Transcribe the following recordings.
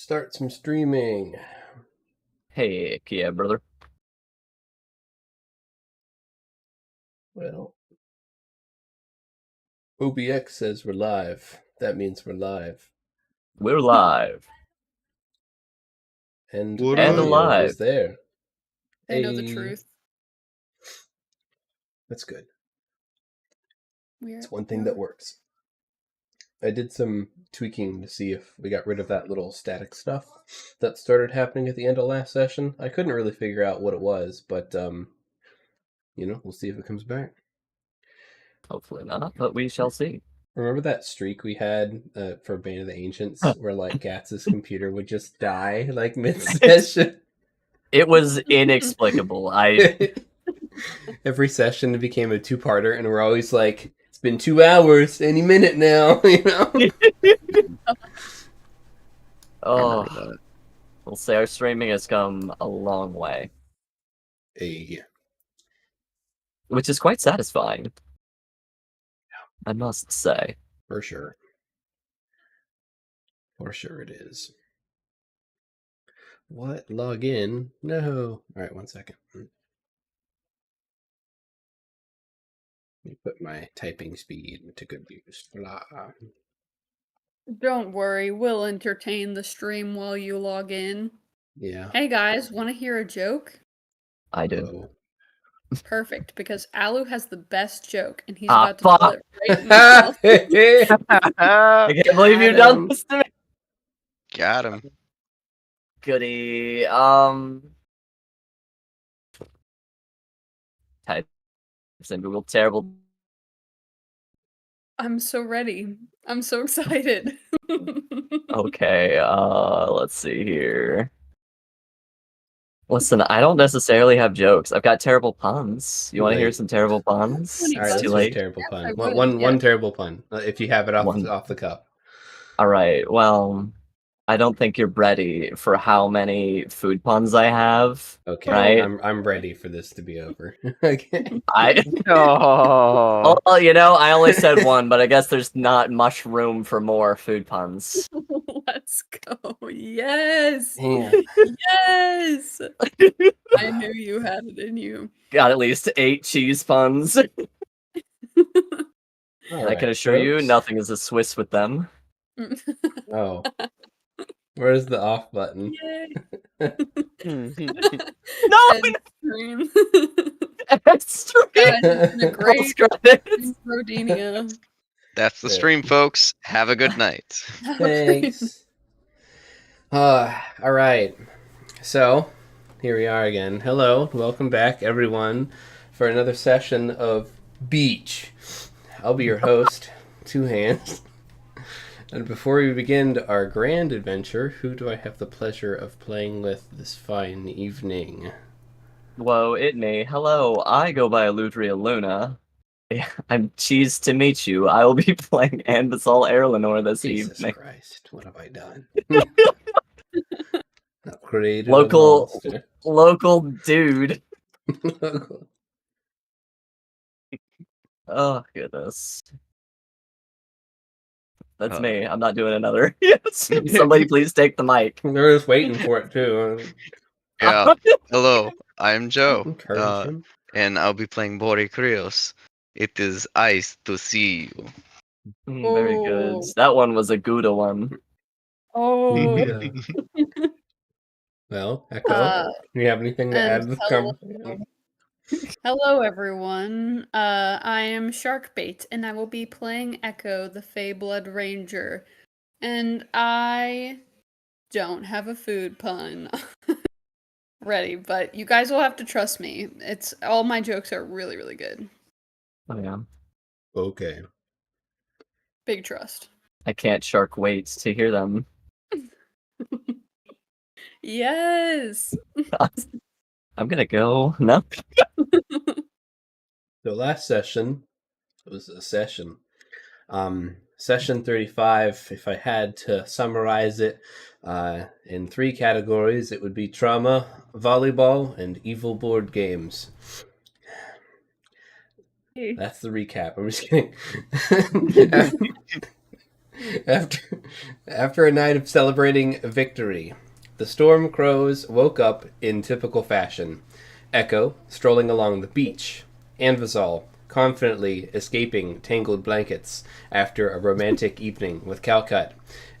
start some streaming. Hey, yeah, brother. Well, OBX says we're live. That means we're live. We're live. And What And up? alive. is there. They know the truth. That's good. It's one thing that works. I did some tweaking to see if we got rid of that little static stuff that started happening at the end of last session. I couldn't really figure out what it was, but, we'll see if it comes back. Hopefully not, but we shall see. Remember that streak we had for Bane of the Ancients where, Gatz's computer would just die, mid-session? It was inexplicable. Every session it became a two-parter, and we're always like, it's been 2 hours, any minute now, Oh, we'll say our streaming has come a long way. Hey. Which is quite satisfying. I must say. For sure. For sure it is. What? Log in? No. Alright, 1 second. Let me put my typing speed to good use. Blah. Don't worry, we'll entertain the stream while you log in. Yeah. Hey guys, want to hear a joke? I do. Oh. Perfect, because Alu has the best joke, and he's Ah, about to tell it right now. I can't believe you've done this to me. Got him. Goody. Type in Google terrible. I'm so ready. I'm so excited. Okay, let's see here. Listen, I don't necessarily have jokes. I've got terrible puns. You want to hear some terrible puns? All Alright, It's let's too do a late. terrible Yes, pun. I would, One yeah. terrible pun, if you have it One. off the cuff. All right. Well, I don't think you're ready for how many food puns I have. Okay, Right? I'm ready for this to be over. Okay. Oh. Well, I only said one, but I guess there's not much room for more food puns. Let's go. Yes. Damn. Yes. I knew you had it in you. Got at least 8 cheese puns. I Alright, can assure you, folks. nothing is a Swiss with them. Oh. Where's the off button? No! And stream. Extra! Guys, it's been a great Credits. Rodinia. That's the stream, folks. Have a good night. Thanks. Alright. So, here we are again. Hello, welcome back, everyone, for another session of Beach. I'll be your host, TwoHands. And before we begin our grand adventure, who do I have the pleasure of playing with this fine evening? Whoa, it me. Hello, I go by Aludriea Luna. I'm cheesed to meet you. I will be playing Anbasal Erlenor this Jesus evening. Christ, what have I done? Not created Local dude. Oh, goodness. That's me. I'm not doing another. Yes. Somebody please take the mic. They're just waiting for it, too. Yeah. Hello, I'm Joe, Encourage him. and I'll be playing Bori Krios. It is nice to see you. Very good. Oh. That one was a Gouda one. Oh. Yeah. Well, Echo, do you have anything to add to this conversation? Hello, everyone. I am Sharkbait, and I will be playing Echo, the Fey Blood Ranger. And I don't have a food pun ready, but you guys will have to trust me. It's all my jokes are really, really good. Oh, yeah. Okay. Big trust. I can't shark wait to hear them. Yes. I'm gonna go. No. So last session was a session. Session 35, if I had to summarize it in 3 categories, it would be trauma, volleyball, and evil board games. That's the recap. I'm just kidding. After a night of celebrating victory, the Storm Crows woke up in typical fashion. Echo strolling along the beach, Anvizal confidently escaping tangled blankets after a romantic evening with Calcut,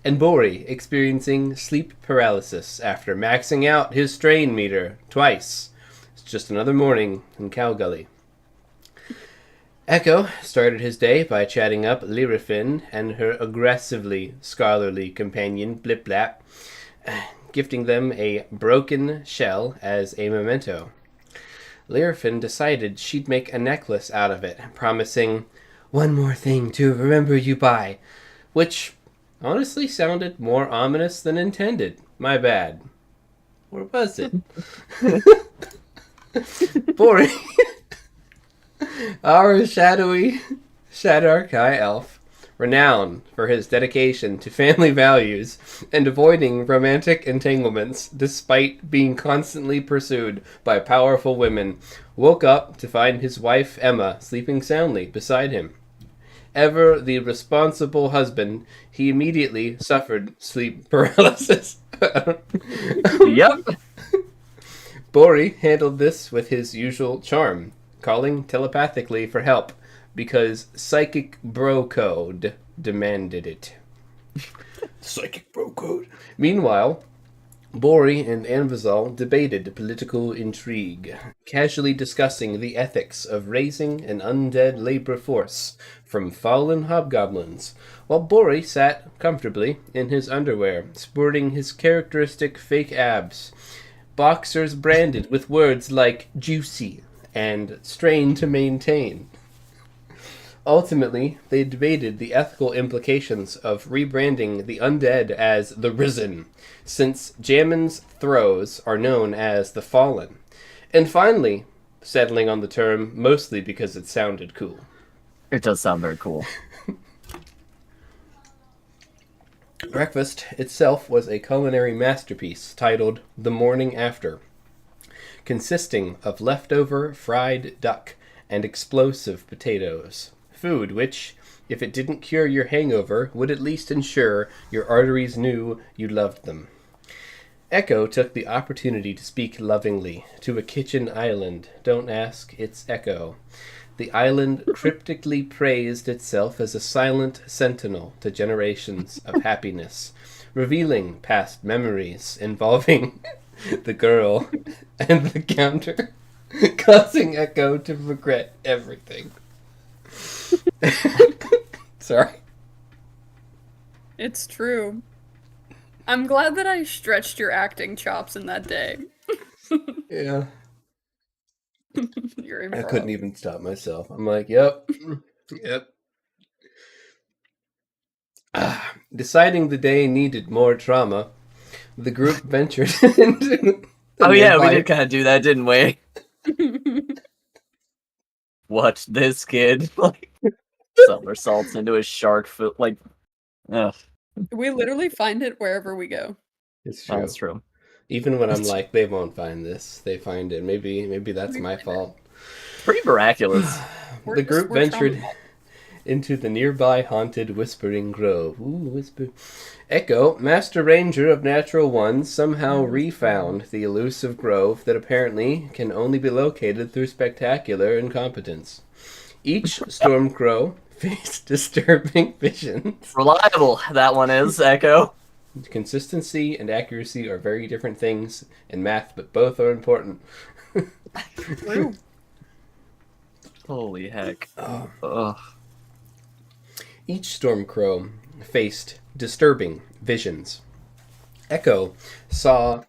and Bori experiencing sleep paralysis after maxing out his strain meter twice. It's just another morning in Calgully. Echo started his day by chatting up Lyrifin and her aggressively scholarly companion Blip Blap, gifting them a broken shell as a memento. Lyrifin decided she'd make a necklace out of it, promising one more thing to remember you by, which honestly sounded more ominous than intended. My bad. Or was it? Boring. Our shadowy Shadarkai elf, renowned for his dedication to family values and avoiding romantic entanglements despite being constantly pursued by powerful women, woke up to find his wife Emma sleeping soundly beside him. Ever the responsible husband, he immediately suffered sleep paralysis. Yep. Bori handled this with his usual charm, calling telepathically for help because psychic bro code demanded it. Psychic bro code. Meanwhile, Bori and Anvizal debated political intrigue, casually discussing the ethics of raising an undead labor force from fallen hobgoblins, while Bori sat comfortably in his underwear, sporting his characteristic fake abs, boxers branded with words like juicy and strain to maintain. Ultimately, they debated the ethical implications of rebranding the undead as the Risen, since Jammin's throes are known as the Fallen, and finally settling on the term mostly because it sounded cool. It does sound very cool. Breakfast itself was a culinary masterpiece titled The Morning After, consisting of leftover fried duck and explosive potatoes. Food which, if it didn't cure your hangover, would at least ensure your arteries knew you loved them. Echo took the opportunity to speak lovingly to a kitchen island. Don't ask, it's Echo. The island cryptically praised itself as a silent sentinel to generations of happiness, revealing past memories involving the girl and the counter, causing Echo to regret everything. Sorry. It's true. I'm glad that I stretched your acting chops in that day. Yeah. Your I improv. couldn't even stop myself. I'm like, yep. Yep. Deciding the day needed more trauma, the group ventured into Oh yeah, we nearby- did kind of do that, didn't we? Watch this kid, like, somersaults into a shark foot, like, ugh. We literally find it wherever we go. It's true. That's true. Even when I'm like, they won't find this, they find it. Maybe that's my fault. Pretty miraculous. The group we're ventured traumatized. into the nearby haunted Whispering Grove. Ooh, whisper. Echo, Master Ranger of Natural Ones, somehow refound the elusive grove that apparently can only be located through spectacular incompetence. Each Stormcrow faced disturbing visions. Reliable, that one is, Echo. Consistency and accuracy are very different things in math, but both are important. True. Holy heck. Oh. Ugh. Each Stormcrow faced disturbing visions. Echo saw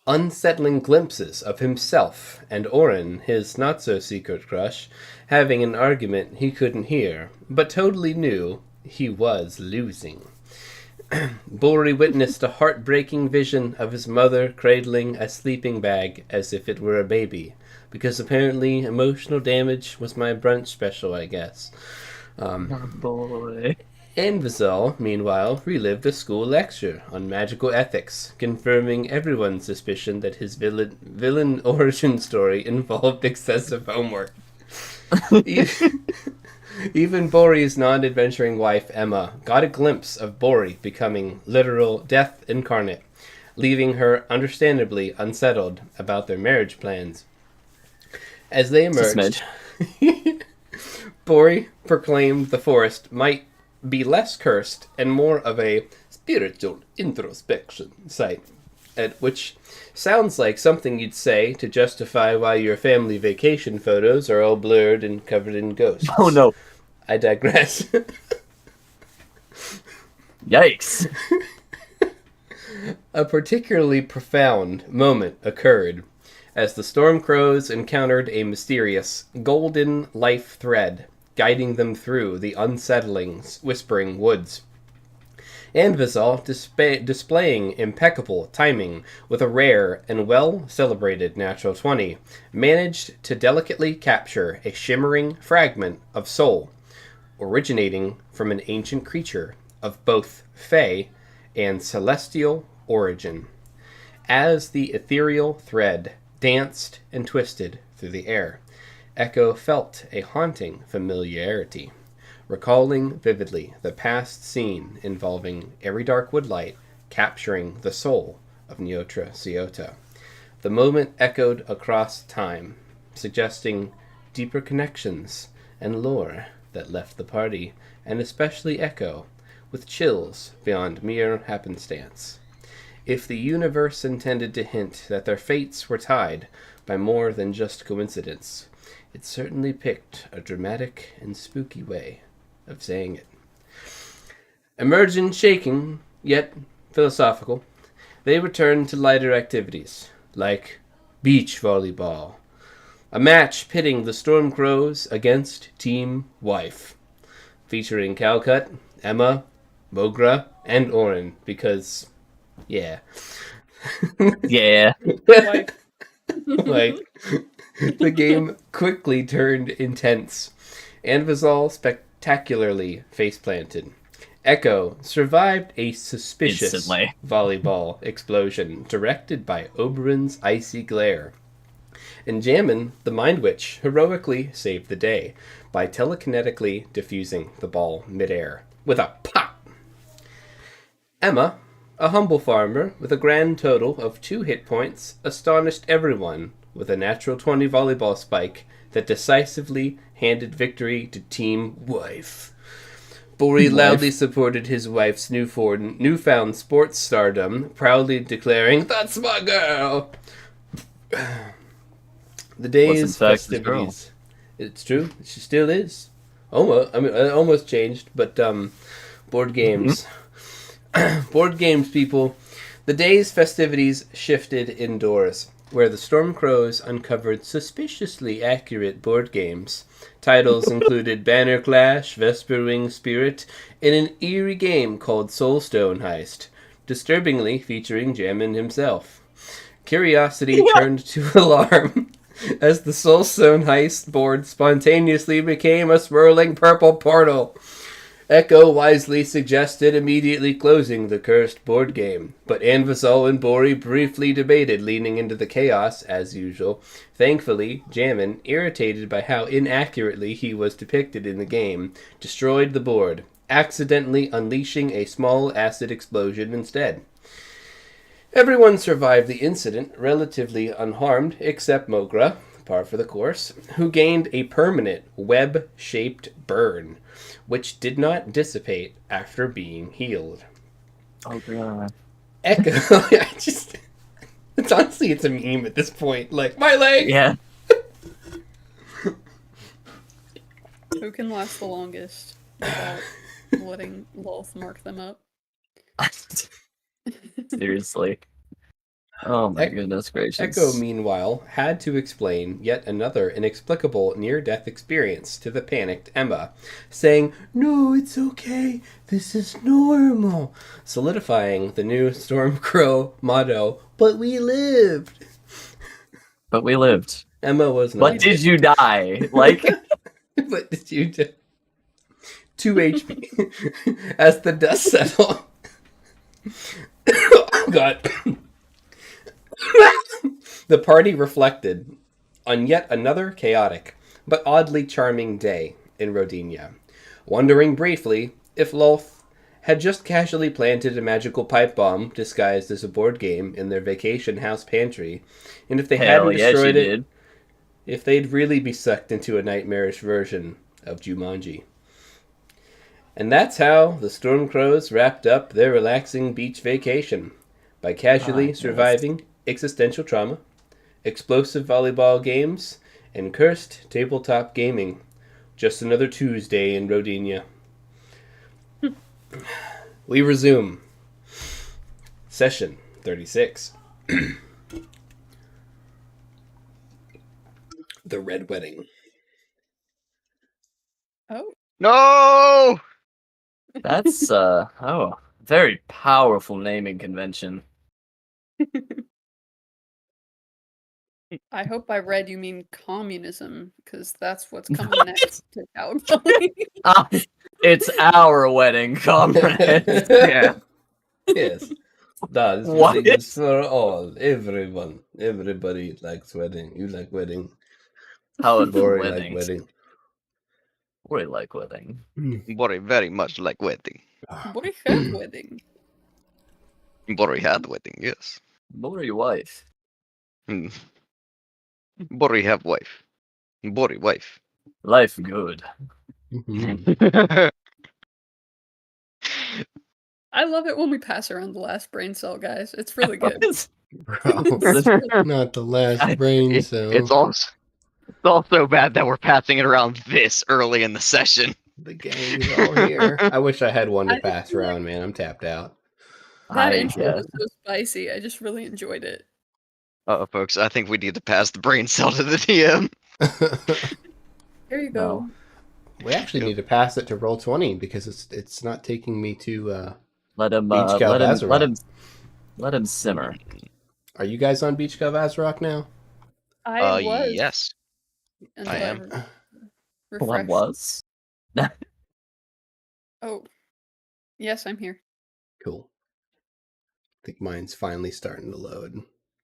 unsettling glimpses of himself and Orin, his not-so-secret crush, having an argument he couldn't hear, but totally knew he was losing. Bori witnessed a heartbreaking vision of his mother cradling a sleeping bag as if it were a baby, because apparently emotional damage was my brunch special, I guess. Oh boy. Anvizal, meanwhile, relived a school lecture on magical ethics, confirming everyone's suspicion that his villain origin story involved excessive homework. Even Bori's non-adventuring wife, Emma, got a glimpse of Bori becoming literal death incarnate, leaving her understandably unsettled about their marriage plans. As they emerged, Bori proclaimed the forest might be less cursed and more of a spiritual introspection site, which sounds like something you'd say to justify why your family vacation photos are all blurred and covered in ghosts. Oh no. I digress. Yikes. A particularly profound moment occurred as the Stormcrows encountered a mysterious golden life thread guiding them through the unsettling, whispering woods. Anvizal, displaying impeccable timing with a rare and well-celebrated natural 20, managed to delicately capture a shimmering fragment of soul, originating from an ancient creature of both fey and celestial origin. As the ethereal thread danced and twisted through the air, Echo felt a haunting familiarity, recalling vividly the past scene involving airy dark woodlight capturing the soul of Neotra Ciota. The moment echoed across time, suggesting deeper connections and lore that left the party, and especially Echo, with chills beyond mere happenstance. If the universe intended to hint that their fates were tied by more than just coincidence, it certainly picked a dramatic and spooky way of saying it. Emergent, shaking, yet philosophical, they returned to lighter activities, like beach volleyball, a match pitting the Stormcrows against Team Wife, featuring Calcut, Emma, Mogra, and Orin, because, yeah. Yeah. Like, the game quickly turned intense. Anvizal spectacularly face-planted. Echo survived a suspicious Instantly. volleyball explosion directed by Oberyn's icy glare. And Jammin, the Mind Witch, heroically saved the day by telekinetically diffusing the ball midair with a pop. Emma, a humble farmer with a grand total of 2 hit points, astonished everyone with a natural 20 volleyball spike that decisively handed victory to Team Wife. Bori loudly supported his wife's newfound sports stardom, proudly declaring, "That's my girl!" The day's festivities. It's true, she still is. Almost changed, but board games. Board games, people. The day's festivities shifted indoors, where the Stormcrows uncovered suspiciously accurate board games. Titles included Banner Clash, Vesperwing Spirit, and an eerie game called Soulstone Heist, disturbingly featuring Jammin himself. Curiosity turned to alarm as the Soulstone Heist board spontaneously became a swirling purple portal. Echo wisely suggested immediately closing the cursed board game, but Anvizal and Bori briefly debated leaning into the chaos as usual. Thankfully, Jammin, irritated by how inaccurately he was depicted in the game, destroyed the board, accidentally unleashing a small acid explosion instead. Everyone survived the incident relatively unharmed except Mogra, par for the course, who gained a permanent web-shaped burn, which did not dissipate after being healed. Oh god. Echo, it's honestly, it's a meme at this point. Like, my leg! Yeah. Who can last the longest without letting Lolth mark them up? Seriously. Oh my goodness gracious. Echo, meanwhile, had to explain yet another inexplicable near-death experience to the panicked Emma, saying, "No, it's okay. This is normal," solidifying the new Stormcrow motto, "But we lived." But we lived. Emma was not. But did you die? Like, But did you do? 2 HP. As the dust settled. Oh, God. The party reflected on yet another chaotic but oddly charming day in Rodinia, wondering briefly if Lolth had just casually planted a magical pipe bomb disguised as a board game in their vacation house pantry, and if they hadn't destroyed it, if they'd really be sucked into a nightmarish version of Jumanji. And that's how the Stormcrows wrapped up their relaxing beach vacation, by casually surviving existential trauma, explosive volleyball games, and cursed tabletop gaming. Just another Tuesday in Rodinia. We resume. Session 36. The Red Wedding. Oh, No! That's very powerful naming convention. I hope by red you mean communism, because that's what's coming next to Calgary. It's our wedding, comrade. Yeah. Yes. This What? wedding is for all. Everyone. Everybody likes wedding. You like wedding. How Boring wedding. like wedding. We like wedding. Bori very much like wedding. What a head wedding. Bori had wedding, yes. Bori wife. Bori have wife. Bori wife. Life good. I love it when we pass around the last brain cell, guys. It's really good. Bro, not the last brain cell. It's also bad that we're passing it around this early in the session. The gang's all here. I wish I had one to I pass feel like- around, man. I'm tapped out. That intro was so spicy. I just really enjoyed it. Uh-oh, folks. I think we need to pass the brain cell to the DM. Here you go. We actually need to pass it to Roll20 because it's not taking me to Let him Beach Cove Azeroth. let him simmer. Are you guys on Beach Cove Azeroth now? I was. Yes. until I am. What refreshed. was? Oh. Yes, I'm here. Cool. I think mine's finally starting to load.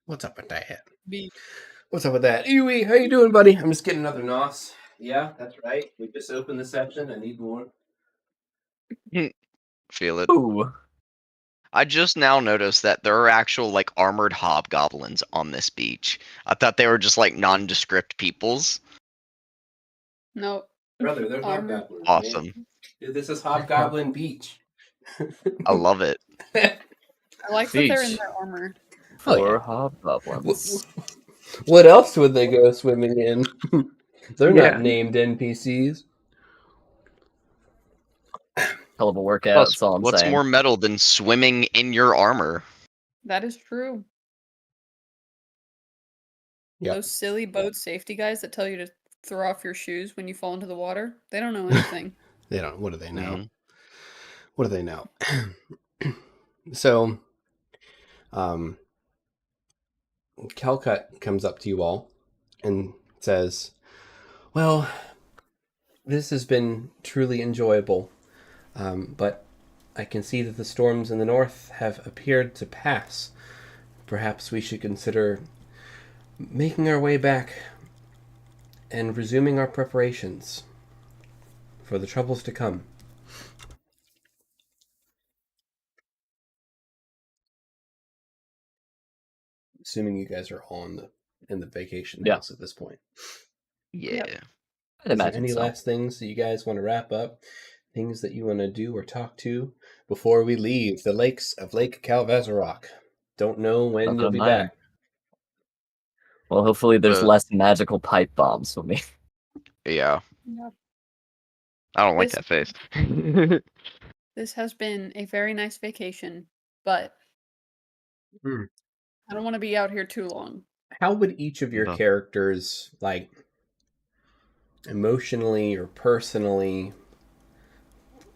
What's up with that? What's up with that? Ewy, how you doing, buddy? I'm just getting another NOS. Yeah, that's right. We just opened the section. I need more. Feel it. Ooh. I just now noticed that there are actual, like, armored hobgoblins on this beach. I thought they were just, like, nondescript peoples. No. Brother, they're Armor. hobgoblins. Awesome. Man. Dude, this is Hobgoblin Beach. I love it. I like that they're in Beach. their armor. Oh, For yeah. hobgoblins. What else would they go swimming in? They're Yeah. not named NPCs. Hell of a workout, Plus, that's all I'm what's saying. more metal than swimming in your armor? That is true. Yep. Those silly boat safety guys that tell you to throw off your shoes when you fall into the water, they don't know anything. They don't. What do they know? Mhm. What do they know? So, Calcut comes up to you all and says, "Well, this has been truly enjoyable, but I can see that the storms in the north have appeared to pass. Perhaps we should consider making our way back and resuming our preparations for the troubles to come." Assuming you guys are all in the vacation Yeah. house at this point. Yeah. Yep. I'd Is there imagine any so. last things that you guys want to wrap up? Things that you want to do or talk to before we leave the lakes of Lake Calvazarok? Don't know when Nothing you'll of be mine. back. Well, hopefully there's The- less magical pipe bombs for me. Yeah. Yep. I don't like This- that face. This has been a very nice vacation, but Hmm. I don't want to be out here too long. How would each of your No. characters, like, emotionally or personally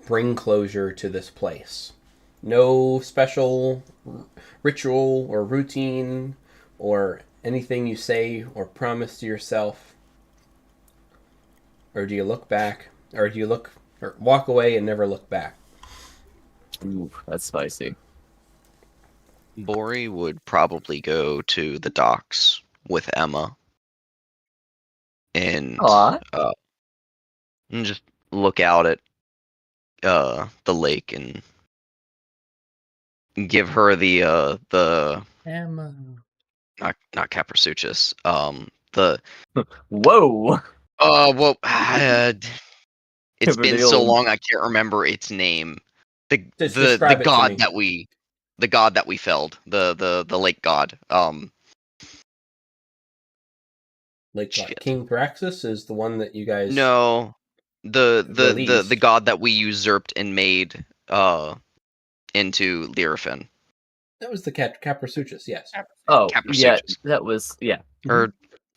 bring closure to this place? No special ritual or routine or anything you say or promise to yourself? Or do you look back? Or do you look or walk away and never look back? Ooh, that's spicy. Bori would probably go to the docks with Emma. And Aw. and just look out at the lake and give her the Emma. not Caprisuchus. The Whoa! well, it's Give her been the so old- long I can't remember its name. Just The describe it to god me. that we felled, the lake god. Like Shit. King Thraxus is the one that you guys No, the released. god that we usurped and made into Lyrafin. That was the Caprisuchus, yes. Oh, yeah, Caprisuchus. that was, yeah. Or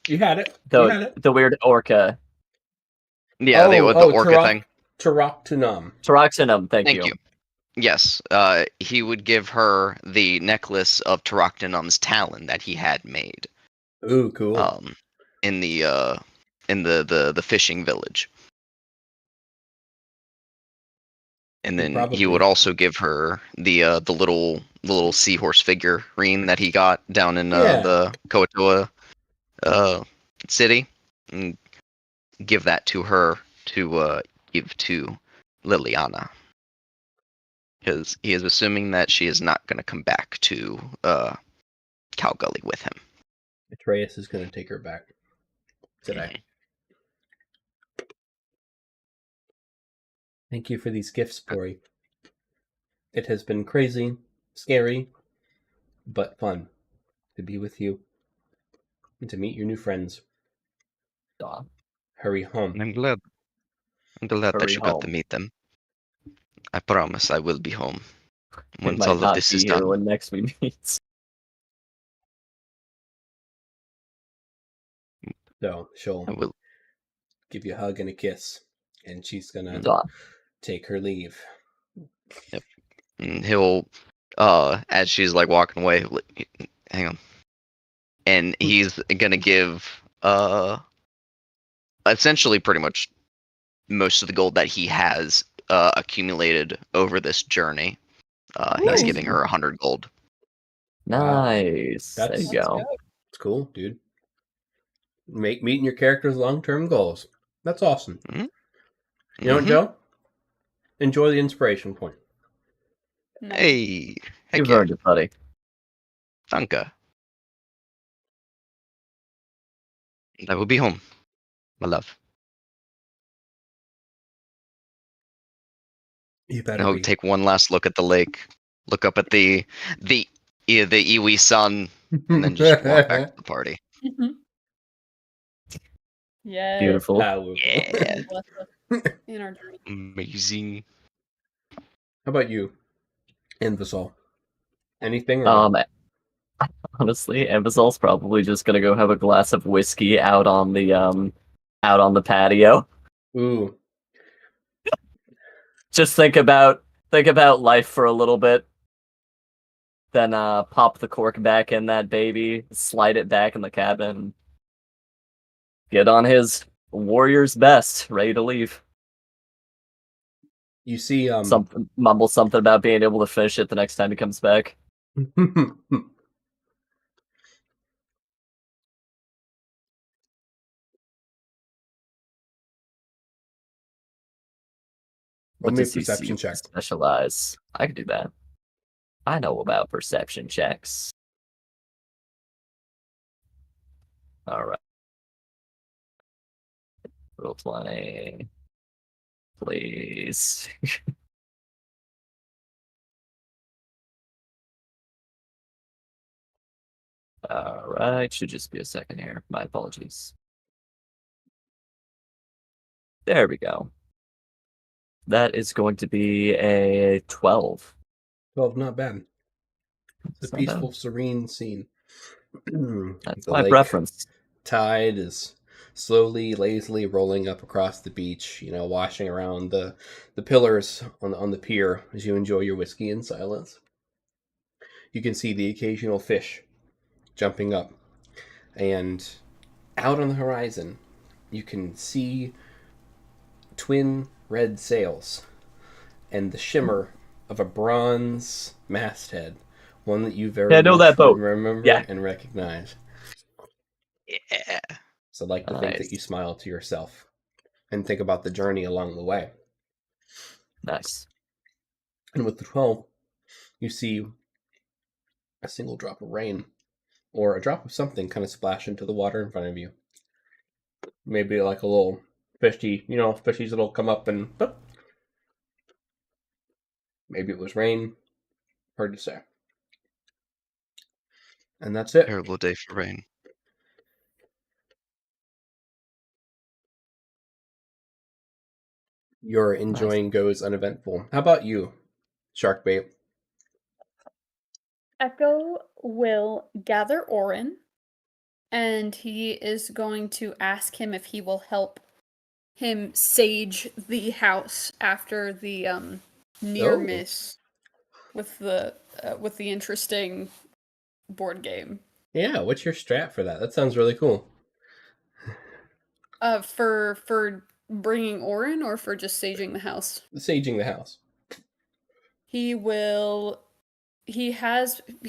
You had it. You had it. The weird orca. yeah, the orca thing. Taraktunam. Taroxenum, thank Thank you. you. Yes, he would give her the necklace of Taraktunum's talon that he had made. Ooh, cool. In the fishing village. And then he would also give her the little seahorse figurine that he got down in the Koatoa city, and give that to her to give to Liliana, because he is assuming that she is not going to come back to Cow Gully with him. Atreus is going to take her back today. Thank you for these gifts, Pori. It has been crazy, scary, but fun to be with you and to meet your new friends. Aw. Hurry home. I'm glad that Hurry you got home. to meet them. I promise I will be home It once might all not of this be is here done. when next we meet. So she'll I will. give you a hug and a kiss, and she's going to Aw. take her leave. And he'll, as she's like walking away, hang on, and he's gonna give, essentially pretty much most of the gold that he has accumulated over this journey. He's Nice. giving her 100 gold. Nice. There That's- you go. It's cool, dude. Meeting your character's long-term goals. That's awesome. Mhm. You know what, Mhm. Joe? Enjoy the inspiration point. Nice. Hey, heck You've yeah, earned it, buddy. Danke. I will be home, my love. You better I'll be. take one last look at the lake, look up at the Iwi sun, and then just walk back to the party. Yeah. Beautiful. Yeah. In our journey. Amazing. How about you, Invisol? Anything? Or no? Honestly, Amazol's probably just gonna go have a glass of whiskey out on the patio. Ooh, Just think about life for a little bit. Then pop the cork back in that baby, slide it back in the cabin. Get on his warrior's best, ready to leave. you see, Mumble something about being able to finish it the next time he comes back. Roll What me a does he perception see check. specialize? I can do that. I know about perception checks. Alright. Roll 20. Please. Alright, should just be a second here. My apologies. There we go. That is going to be a 12. 12, not bad. It's It's a not peaceful, bad. serene scene. That's The my lake preference. tide is slowly, lazily rolling up across the beach, washing around the pillars on the pier as you enjoy your whiskey in silence. You can see the occasional fish jumping up, and out on the horizon, you can see twin red sails and the shimmer of a bronze masthead, one that you very Yeah, I know much that boat. remember Yeah. and recognize. Yeah. So I'd like to think that Nice. you smile to yourself. and think about the journey along the way. Nice. And with the 12, you see a single drop of rain or a drop of something kind of splash into the water in front of you. Maybe like a little fishy, fishies that'll come up and boop. Maybe it was rain. Hard to say. And that's it. Terrible day for rain. Your enjoying goes uneventful. How about you, Sharkbait? Echo will gather Orin, and he is going to ask him if he will help him sage the house after the near miss with the interesting board game. Yeah, what's your strat for that? That sounds really cool. For bringing Orin or for just saging the house? Saging the house.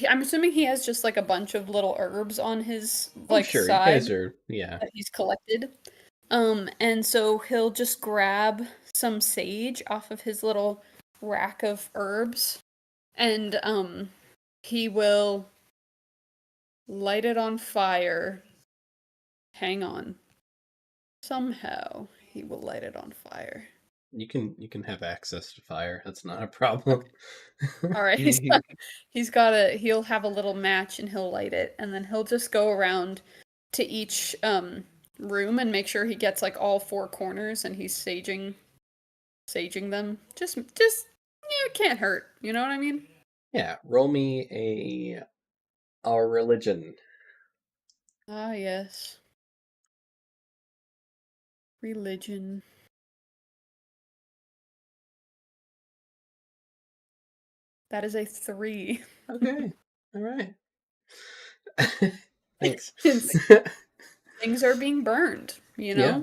I'm assuming he has just like a bunch of little herbs on his sure. side that he's collected. And so he'll just grab some sage off of his little rack of herbs, and he will light it on fire. Hang on. Somehow he will light it on fire. You can have access to fire. That's not a problem. All right. He'll have a little match and he'll light it, and then he'll just go around to each room and make sure he gets like all four corners, and he's saging them. Just it can't hurt. You know what I mean? Yeah. Roll me our religion. Ah, yes. Religion. That is a 3. Okay. All right. Thanks. Things are being burned, Yeah,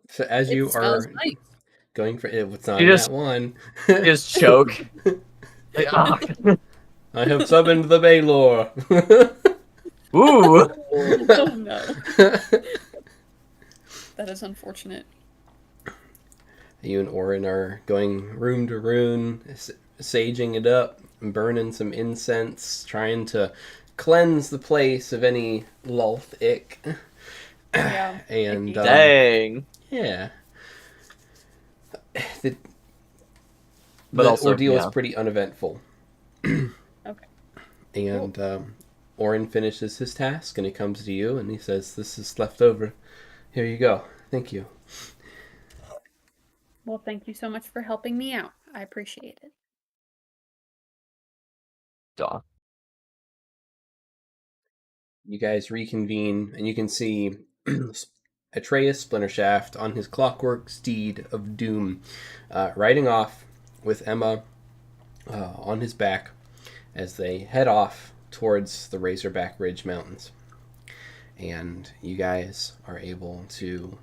so as you are nice. going for it, what's on that one? Just choke. I have summoned the Baylor. Ooh. Oh no. That is unfortunate. You and Orin are going room to room, saging it up, burning some incense, trying to cleanse the place of any lulth ick. Yeah. And dang. Yeah. The also, ordeal is pretty uneventful. Okay. And Orin finishes his task, and he comes to you, and he says, "This is left over. Here you go. Thank you." Well, thank you so much for helping me out. I appreciate it. Duh. You guys reconvene, and you can see Atreus Splintershaft on his clockwork steed of doom, riding off with Emma on his back as they head off towards the Razorback Ridge Mountains. And you guys are able to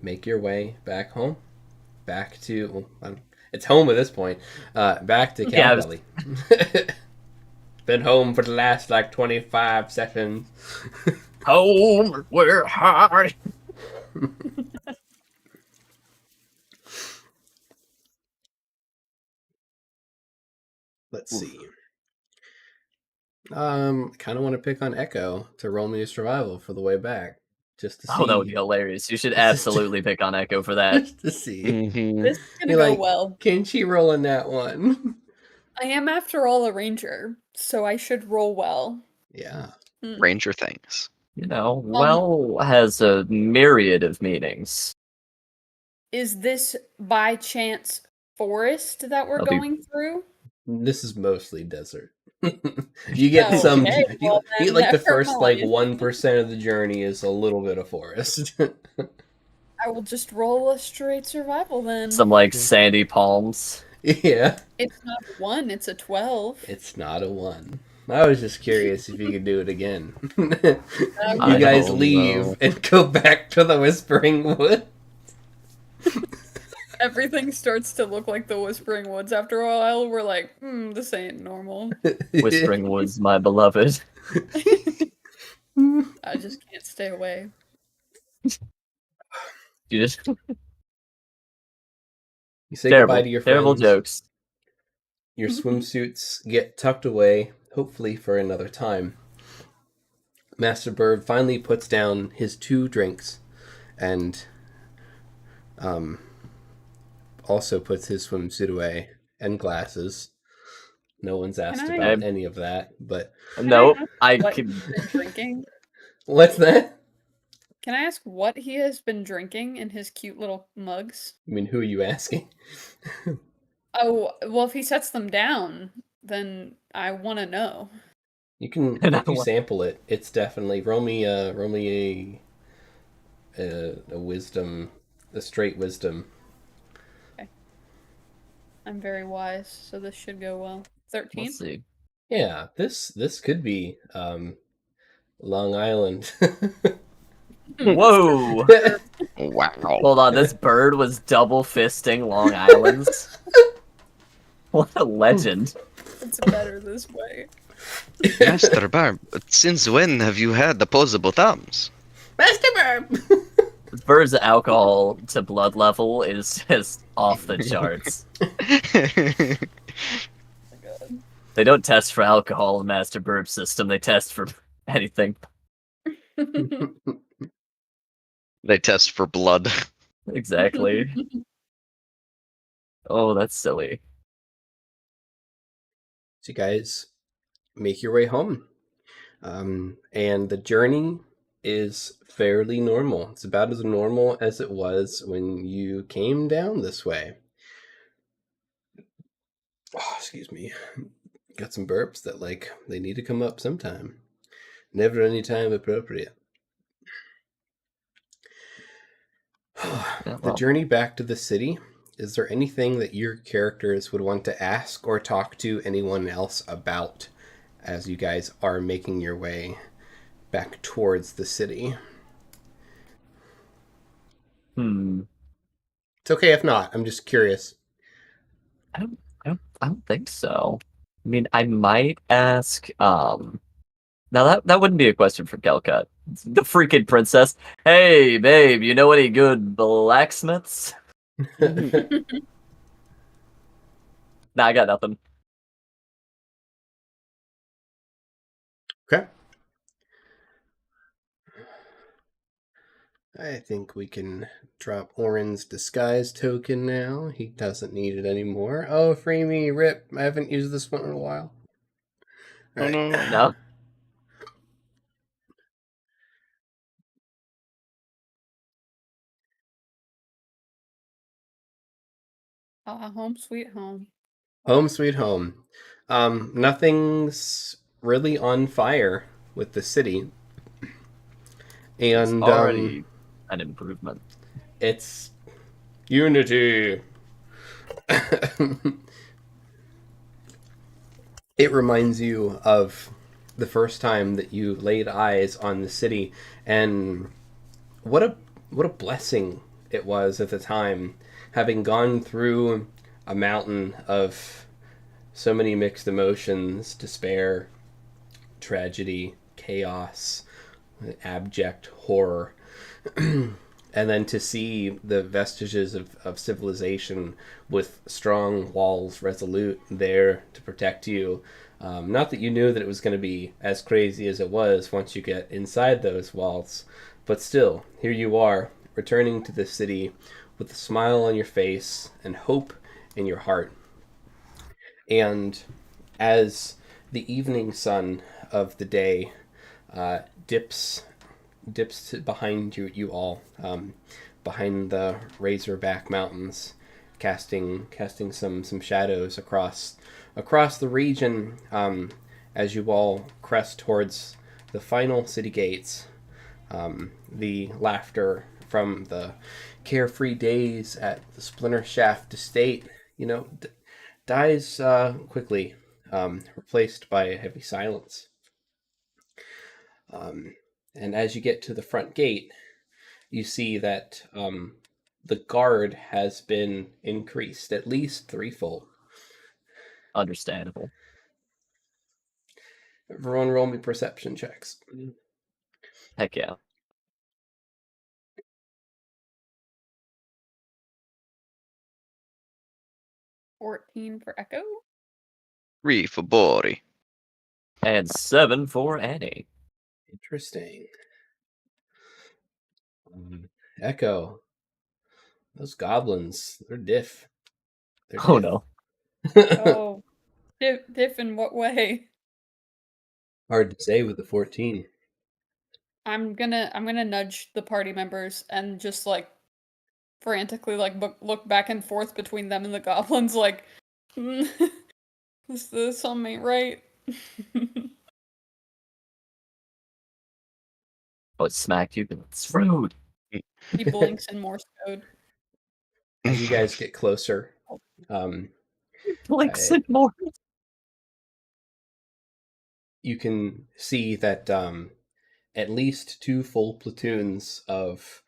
make your way back home. Back to... Well, it's home at this point. Back to Cowbelly. Been home for the last, 25 sessions. Home, we're hard. Let's see. Kind of want to pick on Echo to roll me a survival for the way back. Just to see. Oh, that would be hilarious. You should absolutely pick on Echo for that. Just to see. Mm-hmm. This is going to go well. Can she roll in that one? I am, after all, a ranger, so I should roll well. Yeah. Ranger things. Well has a myriad of meanings. Is this by chance forest that we're going through? This is mostly desert. You get some. Okay, you get the first mind. 1% of the journey is a little bit of forest. I will just roll a straight survival then. Some sandy palms. Yeah. It's not 1, it's a 12. It's not a 1. I was just curious if you could do it again. You guys leave and go back to the Whispering Wood. Everything starts to look like the Whispering Woods after a while. We're like, this ain't normal. Whispering Woods, my beloved. I just can't stay away. You just You say goodbye to your friends. Terrible jokes. Your swimsuits get tucked away, hopefully for another time. Master Bird finally puts down his 2 drinks and also puts his swimsuit away and glasses. No one's asked about any of that, but no, I what can. he's been drinking? What's that? Can I ask what he has been drinking in his cute little mugs? I mean, who are you asking? Oh, well, if he sets them down, then I want to know. You can let you sample it. It's definitely roll me a wisdom, a straight wisdom. Okay. I'm very wise, so this should go well. 13. Let's see. Yeah, this could be Long Island. Whoa! Wow. Hold on, this bird was double fisting Long Island's. What a legend. It's better this way. Master Barb, since when have you had opposable thumbs? Master Barb! This bird's alcohol to blood level is just off the charts. They don't test for alcohol in Master Bird's system, they test for anything. They test for blood. Exactly. Oh, that's silly. So you guys make your way home. And the journey is fairly normal. It's about as normal as it was when you came down this way. Oh, excuse me. Got some burps that, they need to come up sometime. Never any time appropriate. The journey back to the city, is there anything that your characters would want to ask or talk to anyone else about as you guys are making your way back towards the city? It's okay if not. I'm just curious. I don't think so. I mean, I might ask. Now that wouldn't be a question for Kelcut. The freaking princess. Hey, babe, you know any good blacksmiths? Nah, I got nothing. Okay. I think we can drop Orin's disguise token now. He doesn't need it anymore. Oh, free me, rip. I haven't used this one in a while. Oh, no. No? Home sweet home. Home sweet home. Nothing's really on fire with the city. And it's already an improvement. It's unity. It reminds you of the first time that you laid eyes on the city, and what a blessing it was at the time, having gone through a mountain of so many mixed emotions: despair, tragedy, chaos, abject horror. And then to see the vestiges of civilization with strong walls resolute there to protect you. Not that you knew that it was going to be as crazy as it was once you get inside those walls, but still, here you are, returning to the city with a smile on your face and hope in your heart. And as the evening sun of the day dips behind you all, behind the Razorback Mountains, casting some shadows across the region, as you all crest towards the final city gates. The laughter from the carefree days at the Splinter Shaft Estate, dies quickly, replaced by a heavy silence. And as you get to the front gate, you see that the guard has been increased at least threefold. Understandable. Everyone roll me perception checks. Heck yeah. 14 for Echo. 3 for Bori. And 7 for Annie. Interesting. Echo. Those goblins, they're diff. Oh no. Oh, diff in what way? Hard to say with the 14. I'm gonna nudge the party members and just like frantically like look back and forth between them and the goblins like this something ain't right. Oh, it smacked you. It's rude. He blinks in Morse code. As you guys get closer, Blinks in Morse. you can see that at least 2 full platoons of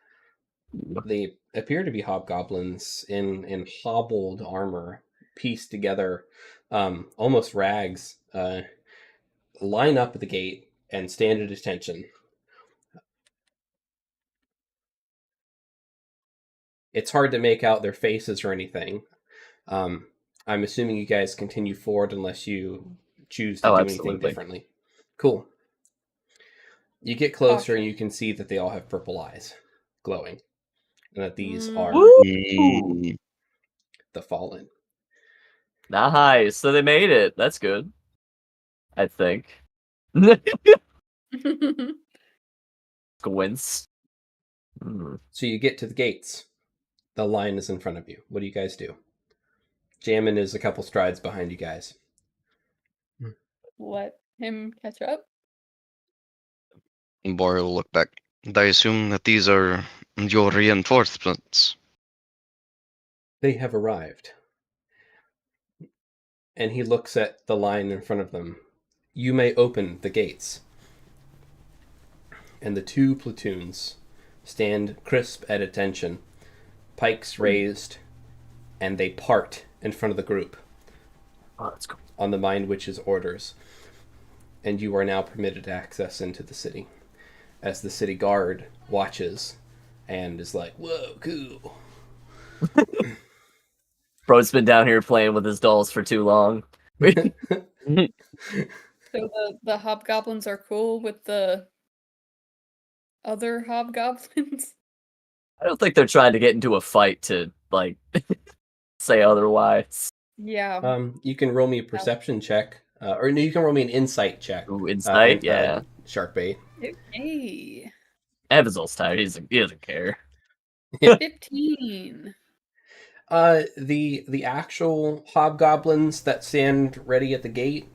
they appear to be hobgoblins in hobbled armor, pieced together, almost rags, line up at the gate and stand at attention. It's hard to make out their faces or anything. I'm assuming you guys continue forward unless you choose to do anything differently. Cool. You get closer and you can see that they all have purple eyes glowing. And that these are the Fallen. Nice. So they made it. That's good. I think. Squints. So you get to the gates. The line is in front of you. What do you guys do? Jammin is a couple strides behind you guys. Let him catch up. Bori will look back. I assume that these are your reinforcements. They have arrived. And he looks at the line in front of them. You may open the gates. And the 2 platoons stand crisp at attention, pikes raised, and they part in front of the group. Oh, that's cool. On the Mind Witch's orders. And you are now permitted access into the city. As the city guard watches and is like, whoa, cool. Bro's been down here playing with his dolls for too long. So the hobgoblins are cool with the other hobgoblins? I don't think they're trying to get into a fight to, like, say otherwise. Yeah. You can roll me a perception check. Or no, you can roll me an insight check. Ooh, insight? Yeah. Sharkbait. Hey. Evanzel's tired. He doesn't care. 15. The actual hobgoblins that stand ready at the gate,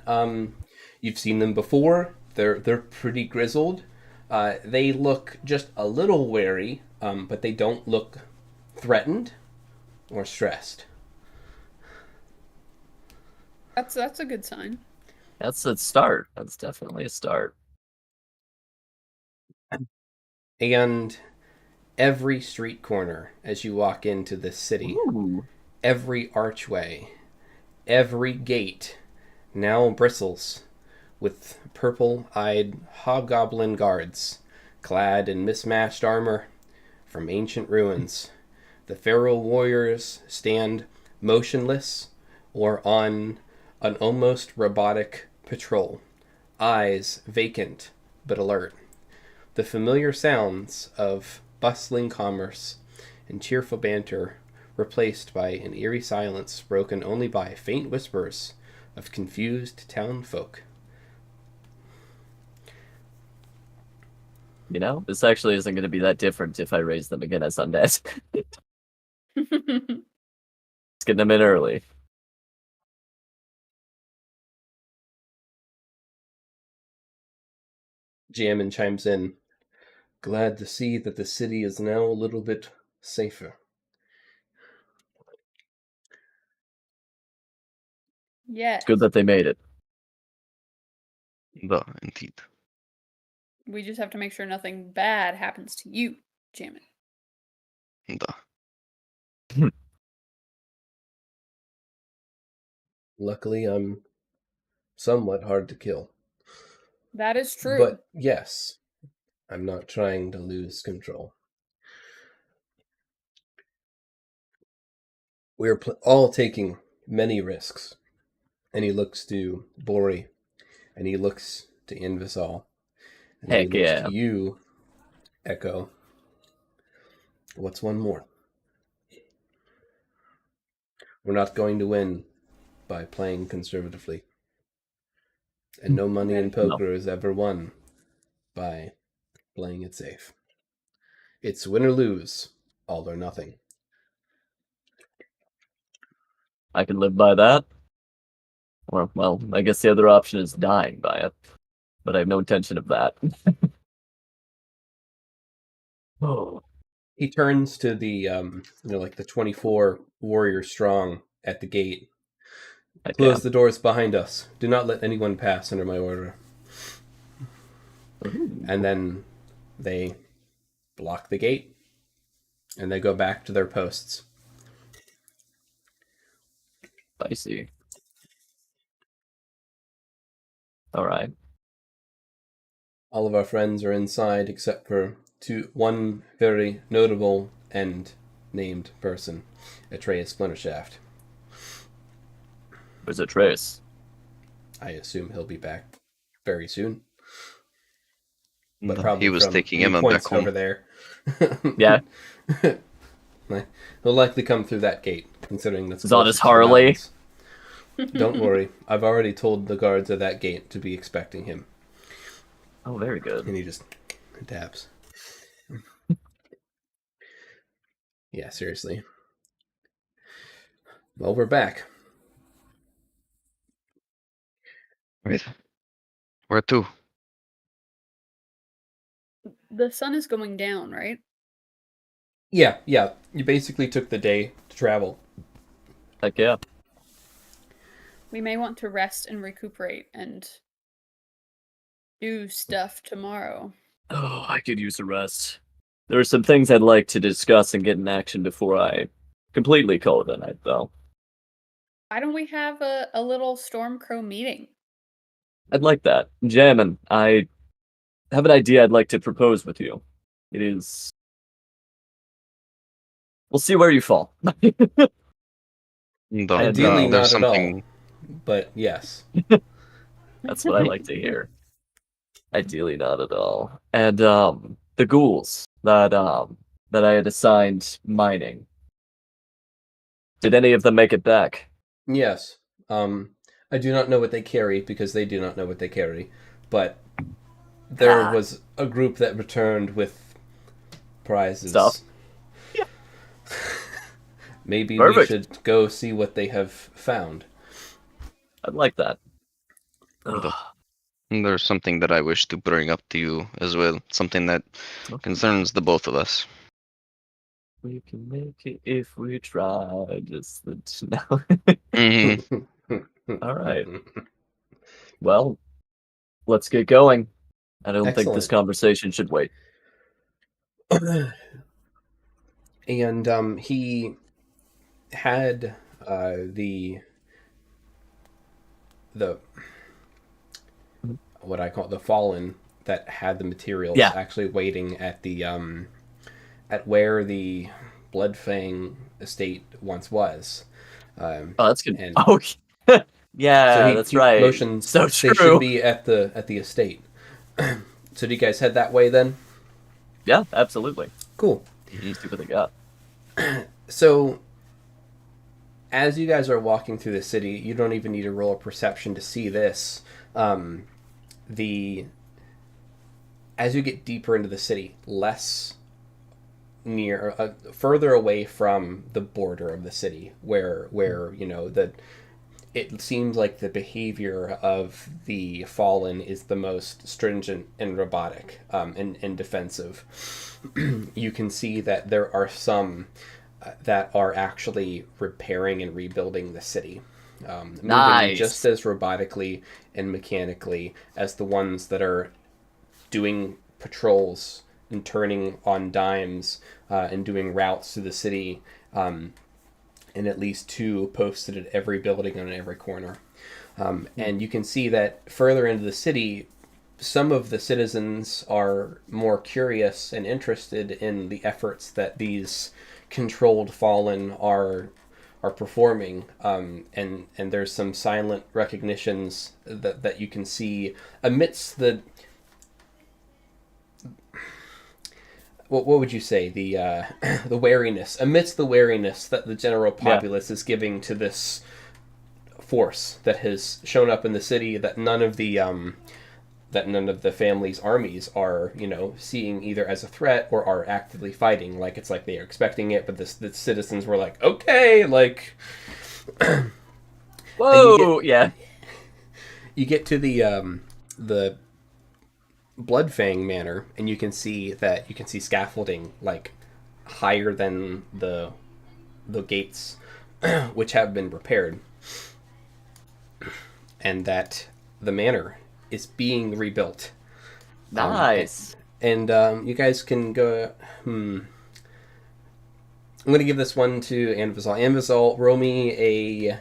you've seen them before. They're pretty grizzled. They look just a little wary, but they don't look threatened or stressed. That's a good sign. That's a start. That's definitely a start. And every street corner as you walk into this city, every archway, every gate now bristles with purple-eyed hobgoblin guards, clad in mismatched armor from ancient ruins. The feral warriors stand motionless or on an almost robotic patrol, eyes vacant but alert. The familiar sounds of bustling commerce and cheerful banter replaced by an eerie silence broken only by faint whispers of confused town folk. You know, this actually isn't going to be that different if I raise them again as undead. Let's get them in early. Jammin chimes in. Glad to see that the city is now a little bit safer. Yes. It's good that they made it. Indeed. We just have to make sure nothing bad happens to you, Jammin. Luckily, I'm somewhat hard to kill. That is true. But yes, I'm not trying to lose control. We're all taking many risks. And he looks to Bori, and he looks to Invisal, and then he Heck looks yeah. to you, Echo. What's one more? We're not going to win by playing conservatively. And no money in poker is ever won by playing it safe. It's win or lose, all or nothing. I can live by that. Or, well, I guess the other option is dying by it. But I have no intention of that. Oh. He turns to the, like the 24 warrior strong at the gate. Close the doors behind us. Do not let anyone pass under my order. Ooh. And then they block the gate, and they go back to their posts. I see. All right. All of our friends are inside except for one very notable and named person, Atreus Splintershaft. Where's Atreus? I assume he'll be back very soon. But No, probably he was from taking him back points home. over there. Yeah. He'll likely come through that gate, considering that's He's on his closest to the Harley. mountains. Don't worry, I've already told the guards at that gate to be expecting him. Oh, very good. And he just taps. Yeah, seriously. Well, we're back. Wait. Where to? The sun is going down, right? Yeah. You basically took the day to travel. Heck yeah. We may want to rest and recuperate and do stuff tomorrow. Oh, I could use a rest. There are some things I'd like to discuss and get in action before I completely call it a night, though. Why don't we have a little Stormcrow meeting? I'd like that. Jammin, I have an idea I'd like to propose with you. It is... We'll see where you fall. Ideally not there's at all. something... But yes. That's what I like to hear. Ideally not at all. And the ghouls that I had assigned mining. Did any of them make it back? Yes. I do not know what they carry because they do not know what they carry. But there was a group that returned with prizes. Stuff? Yeah. Maybe Perfect. we should go see what they have found. I'd like that. Ugh. There's something that I wish to bring up to you as well. Something that concerns the both of us. We can make it if we try. Just the All right. Well, let's get going. I don't think this conversation should wait. And he had the what I call the Fallen that had the materials actually waiting at the at where the Bloodfang estate once was. Oh, that's good. And yeah, so that's right. Motions, so true. They should be at the estate. So do you guys head that way then? Yeah, absolutely. Cool. See what they got. So, as you guys are walking through the city, you don't even need to roll a perception to see this. As you get deeper into the city, further away from the border of the city, where it seems like the behavior of the Fallen is the most stringent and robotic and defensive. You can see that there are some that are actually repairing and rebuilding the city. Moving just as robotically and mechanically as the ones that are doing patrols and turning on dimes and doing routes through the city, and at least 2 posted at every building on every corner. And you can see that further into the city, some of the citizens are more curious and interested in the efforts that these controlled Fallen are are performing, and there's some silent recognitions that you can see amidst the. What would you say, the the wariness, amidst the wariness that the general populace is giving to this force that has shown up in the city, that none of the family's armies are, seeing either as a threat or are actively fighting. Like, it's like they are expecting it, but the citizens were like, okay, like... Whoa! You get to the Bloodfang Manor, and you can see scaffolding, like, higher than the gates, which have been repaired. And that the manor is being rebuilt. Nice. And you guys can go... I'm going to give this one to Anvizal. Anvizal, roll me a...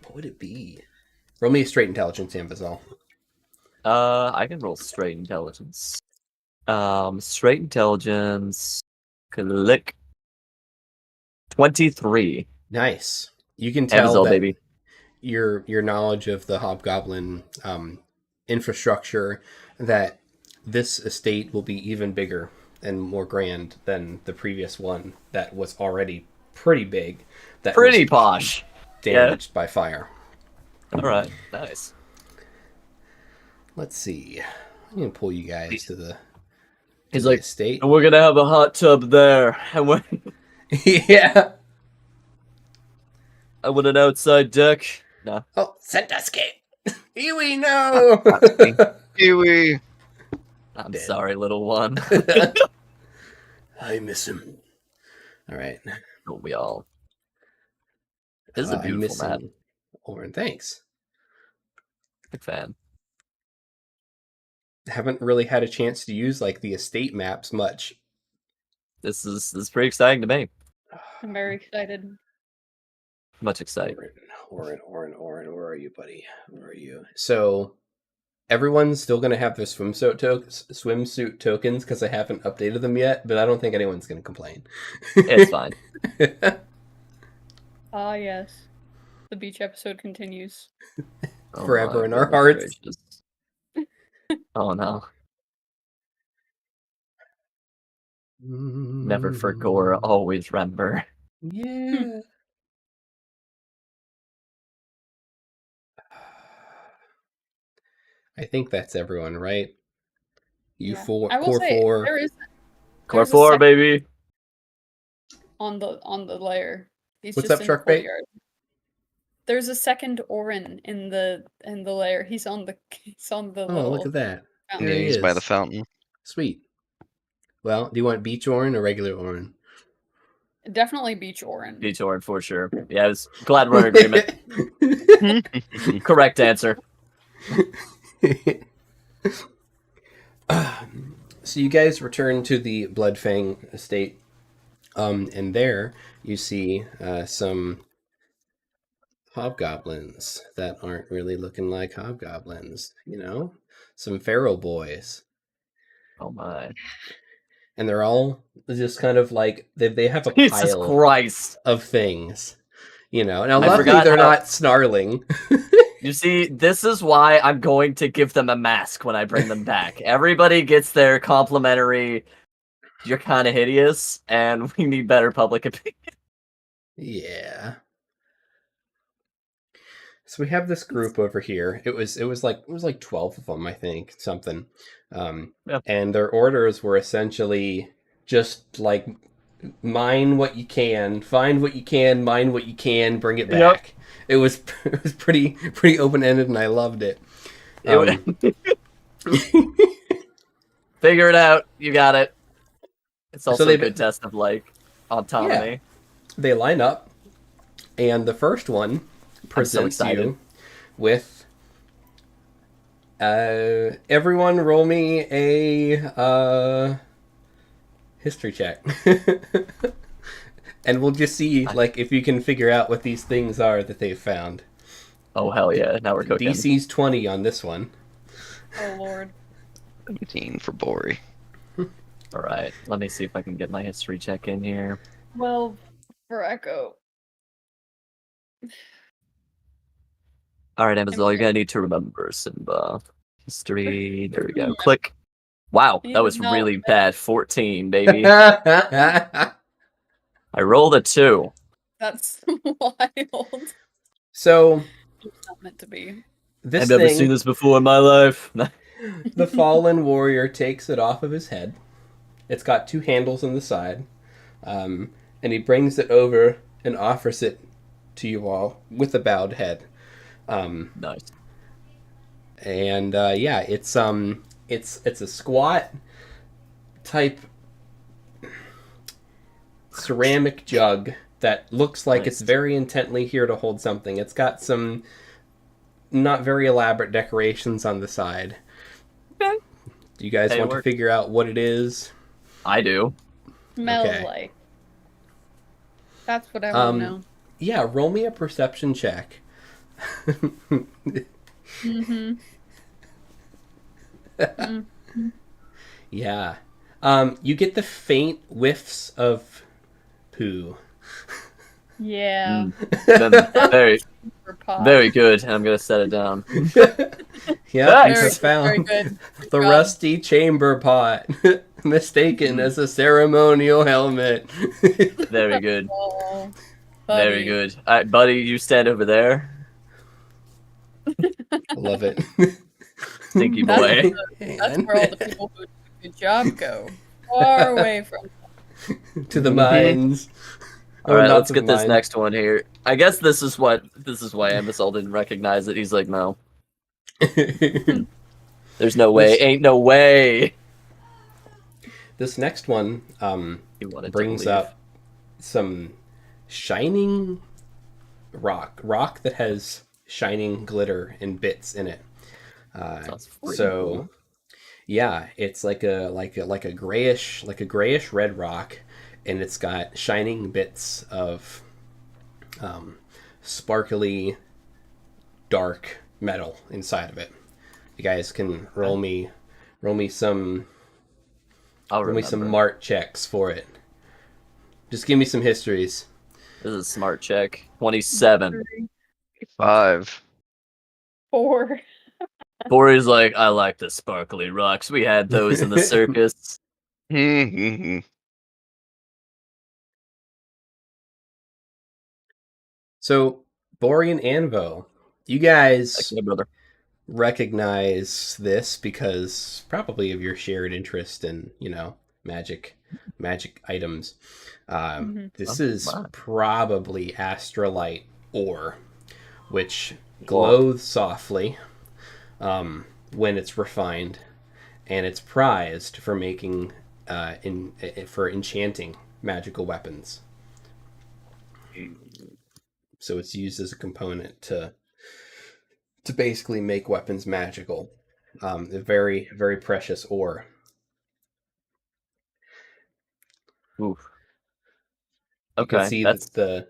What would it be? Roll me a straight intelligence, Anvizal. I can roll straight intelligence. Straight intelligence... Click. 23. Nice. You can tell Anvizal, that baby. Your knowledge of the Hobgoblin infrastructure, that this estate will be even bigger and more grand than the previous one that was already pretty big. That pretty was posh. Damaged by fire. All right. Nice. Let's see. I'm going to pull you guys to the He's like, estate. and we're going to have a hot tub there. And we're... Yeah. I want an outside deck. No. Oh, Sandusky! Iwi, no! Iwi! I'm Dead. sorry, little one. I miss him. Alright. Don't we all? This is a beautiful map. Oren, thanks. Big fan. Haven't really had a chance to use, like, the estate maps much. This is pretty exciting to me. I'm very excited. Much excited. Oren, where are you, buddy? Where are you? So, everyone's still going to have their swimsuit tokens because I haven't updated them yet, but I don't think anyone's going to complain. It's fine. Ah, yes. The beach episode continues. Forever in our hearts. Oh, no. Never forgore, always remember. Yeah. I think that's everyone, right? You Yeah. four, I will core say, four. Core there's a 4, second baby. on the layer. He's What's just up, in the Sharkbait? courtyard. There's a second Orin in the layer. He's on the Oh, little look at that. fountain. There he He's by the is. fountain. Sweet. Well, do you want beach Orin or regular Orin? Definitely beach Orin. Beach Orin for sure. Yeah, I was glad we're in agreement. Correct answer. So you guys return to the Bloodfang estate, and there you see some hobgoblins that aren't really looking like hobgoblins, some feral boys. Oh my. And they're all just kind of like, they have a Jesus pile Christ. of things, Now, luckily they're not snarling. You see, this is why I'm going to give them a mask when I bring them back. Everybody gets their complimentary, you're kind of hideous, and we need better public opinion. Yeah. So we have this group over here. It was like 12 of them, I think, something. And their orders were essentially just like, mine what you can, find what you can, mine what you can, bring it back. It was pretty open-ended, and I loved it. Figure it out. You got it. It's also a good test of, like, autonomy. Yeah. They line up, and the first one presents you with... everyone roll me a history check. And we'll just see, like, if you can figure out what these things are that they've found. Oh, hell yeah. Now we're cooking. DC's 20 on this one. Oh, Lord. 17 for Bori. All right, let me see if I can get my history check in here. 12 for Echo. All right, Amazon, you're gonna need to remember Simba. History. There we go. Click. Wow, that was really bad. 14, baby. I rolled a 2. That's wild. So It's not meant to be. I've never seen this before in my life. The fallen warrior takes it off of his head. It's got 2 handles on the side. And he brings it over and offers it to you all with a bowed head. Nice. And yeah, it's a squat type ceramic jug that looks like it's very intently here to hold something. It's got some not very elaborate decorations on the side. Okay. Do you guys want to figure out what it is? I do. Smells like. That's what I want to know. Yeah, roll me a perception check. Yeah. You get the faint whiffs of poo. Yeah. Very, very good. I'm gonna set it down. Yeah, you have very found good. the rusty chamber pot, mistaken as a ceremonial helmet. Very good. Oh, Very good. All right, buddy, you stand over there. Love it. Stinky boy. That's where all the people who do a good job go. Far away from to the mines. All right, let's get this next one here. I guess this is why Ambasol didn't recognize it. He's like, no. There's no way. Ain't no way. This next one brings up some shining rock that has shining glitter and bits in it. So cool. Yeah, it's like a grayish red rock, and it's got shining bits of sparkly dark metal inside of it. You guys can roll me some mart checks for it. Just give me some histories. This is a smart check. 27. 5. 4. 4 is like, I like the sparkly rocks. We had those in the circus. So, Borean Anvo, you guys brother. recognize this because probably of your shared interest in, magic items. This is probably astrolite ore, which glows softly when it's refined, and it's prized for making for enchanting magical weapons. So it's used as a component to basically make weapons magical. A very, very precious ore. Oof. Okay, you can see that the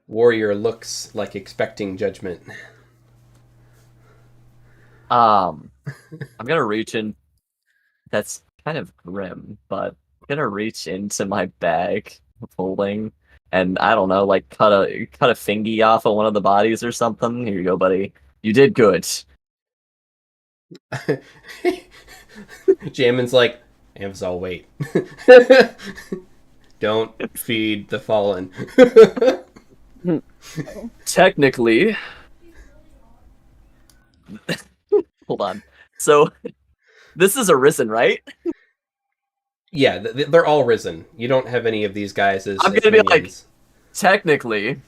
warrior looks like expecting judgment. I'm gonna reach in. That's kind of grim, but I'm gonna reach into my bag of holding, and I don't know, like cut a fingy off of one of the bodies or something. Here you go, buddy. You did good. Jamin's like, Amzal, wait. Don't feed the fallen. Technically, hold on. So, this is a risen, right? Yeah, they're all risen. You don't have any of these guys as I'm gonna be like, technically,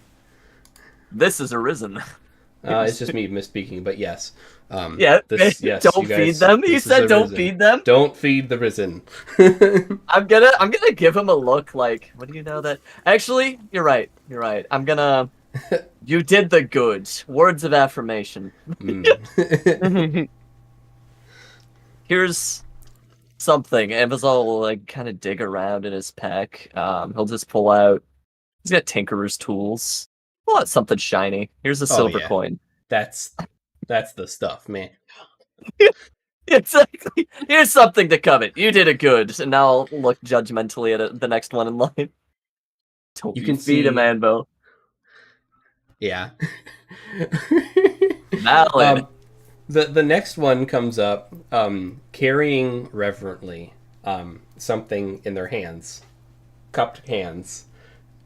this is a risen. It's just me misspeaking, but yes. Yeah, yes, don't feed them. He said don't feed them. Don't feed the risen. I'm gonna give him a look like, what do you know that? Actually, you're right. I'm gonna... You did the good. Words of affirmation. Here's something. Ambasol will like kind of dig around in his pack. He'll just pull out... He's got tinkerer's tools. Pull out something shiny. Here's a silver coin. That's the stuff, man. Exactly. Here's something to covet. You did it good. And now I'll look judgmentally at the next one in line. Don't You you can feed a see- Manbo. Yeah. Valid. The next one comes up, carrying reverently something in their hands, cupped hands,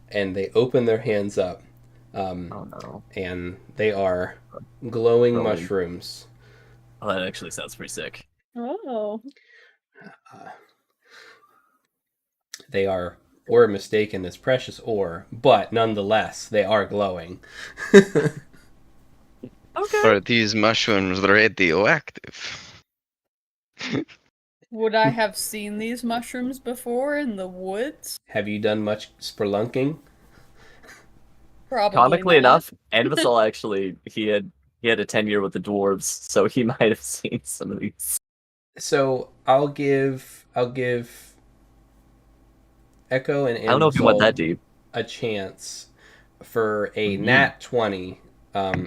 and they open their hands up, Oh no. and they are glowing Glowing. mushrooms. Oh, that actually sounds pretty sick. Oh. They are ore mistaken as precious ore, but nonetheless, they are glowing. Okay. Are these mushrooms radioactive? Would I have seen these mushrooms before in the woods? Have you done much spelunking? Probably Comically not. enough, Anvisol actually he had a tenure with the dwarves, so he might have seen some of these. So I'll give Echo and I don't know if you went that Anvisol deep. a chance for a nat 20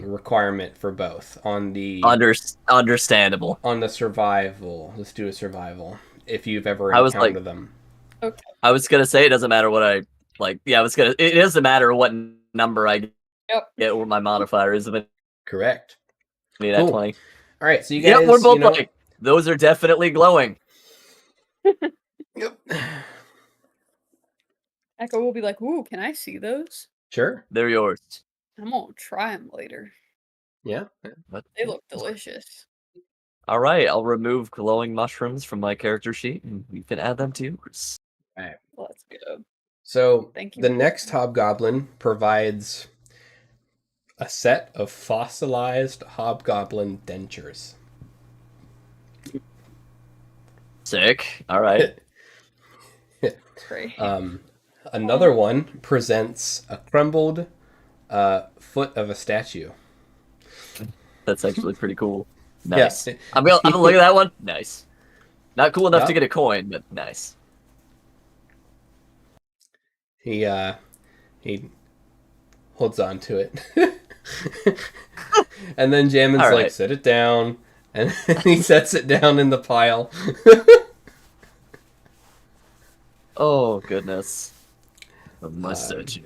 requirement for both on the Understandable. on the survival. Let's do a survival if you've ever I was encountered them. Okay. I was gonna say it doesn't matter what I like. Yeah, it doesn't matter what number I get or my modifier is. If it Correct. need at 20. All right, so you guys. Yep, we're both you know, right. Those are definitely glowing. Yep. Echo will be like, "Ooh, can I see those? Sure. They're yours. I'm gonna try them later. Yeah. But They look delicious." all right, I'll remove glowing mushrooms from my character sheet, and you can add them to yours. All right. Let's go. So Thank you. the next hobgoblin provides a set of fossilized hobgoblin dentures. Sick. All right. Great. Another one presents a crumbled foot of a statue. That's actually pretty cool. Nice. Yeah. I'm gonna look at that one. Nice. Not cool enough Yeah. to get a coin, but nice. He holds on to it. And then Jamin's All like, right. set it down. And he sets it down in the pile. Oh goodness. My statue.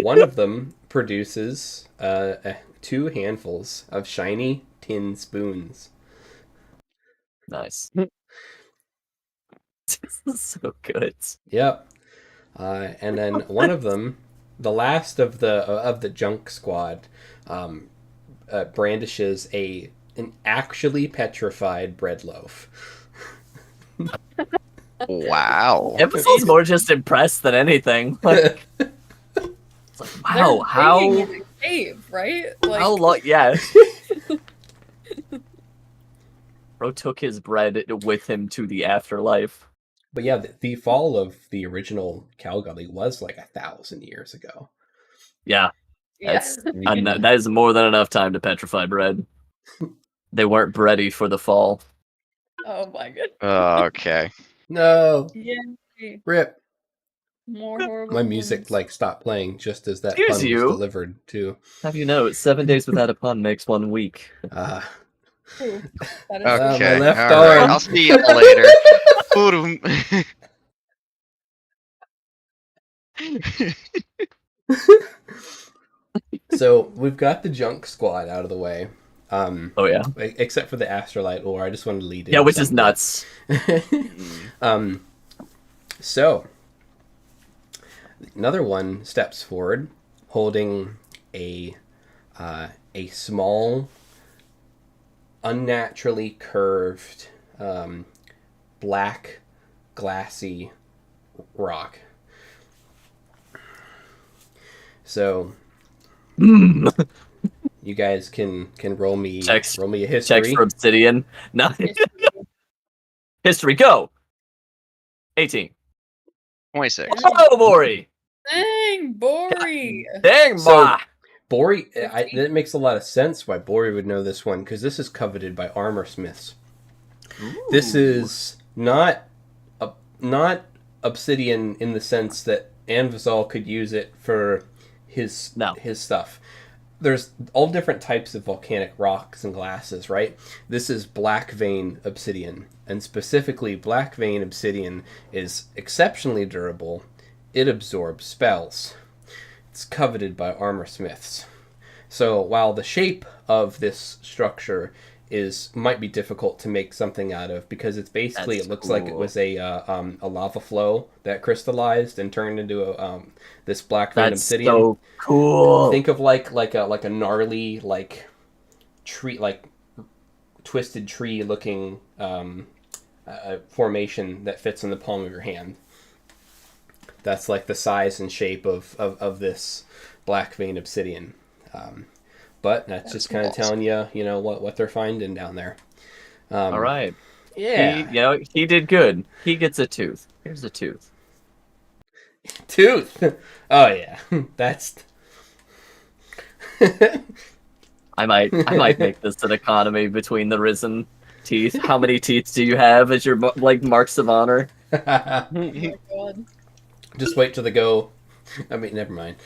One of them produces 2 handfuls of shiny tin spoons. Nice. This is so good. Yep. And then one of them, the last of the junk squad, brandishes an actually petrified bread loaf. Wow. Episode's more just impressed than anything. Like, it's like, wow, They're how digging in a cave, right? Like, how long? Yeah. Bro took his bread with him to the afterlife. But yeah, the fall of the original Calgully was like 1,000 years ago. Yeah, yeah. that is more than enough time to petrify bread. They weren't bready for the fall. Oh my god. Okay. No, Yeah. rip. More horrible. My music ones. like stopped playing just as that Here's pun was you. delivered too. Have you know, 7 days without a pun makes 1 week. Ooh, that is Okay. my left all right. arm. I'll see you later. Boom. So we've got the junk squad out of the way. Oh yeah, Except for the astrolite ore. I just wanted to lead in. yeah, which is something. nuts. So another one steps forward, holding a small, unnaturally curved, black, glassy rock. So you guys can roll me Checks. roll me a history. Checks for obsidian. No. History, go. 18. 26. Oh, Bori. Dang, Bori. Dang, So- ma. Bori, that makes a lot of sense why Bori would know this one, because this is coveted by armor smiths. This is not obsidian in the sense that Anvisol could use it for his stuff. there's all different types of volcanic rocks and glasses, right? This is black vein obsidian, and specifically black vein obsidian is exceptionally durable. It absorbs spells. It's coveted by armor smiths. So while the shape of this structure might be difficult to make something out of, because it's basically it looks like it was a lava flow that crystallized and turned into this black vein obsidian. That's so cool. Think of like a gnarly tree, like twisted tree looking formation that fits in the palm of your hand. That's like the size and shape of this black vein obsidian. But that's just kind of telling you, what they're finding down there. All right. Yeah. He did good. He gets a tooth. Here's a tooth. Tooth. Oh yeah, that's. I might make this an economy between the risen teeth. How many teeth do you have as your marks of honor? Oh my God. Just wait till they go. I mean, never mind.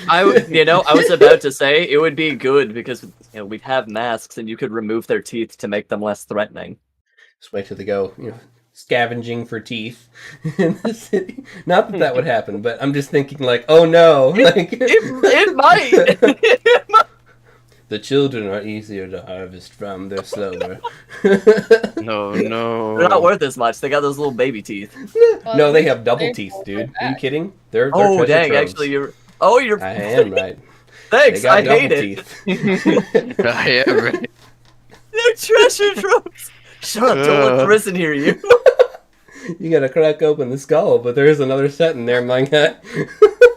I was about to say it would be good because we'd have masks and you could remove their teeth to make them less threatening. Just wait till they go, scavenging for teeth in the city. Not that would happen, but I'm just thinking like, oh no, It might. The children are easier to harvest from. They're slower. No. They're not worth as much. They got those little baby teeth. No, they have double teeth, dude. Are you kidding? They're Oh treasure dang! troves. Actually, you're. I am right. Thanks. They got I double hate it. teeth. Yeah, right. They're treasure troves. Shut up! Don't let the risen hear you. You gotta crack open the skull, but there's another set in there, my guy.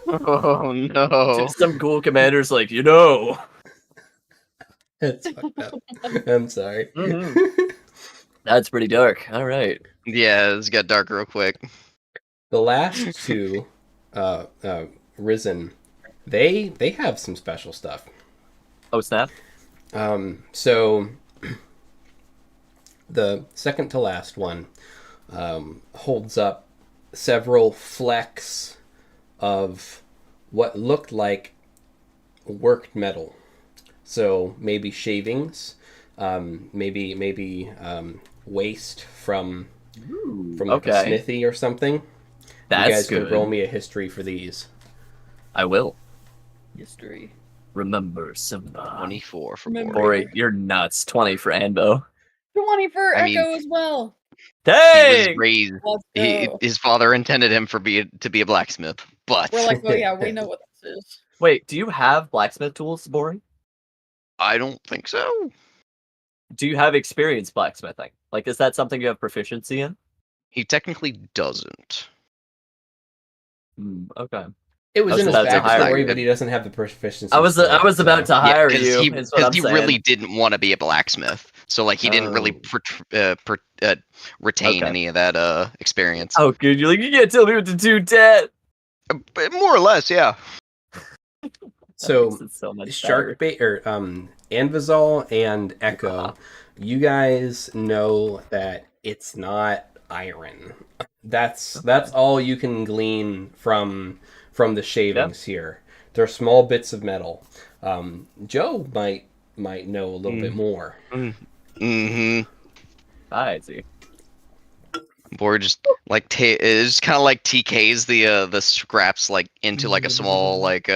Oh no. Some cool commanders like That's fucked up. I'm sorry. Mhm. That's pretty dark. All right. Yeah, it's got dark real quick. The last two, Risen, they have some special stuff. Oh snap! So the second to last one holds up several flecks of what looked like worked metal. So maybe shavings, maybe waste from like a smithy or something. That's you guys good. can roll me a history for these. I will. History. Remember Simba. 24 for Remember. Bori. Bori, you're nuts. 20 for Anbo. 20 for I mean- Echo as well. He Dang! was raised. Let's go. His father intended him to be a blacksmith, but We're like, oh yeah, we know what this is. Wait, do you have blacksmith tools, Bori? I don't think so. Do you have experience blacksmithing? Like, is that something you have proficiency in? He technically doesn't. Okay. It was I was in his about to hire backstory, you. but he doesn't have the proficiency. I was for it, about to so- hire because you. Is what I'm he saying. really didn't want to be a blacksmith, so like he didn't really retain Okay. any of that experience. Oh, good. You're like, you can't tell me what to do, Dad. But more or less, yeah. So, That makes it so much Sharkbait or Anvizal and Echo, you guys know that it's not iron. That's all you can glean from the shavings here. They're small bits of metal. Joe might know a little bit more. Mm-hmm. I see. Or just like it's just kind of like TK's the scraps like into like a small like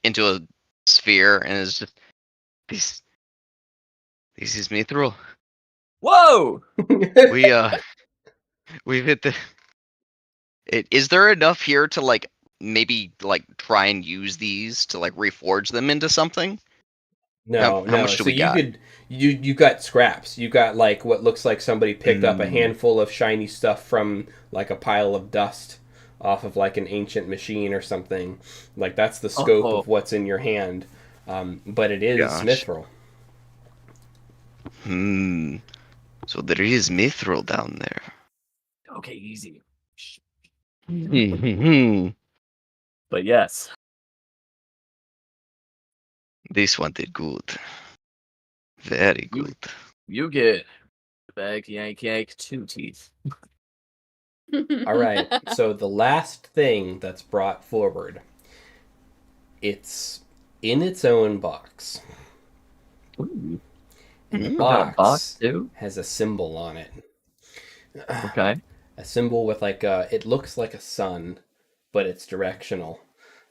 into a sphere, and it's just this is mithril. Whoa! We've hit the. Is there enough here to like maybe like try and use these to like reforge them into something? No, How much do we got? You got scraps. You got like what looks like somebody picked up a handful of shiny stuff from like a pile of dust off of like an ancient machine or something. Like that's the scope of what's in your hand. But it is mithril. So there is mithril down there. Okay, easy. Hmm. But yes. This one did good. Very good. You get back yank 2 teeth. All right. So the last thing that's brought forward, it's in its own box. Ooh. And the Got a box box too? has a symbol on it. Okay. A symbol with like it looks like a sun, but it's directional.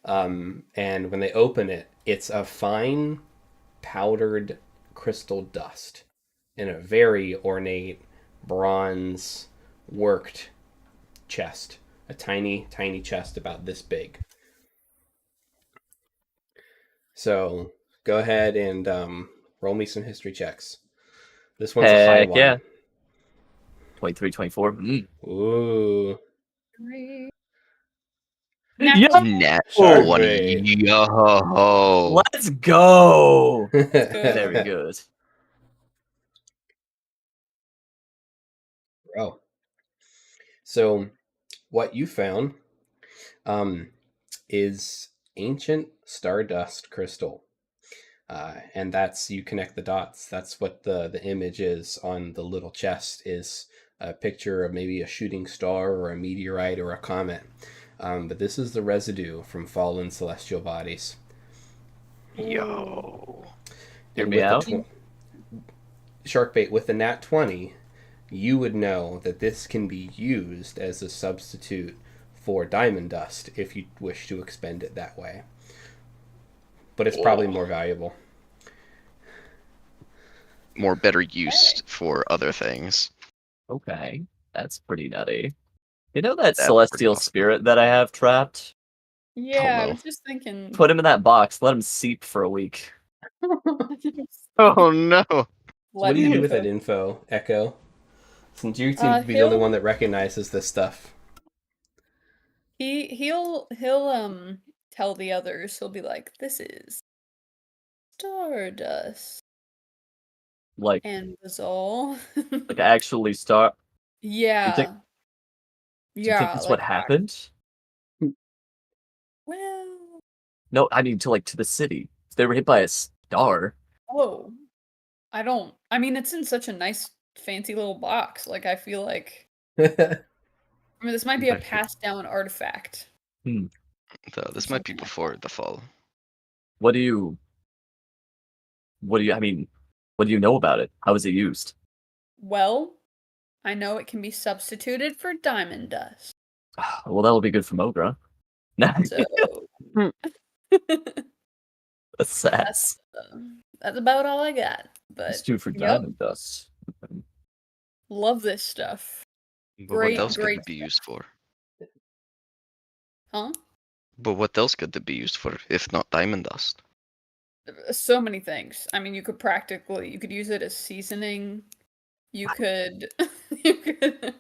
And when they open it, it's a fine powdered crystal dust in a very ornate bronze worked chest. A tiny, tiny chest about this big. So go ahead and roll me some history checks. This one's a high Heck one. yeah. 23, 24. Ooh. Yeah. Nat Shark 20. bait. Yo. Let's go. Very Good. good. Oh. So what you found is ancient stardust crystal. And that's, you connect the dots. That's what the image is on the little chest, is a picture of maybe a shooting star or a meteorite or a comet. But this is the residue from fallen celestial bodies. Yo. Hear And me with out? the Sharkbait, with the nat 20, you would know that this can be used as a substitute for diamond dust if you wish to expend it that way. But it's probably more valuable. More better used for other things. Okay. That's pretty nutty. You know that That's celestial pretty awesome. spirit that I have trapped? Yeah, I no. was just thinking. Put him in that box. Let him seep for a week. Oh no. What do you do with that info, Echo? Since you seem to be the only one that recognizes this stuff. He'll tell the others. He'll be like, "This is stardust," Like, and was all. like actually start. Yeah. Do you think that's what happened? Well. No, I mean to the city. If they were hit by a star. Oh, I don't. I mean, it's in such a nice, fancy little box. Like, I feel like. I mean, this might be a passed down artifact. So this might be before the fall. What do you I mean, what do you know about it? How is it used? Well, I know it can be substituted for diamond dust. Well, that'll be good for Mogra. So That's sad. that's about all I got. But It's two for yep, diamond dust. love this stuff. But Great, what else great could it be used for? Huh? But what else could it be used for if not diamond dust? So many things. I mean, you could use it as seasoning. You could you could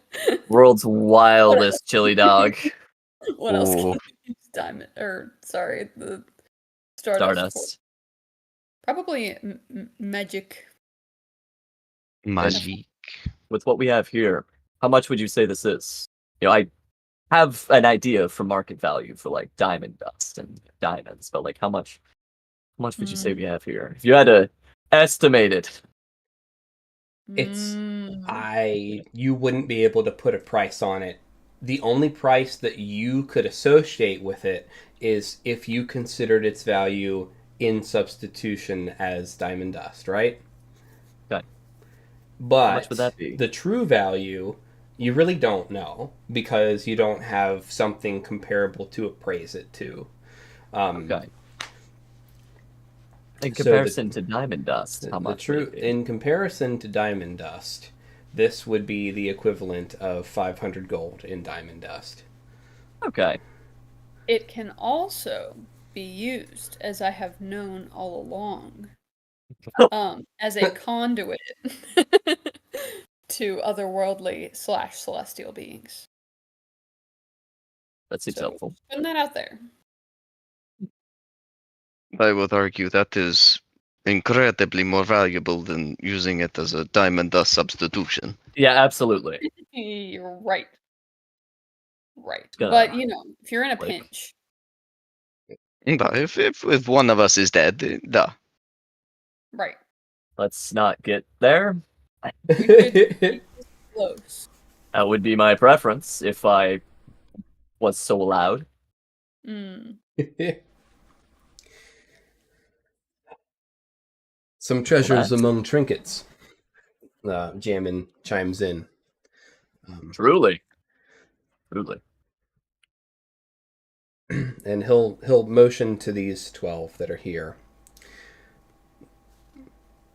World's wildest chili dog. what else can Ooh. you use diamond or sorry, the stardust for? Stardust. Probably magic. Magic. With what we have here, how much would you say this is? You know, I have an idea for market value for like diamond dust and diamonds, but like how much would you say we have here? If you had to estimate it. It's you wouldn't be able to put a price on it. The only price that you could associate with it is if you considered its value in substitution as diamond dust, right? Okay. But How much would that be? The true value, you really don't know because you don't have something comparable to appraise it to. Okay. In comparison to diamond dust, how much? In comparison to diamond dust, this would be the equivalent of 500 gold in diamond dust. Okay. It can also be used, as I have known all along, as a conduit to otherworldly / celestial beings. That seems helpful. Putting that out there. I would argue that is incredibly more valuable than using it as a diamond dust substitution. Yeah, absolutely. You're right. Right. Gonna, But, if you're in a pinch. But if one of us is dead, duh. Right. Let's not get there. We could keep close. That would be my preference if I was so allowed. Some treasures among trinkets. Jammin chimes in. Truly. And he'll motion to these 12 that are here.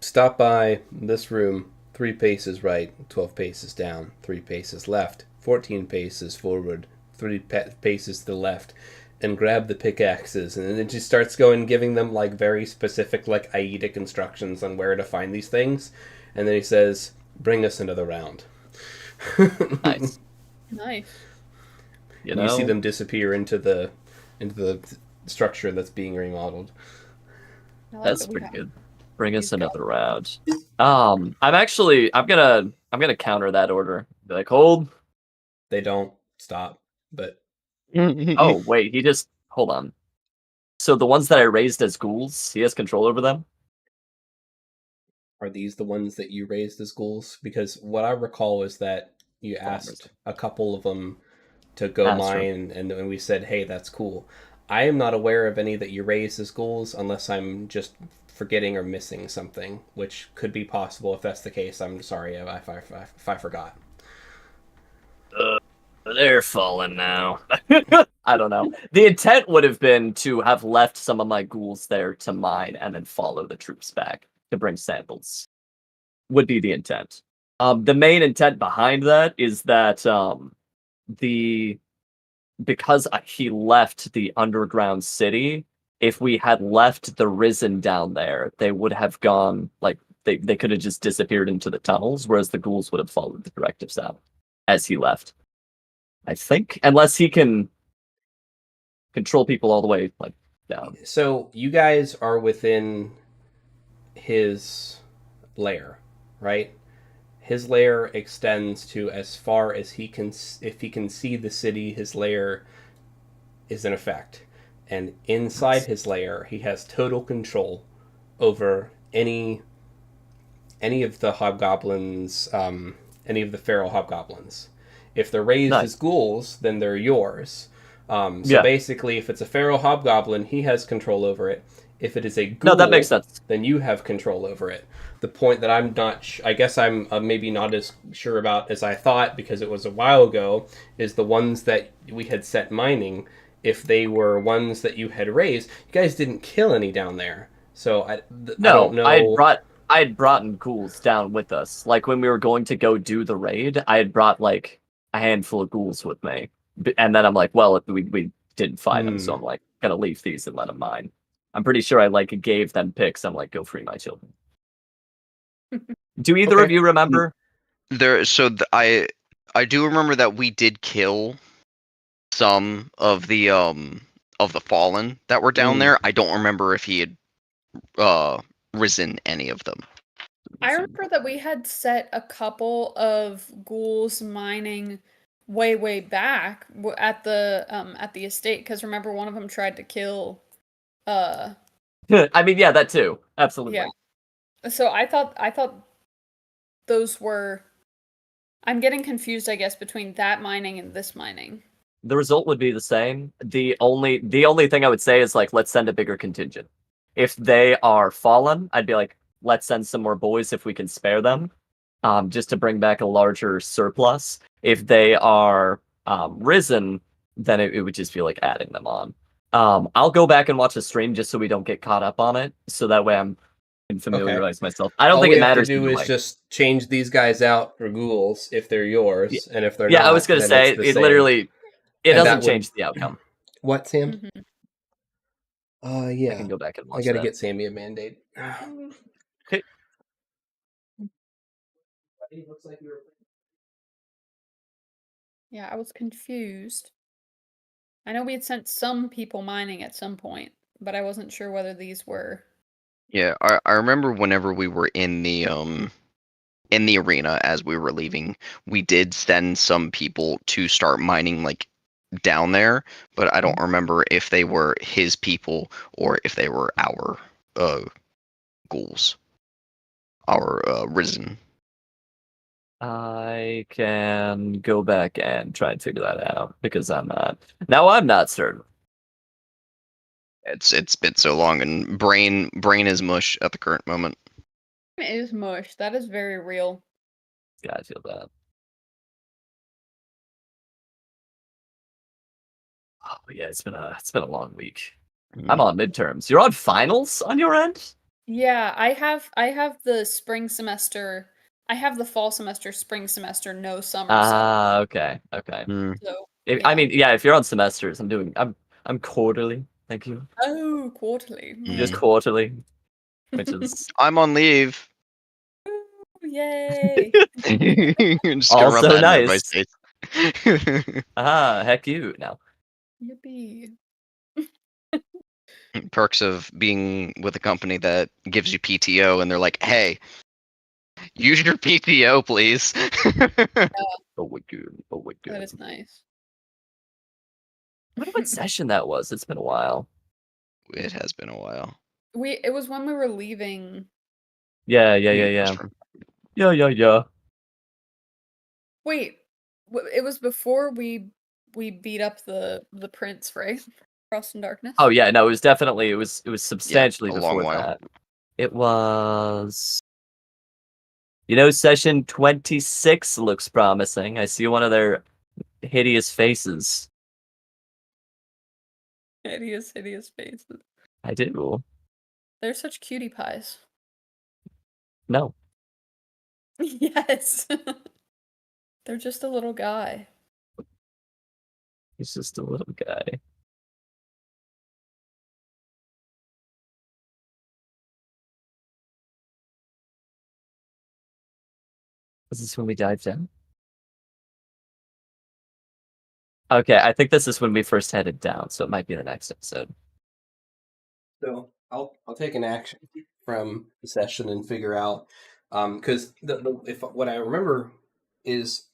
Stop by this room 3 paces right, 12 paces down, 3 paces left, 14 paces forward, 3 paces to the left, and grab the pickaxes. And then it just starts giving them like very specific, like Aidic instructions on where to find these things. And then he says, "Bring us another round." Nice. You see them disappear into the structure that's being remodeled. That's pretty good. Bring us another round. I'm gonna counter that order. Be like, hold. They don't stop, but oh wait, hold on. So the ones that I raised as ghouls, he has control over them? Are these the ones that you raised as ghouls? Because what I recall is that you asked a couple of them to go mine, and we said, hey, that's cool. I am not aware of any that you raised as ghouls unless I'm just forgetting or missing something, which could be possible. If that's the case, I'm sorry if I forgot. They're falling now. I don't know. The intent would have been to have left some of my ghouls there to mine and then follow the troops back to bring samples. Would be the intent. The main intent behind that is that because he left the underground city, if we had left the Risen down there, they would have gone, like, they could have just disappeared into the tunnels, whereas the ghouls would have followed the directives out as he left. I think, unless he can control people all the way, like, down. So you guys are within his lair, right? His lair extends to as far as he can. If he can see the city, his lair is in effect. And inside his lair, he has total control over any of the hobgoblins, any of the feral hobgoblins. If they're raised as ghouls, then they're yours. Basically, if it's a feral hobgoblin, he has control over it. If it is a ghoul, that makes sense. Then you have control over it. The point that I'm not, I guess I'm maybe not as sure about as I thought, because it was a while ago, is the ones that we had set mining. If they were ones that you had raised, you guys didn't kill any down there. So I don't know. I had brought ghouls down with us. Like when we were going to go do the raid, I had brought like a handful of ghouls with me, and then I'm like, well, if we didn't find them, so I'm like gonna leave these and let them mine. I'm pretty sure I like gave them picks. I'm like, go free my children. Do either of you remember? I do remember that we did kill some of the fallen that were down there. I don't remember if he had risen any of them. I remember that we had set a couple of ghouls mining way back at the estate, because remember one of them tried to kill I mean, yeah, that too. Absolutely. Yeah. So I thought those were, I'm getting confused, I guess, between that mining and this mining. The result would be the same. The only thing I would say is, like, let's send a bigger contingent. If they are fallen, I'd be like, let's send some more boys if we can spare them, just to bring back a larger surplus. If they are risen, then it would just be like adding them on. I'll go back and watch the stream just so we don't get caught up on it, so that way I can familiarize myself. I don't think it matters. All we have to do is just change these guys out for ghouls if they're yours, and if they're not. Yeah, I was gonna say it literally. It doesn't change the outcome. What, Sam? Mm-hmm. Yeah. I can go back and watch. I gotta get Sammy a Band-Aid. Okay. Yeah, I was confused. I know we had sent some people mining at some point, but I wasn't sure whether these were. Yeah, I remember whenever we were in the arena as we were leaving, we did send some people to start mining, like, down there, but I don't remember if they were his people or if they were our ghouls, our risen. I can go back and try and figure that out, because I'm not certain. It's been so long, and brain is mush at the current moment. It is mush. That is very real. Yeah, I feel that. Oh yeah, it's been a long week. I'm on midterms. You're on finals on your end? Yeah, I have the spring semester. I have the fall semester, spring semester, no summer. Okay. So I mean, yeah, if you're on semesters, I'm quarterly. Thank you. Oh, quarterly. Just quarterly, which is I'm on leave. Ooh, yay! Just gonna rub also that in everybody's nice. face. Heck you now. Yippee! Perks of being with a company that gives you PTO, and they're like, "Hey, use your PTO, please." Oh my god. That is nice. I wonder what session that was. It's been a while. It has been a while. It was when we were leaving. Yeah. Wait, it was before we beat up the prince, right? Frost and Darkness. Oh yeah, no, it was substantially a long before while. that. It was session 26 looks promising. I see one of their hideous faces. Hideous faces. I do. They're such cutie pies. No. Yes. They're just a little guy. He's just a little guy. Is this when we dive down? Okay, I think this is when we first headed down, so it might be the next episode. So I'll take an action from the session and figure out because if what I remember is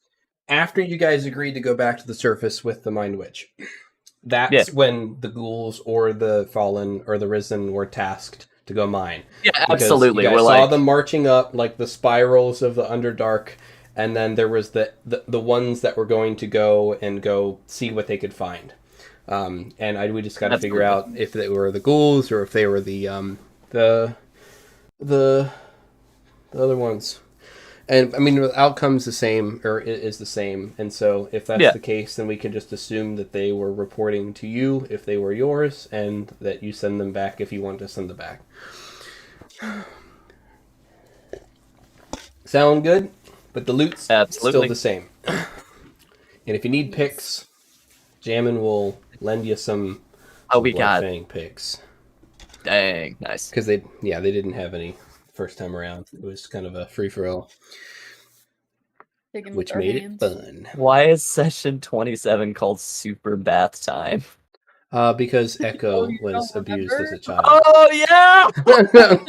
after you guys agreed to go back to the surface with the Mind Witch, that's when the ghouls or the fallen or the risen were tasked to go mine. Yeah, because absolutely. You guys saw them marching up like the spirals of the Underdark, and then there was the ones that were going to go see what they could find. And we just got to figure out if they were the ghouls or if they were the other ones. And I mean, the outcome's the same, or is the same. And so, if that's the case, then we can just assume that they were reporting to you if they were yours, and that you send them back if you want to send them back. Sound good? But the loot's still the same. And if you need picks, Jammin will lend you some. We got Fang picks. Dang, nice. Because they didn't have any first time around. It was kind of a free for all, which made it fun. Why is session 27 called Super Bath Time? Because Echo was abused as a child. Oh yeah!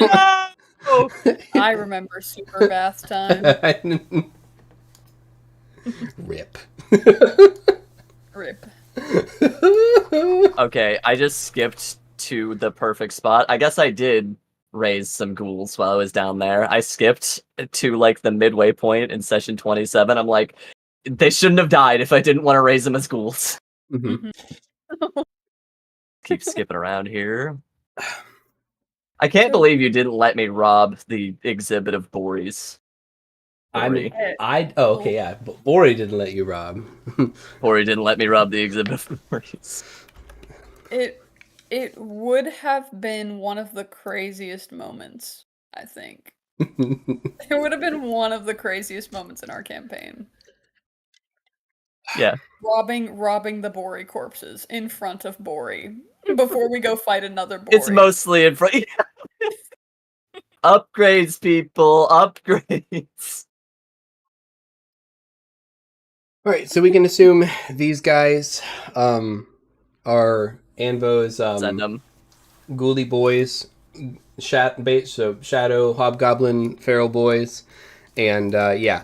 No! I remember Super Bath Time. Rip. Rip. Okay, I just skipped to the perfect spot. I guess I did raise some ghouls while I was down there. I skipped to like the midway point in session 27. I'm like, they shouldn't have died if I didn't want to raise them as ghouls. Mm-hmm. Keep skipping around here. I can't believe you didn't let me rob the exhibit of Bori's. Okay, yeah. Bori didn't let you rob. Bori didn't let me rob the exhibit of Bori's. It would have been one of the craziest moments, I think. It would have been one of the craziest moments in our campaign. Yeah. Robbing the Bori corpses in front of Bori before we go fight another Bori. It's mostly in front. Upgrades, people. Upgrades. All right, so we can assume these guys are Anvo's ghoulie boys, Shadow, Hobgoblin, Feral boys, and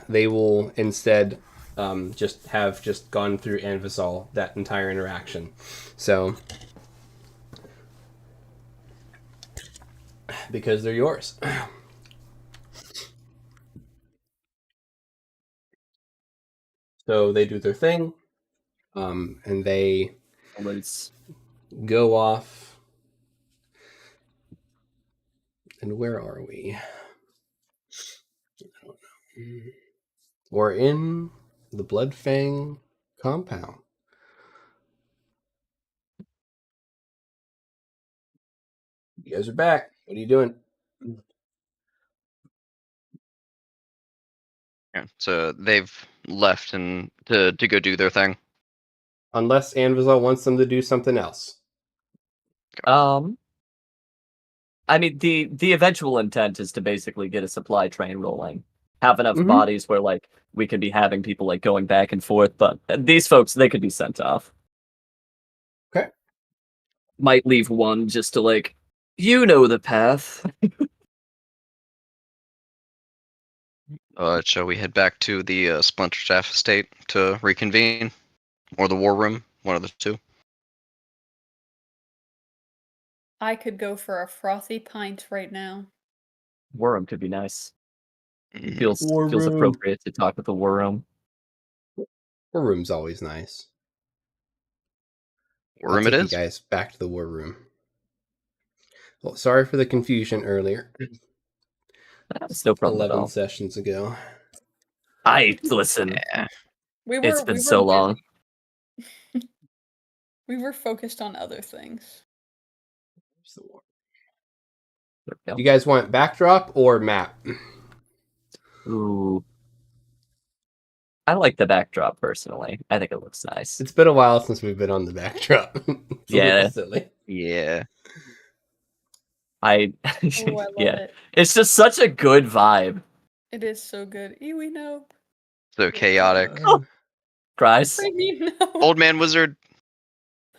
they will instead just gone through Anvizal that entire interaction. So, because they're yours. So they do their thing, and they go off. And where are we? We're in the Bloodfang compound. You guys are back. What are you doing? Yeah, so they've left and to go do their thing. Unless Anvizal wants them to do something else. I mean, the eventual intent is to basically get a supply train rolling, have enough bodies where like we could be having people like going back and forth. But these folks, they could be sent off. Okay. Might leave one just to like, you know, the path. Shall we head back to the Splinter Staff estate to reconvene, or the war room? One of the two. I could go for a frothy pint right now. War room could be nice. Mhm. Feels appropriate to talk with the war room. War room's always nice. War room I'll take it you is. guys back to the war room. Well, sorry for the confusion earlier. It's no problem at 11 all. sessions ago. Listen. Yeah. It's been so long. We were focused on other things. You guys want backdrop or map? Ooh. I like the backdrop personally. I think it looks nice. It's been a while since we've been on the backdrop. It's a little silly. Yeah. I love it. It's just such a good vibe. It is so good. Ewe nope. So chaotic. Cries. Old man wizard.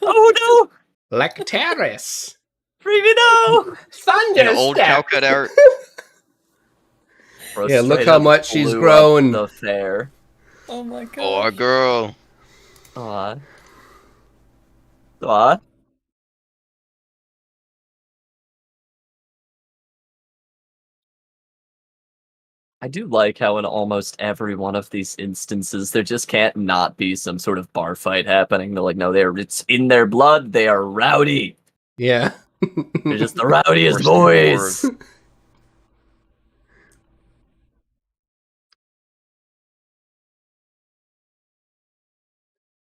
Oh no! Lactaris. Free me no! Thunder An old Calcut art. Yeah, look how much she's grown. The fair. Oh my god. Oh, girl. Aw. Aw. I do like how in almost every one of these instances, there just can't not be some sort of bar fight happening. They're like, no, it's in their blood. They are rowdy. Yeah. They're just the rowdiest boys.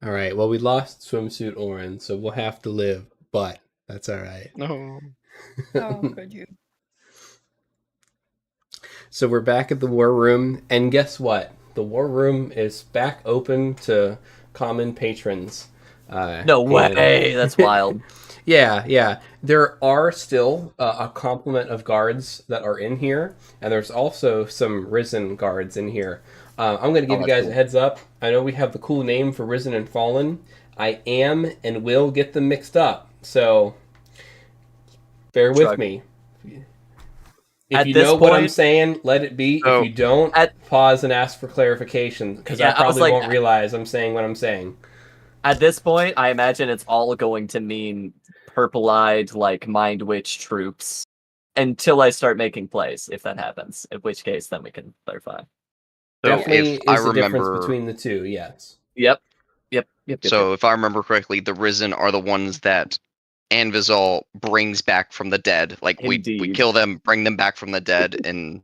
All right. Well, we lost swimsuit Oren, so we'll have to live, but that's all right. No. Oh, could you? So we're back at the war room, and guess what? The war room is back open to common patrons. No way! That's wild. Yeah. There are still a complement of guards that are in here, and there's also some Risen guards in here. I'm going to give you guys a heads up. I know we have the cool name for Risen and Fallen. I am and will get them mixed up, so bear with me. If you know what I'm saying, let it be. If you don't, pause and ask for clarification, because I probably won't realize I'm saying what I'm saying. At this point, I imagine it's all going to mean purple-eyed, like, Mind Witch troops until I start making plays, if that happens. In which case, then we can clarify. So Definitely if I is the remember difference between the two, yes. Yep. So if I remember correctly, the Risen are the ones that Anvizal brings back from the dead. Like we kill them, bring them back from the dead, and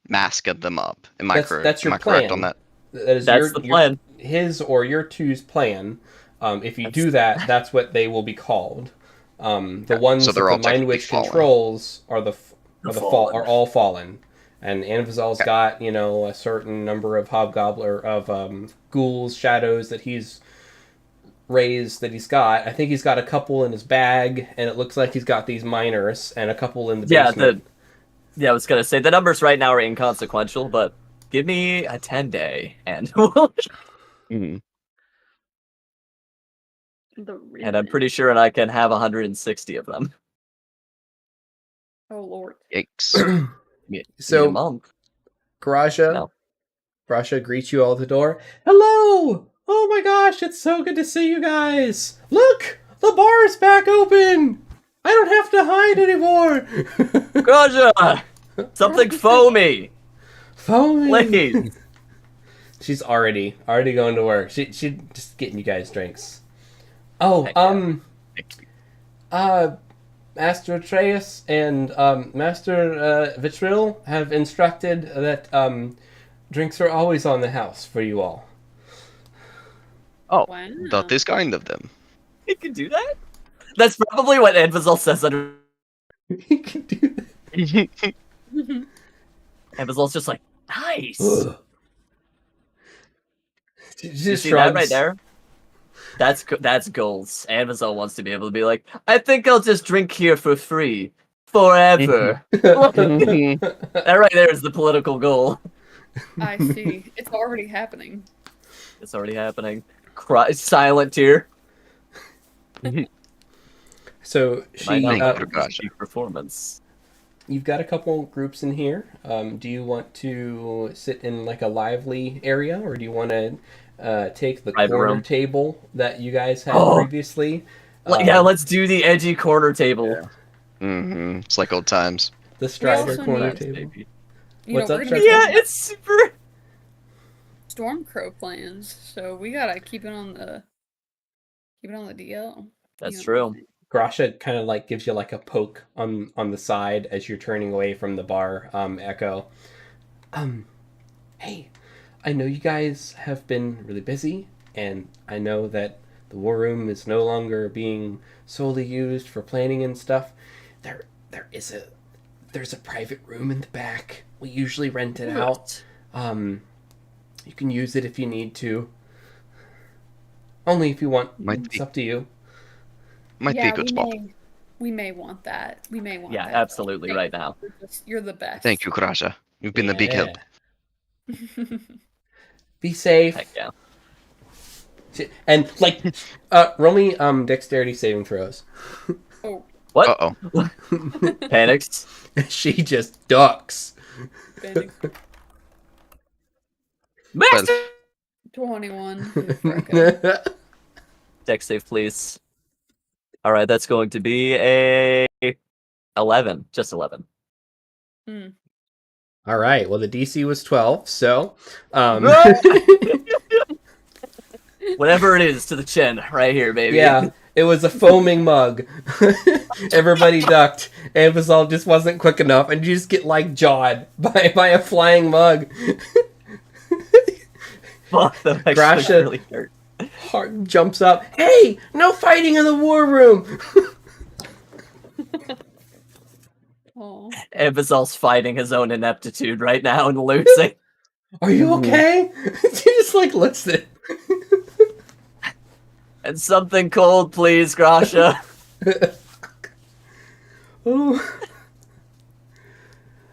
mask them up. Am I correct? That's your Am I plan. correct on that? That's the plan. His or your two's plan. If you do that, that's what they will be called. The ones that the Mind Witch controls are all fallen. And Anvizal's got, a certain number of ghouls, shadows that he's raised that he's got. I think he's got a couple in his bag, and it looks like he's got these minors and a couple in the basement. I was going to say, the numbers right now are inconsequential, but give me a 10-day, and and I'm pretty sure I can have 160 of them. Oh, Lord. Yikes. So, Grasha greets you all at the door. Hello! Oh my gosh, it's so good to see you guys! Look! The bar's back open! I don't have to hide anymore! Grasha! Something foamy! Foamy! Please! She's already going to work. She just getting you guys drinks. Oh, Master Atreus and Master Vitril have instructed that Drinks are always on the house for you all. Oh, Wow. that is kind of them. He can do that? That's probably what Anvizal says under. He can do that. Anvizal's just like, nice. She You just see shrugs. that right there? That's goals. Anvizal wants to be able to be like, I think I'll just drink here for free. Forever. That right there is the political goal. I see. It's already happening. It's already happening. Silent tear. So Might she, not peak performance. you've got a couple groups in here. Do you want to sit in like a lively area, or do you want to take the Private corner room. table that you guys had Oh. previously? Yeah, let's do the edgy corner table. Yeah. It's like old times. The Strider also corner need- table. Baby. What's up, we're Shark? gonna Yeah, get it's super. Stormcrow plans, so we gotta keep it on the DL. That's You know true. what I'm saying? Grasha kind of like gives you like a poke on the side as you're turning away from the bar. Echo. Hey, I know you guys have been really busy, and I know that the war room is no longer being solely used for planning and stuff. There's a private room in the back. We usually rent it out. You can use it if you need to. Only if you want. It's up to you. Might be a good spot. We may want that. We may want Yeah, that. absolutely. Right now. You're the best. Thank you, Krasha. You've been a big help. Be safe. Heck yeah. And like, roll me dexterity saving throws. Oh, What? Uh-oh. Panics. She just ducks. bending. Master! 21. Okay. Dex save, please. All right, that's going to be a 11. Just 11. All right. Well, the DC was 12, so Whatever it is to the chin, right here, baby. yeah, it was a foaming mug. Everybody ducked. Ambazal just wasn't quick enough, and you just get like jawed by a flying mug. Fuck, that actually Grasha- really hurt. Heart jumps up. Hey, no fighting in the war room. Oh. Ambazal's fighting his own ineptitude right now and losing. Are you okay? She just like looks at. And something cold, please, Grasha. Oh.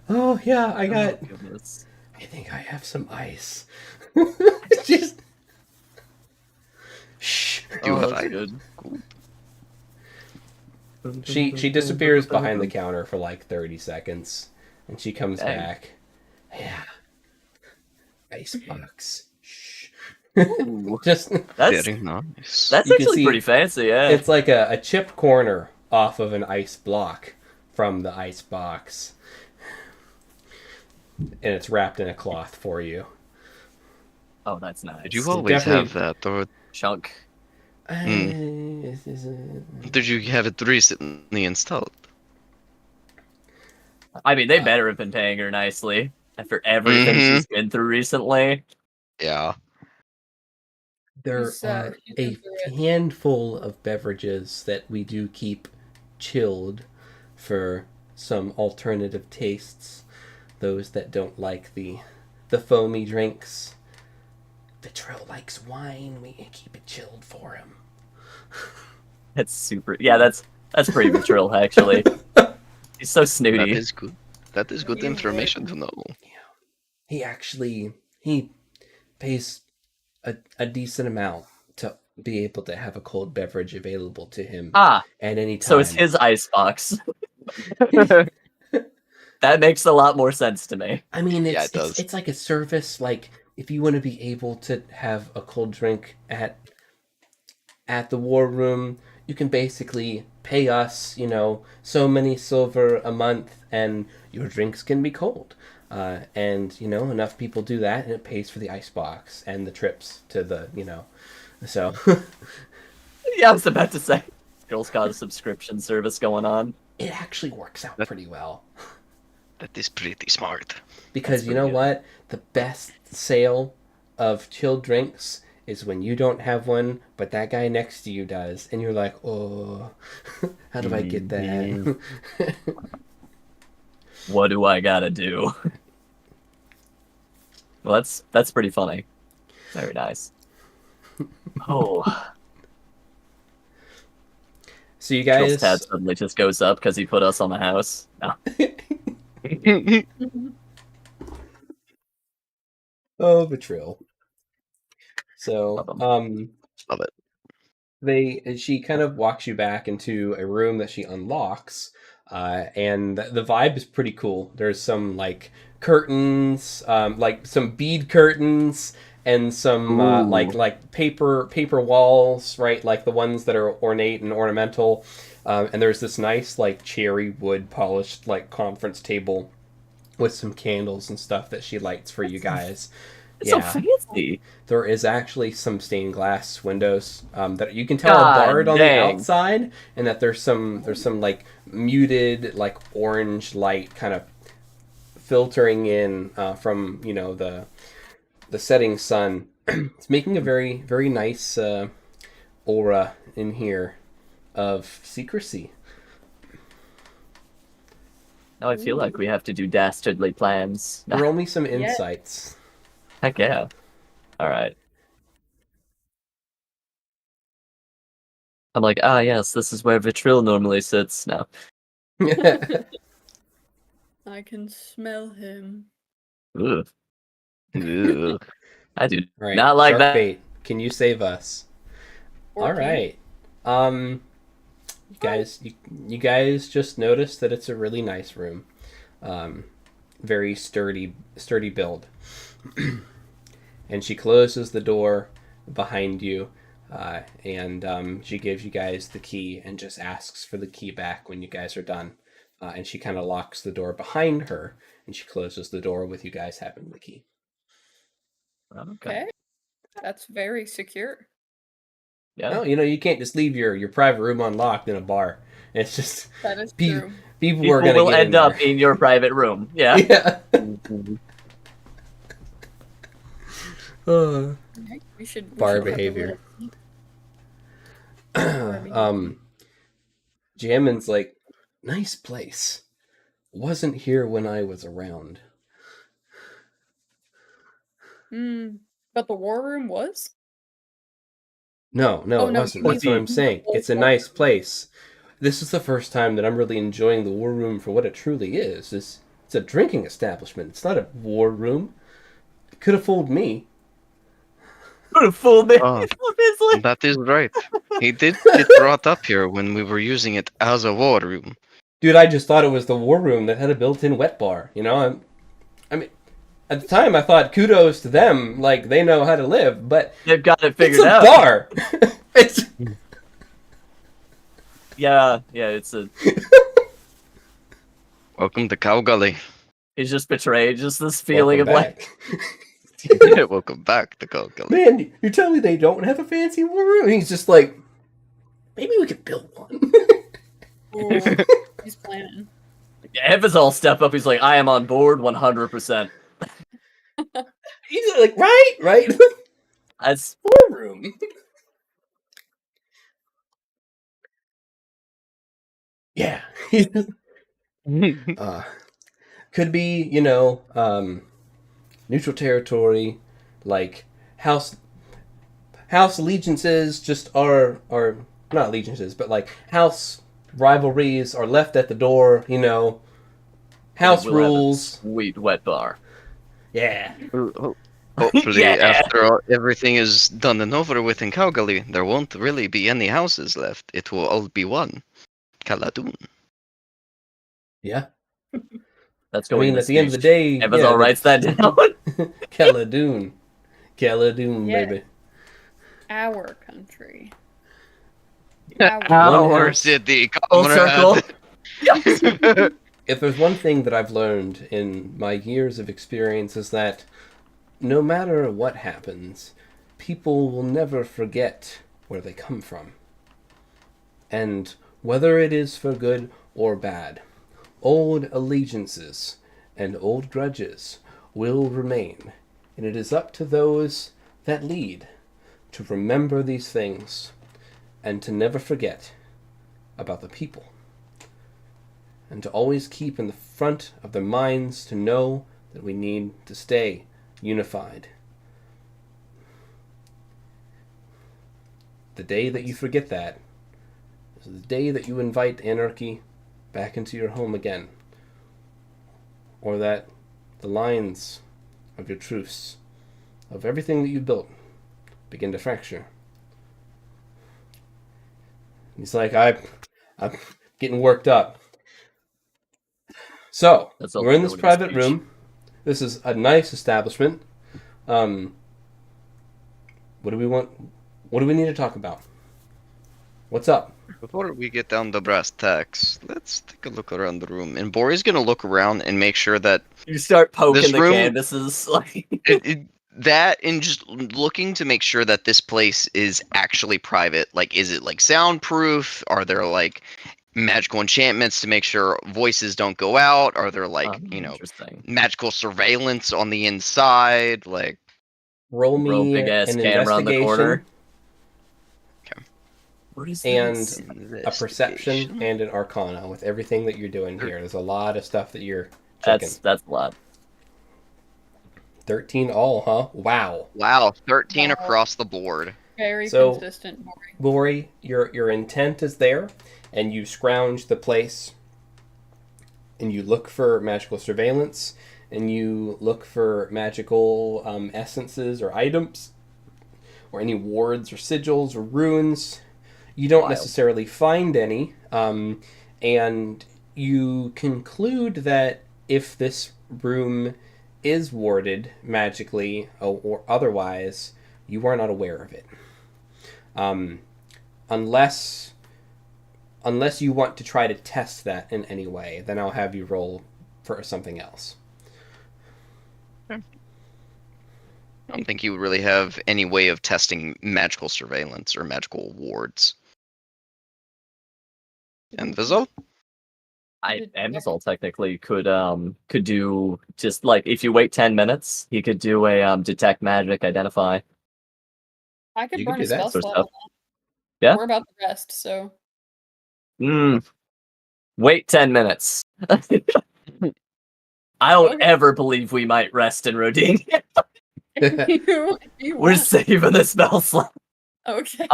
Oh yeah, I got. Oh, goodness. I think I have some ice. Just. Shh. You have that's ice. good. She disappears behind the counter for like 30 seconds, and she comes Dang. back. Yeah. Icebox. Shh. Ooh, Just. that's Very nice. that's You can actually see pretty fancy, yeah. It's like a chipped corner off of an ice block from the ice box. And it's wrapped in a cloth for you. Oh, that's nice. Did you So always definitely- have that, or Chunk. did you have it recently installed? I mean, they better have been paying her nicely after everything she's been through recently. Yeah. There She's, are she's a into it. handful of beverages that we do keep chilled for some alternative tastes. Those that don't like the foamy drinks. Vitril likes wine. We keep it chilled for him. That's super. Yeah, that's pretty mature, actually. He's so That snooty. is good. That is good You information would. to know. He pays a decent amount to be able to have a cold beverage available to him Ah, at any time. so it's his icebox. That makes a lot more sense to me. I mean, Yeah, it does. it's like a service. Like if you want to be able to have a cold drink at the war room, you can basically pay us, so many silver a month, and your drinks can be cold. And enough people do that, and it pays for the ice box and the trips to the, So Yeah, I was about to say. Girl's got a subscription service going on. it actually works out pretty well. That is pretty smart. Because That's you know pretty what? The best sale of chilled drinks is when you don't have one, but that guy next to you does, and you're like, oh, how do I get that? What do I gotta do? Well, that's pretty funny. Very nice. Oh. So you guys... Tab suddenly just goes up because he put us on the house. No. Oh, betrayal. So, Love it. she kind of walks you back into a room that she unlocks, and the vibe is pretty cool. There's some like curtains, like some bead curtains, and some like paper walls, right? Like the ones that are ornate and ornamental. And there's this nice like cherry wood polished like conference table with some candles and stuff that she lights for you guys. It's so fancy. There is actually some stained glass windows that you can tell are barred on the outside, and that there's some like muted like orange light kind of filtering in from the setting sun. It's making a very, very nice aura in here of secrecy. Now I feel like we have to do dastardly plans. Roll me some insights. Heck yeah. Alright. I'm like, yes, this is where Vitrill normally sits now. I can smell him. Ugh. Ugh. I do right. not like that. Bait, can you save us? 14. All right. You guys just noticed that it's a really nice room. Very sturdy build. And she closes the door behind you, and she gives you guys the key and just asks for the key back when you guys are done. And she kind of locks the door behind her, and she closes the door with you guys having the key. Okay. That's very secure. Yeah. No, you can't just leave your private room unlocked in a bar. It's just that is true. People are going to will end up in your private room. Yeah. Yeah. We should bar behavior. Jammin's like, nice place. Wasn't here when I was around. But the war room was? No, it wasn't. That's what I'm saying. It's a nice place. This is the first time that I'm really enjoying the war room for what it truly is. It's a drinking establishment. It's not a war room. It could have fooled me. Could have fooled me. That is right. He did get brought up here when we were using it as a war room. Dude, I just thought it was the war room that had a built-in wet bar. I mean, at the time I thought kudos to them, like they know how to live, but they've got it figured out. It's a bar. It's yeah, it's a. Welcome to Cow Gully. He's just betrayed. Just this feeling of like. Yeah, welcome back to Cow Gully. Man, you're telling me they don't have a fancy war room? And he's just like, maybe we could build one. Ooh, he's planning. Evans all step up. He's like, I am on board 100%. He's like, right. That's war room. Yeah. Could be, neutral territory, like house allegiances just are not allegiances, but like house rivalries are left at the door, house rules. Sweet wet bar. Yeah. Hopefully, after everything is done and over with in Cow Gully, there won't really be any houses left. It will all be one. Caladoon. Yeah. That's going. At the end of the day, Evans all writes that down. Caladoon, baby. Our country. Our city. Full circle. If there's one thing that I've learned in my years of experience is that no matter what happens, people will never forget where they come from. And whether it is for good or bad, old allegiances and old grudges will remain And it is up to those that lead to remember these things and to never forget about the people. And to always keep in the front of their minds to know that we need to stay unified. The day that you forget that is the day that you invite anarchy back into your home again. Or that the lines of your truce, of everything that you've built, begin to fracture. He's like, I'm getting worked up. So, we're in this private room. This is a nice establishment. What do we want? What do we need to talk about? What's up? Before we get down to brass tacks, let's take a look around the room. And Bori's gonna look around and make sure that you start poking the room, canvases. Like that, and just looking to make sure that this place is actually private. Like, is it like soundproof? Are there like magical enchantments to make sure voices don't go out? Are there like magical surveillance on the inside? Like, roll me big ass an camera on the corner. Okay. What is and this? A perception and an arcana with everything that you're doing here. There's a lot of stuff that you're checking. That's a lot. 13 all, huh? Wow. 13 across the board. Very consistent. Lori, your intent is there, and you scrounge the place, and you look for magical surveillance, and you look for magical essences or items, or any wards or sigils or runes. You don't necessarily find any, and you conclude that if this room is warded magically or otherwise, you are not aware of it. Unless you want to try to test that in any way, then I'll have you roll for something else. Okay. I don't think you would really have any way of testing magical surveillance or magical wards. And Vizol? Amazol technically could do just like if you wait 10 minutes, he could do a detect magic, identify. I could You burn could a do that spell sort slot. of Yeah. We're about the rest, so. Wait 10 minutes. I don't ever believe we might rest in Rodinia. We're saving the spell slot. Okay.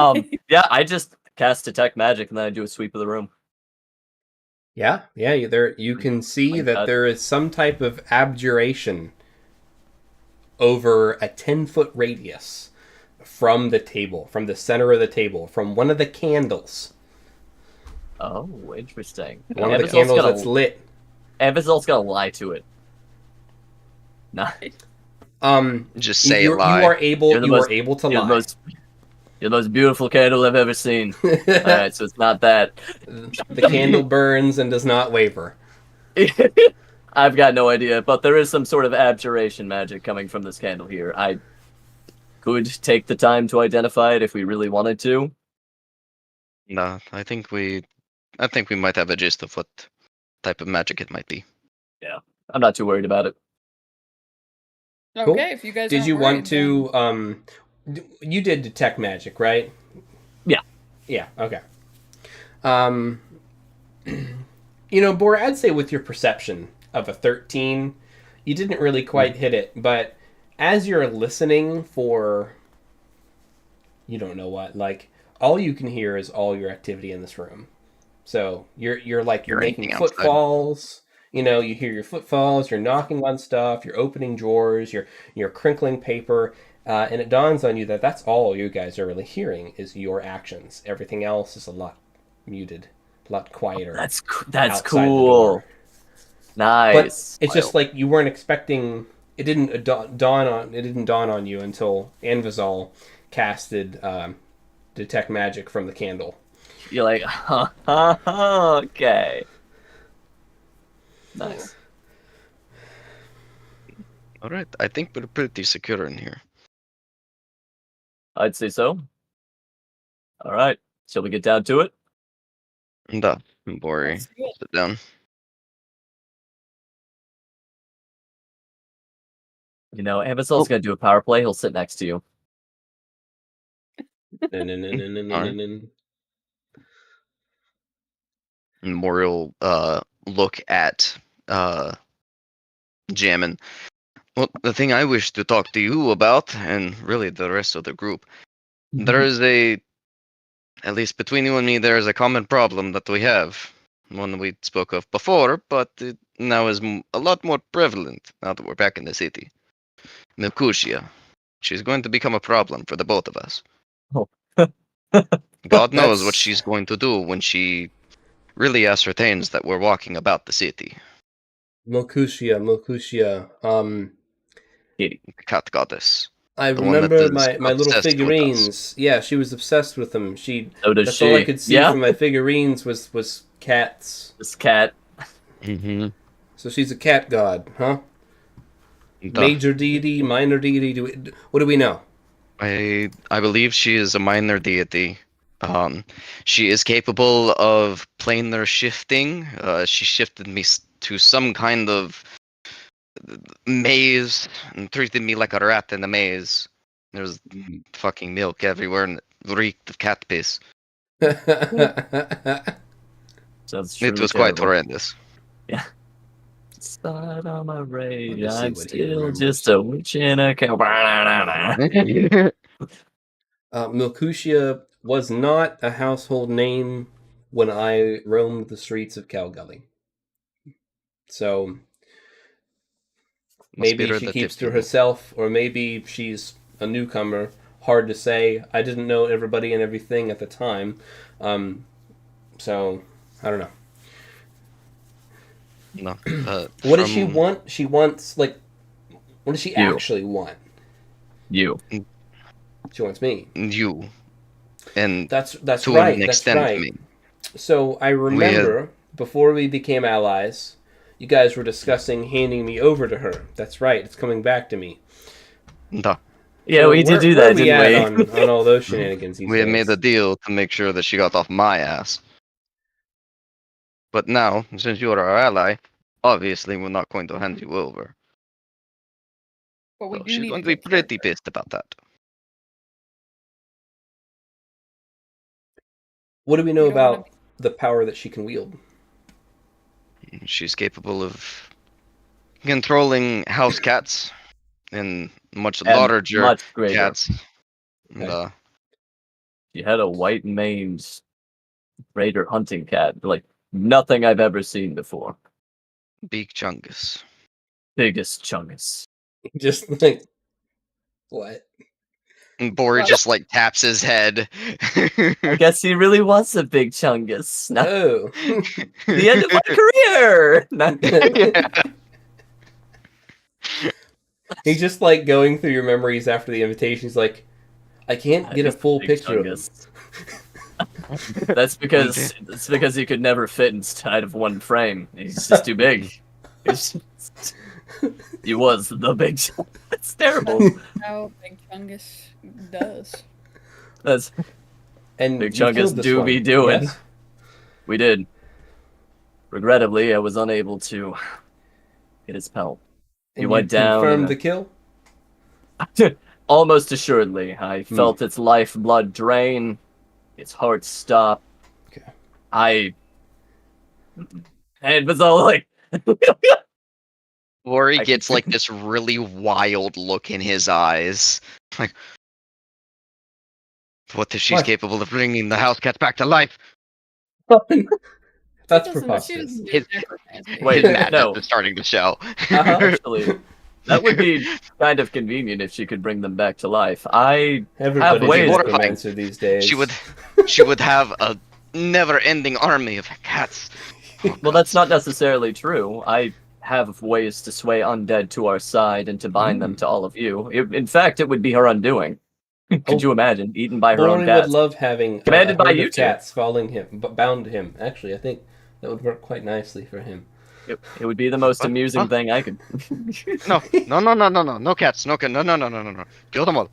Yeah, I just cast detect magic and then I do a sweep of the room. Yeah. You can see that there is some type of abjuration over a 10-foot radius from the table, from the center of the table, from one of the candles. Oh, interesting. One of the candles that's lit. Evazol's gonna lie to it. Nice. Just say a lie. You are able to lie. You're the most beautiful candle I've ever seen. Alright, so it's not that. The candle burns and does not waver. I've got no idea, but there is some sort of abjuration magic coming from this candle here. I could take the time to identify it if we really wanted to. No, I think we might have a gist of what type of magic it might be. Yeah, I'm not too worried about it. Okay, cool. If you guys did you want to then... you did detect magic, right? Yeah, okay. Bor, I'd say with your perception of a 13, you didn't really quite hit it, but as you're listening for you don't know what, like all you can hear is all your activity in this room. So you're making footfalls. You hear your footfalls, you're knocking on stuff, you're opening drawers, you're crinkling paper, and it dawns on you that that's all you guys are really hearing is your actions. Everything else is a lot muted, a lot quieter. That's cool. Nice. But it's just like you weren't expecting. It didn't dawn on you until Anvizol casted detect magic from the candle. You're like, okay. Nice. All right, I think we're pretty secure in here. I'd say so. All right, shall we get down to it? Bori, sit down. You know, Amazon's gonna do a power play. He'll sit next to you. Memorial look at Jammin. Well, the thing I wish to talk to you about, and really the rest of the group, there is at least between you and me, there is a common problem that we have. One we spoke of before, but it now is a lot more prevalent now that we're back in the city. Milkushia. She's going to become a problem for the both of us. Oh. God knows what she's going to do when she really ascertains that we're walking about the city. Milkushia. Cat goddess. I remember my little figurines. Yeah, she was obsessed with them. That's all I could see from my figurines was cats. This cat. Mm-hmm. So she's a cat god, huh? Major deity, minor deity. What do we know? I believe she is a minor deity. She is capable of planar shifting. She shifted me to some kind of maze and treated me like a rat in a maze. There was fucking milk everywhere and it reeked of cat piss. It was quite horrendous. Yeah. Start on my rage. I'm still just a witch in a cow. Milkushia was not a household name when I roamed the streets of Calgully. So maybe she keeps to herself, or maybe she's a newcomer. Hard to say. I didn't know everybody and everything at the time. So I don't know. No. What does she want? She wants, like, what does she actually want? You. She wants me. You. And that's to right. An extent, that's right. Me. So I remember before we became allies, you guys were discussing handing me over to her. That's right. It's coming back to me. No. Yeah, we did do that, didn't we? On all those shenanigans. We had made a deal to make sure that she got off my ass. But now, since you are our ally, obviously we're not going to hand you over. But So she's going to be pretty pissed about that. What do we know about the power that she can wield? She's capable of controlling house cats and much larger cats. Okay. And, she had a white maned raider hunting cat, like nothing I've ever seen before. Big Chungus. Biggest Chungus. Just like what? And Bori just like taps his head. I guess he really was a big Chungus. Oh. The end of my career! Yeah. He's just like going through your memories after the invitation. He's like, I can't get a full picture of him. That's because he could never fit inside of one frame. He's just too big. He was the big Chungus. It's terrible. How Big Chungus does. That's and Big Chungus do be doing. Yes. We did. Regrettably, I was unable to get his pelt. He went down. Confirmed the kill? Almost assuredly. I felt its lifeblood drain, its heart stop. Okay. It was all like. Rory gets like this really wild look in his eyes. Like, what if she's capable of bringing the house cats back to life? That's preposterous. Wait, no. It's starting to show. Actually, that would be kind of convenient if she could bring them back to life. Everybody has an answer these days. She would have a never-ending army of cats. Well, that's not necessarily true. I have ways to sway undead to our side and to bind them to all of you. In fact, it would be her undoing. Could you imagine, eaten by her own cats? Would love having commanded by you cats following him, bound to him. Actually, I think that would work quite nicely for him. It would be the most amusing thing I could. No, cats, no, kill them all.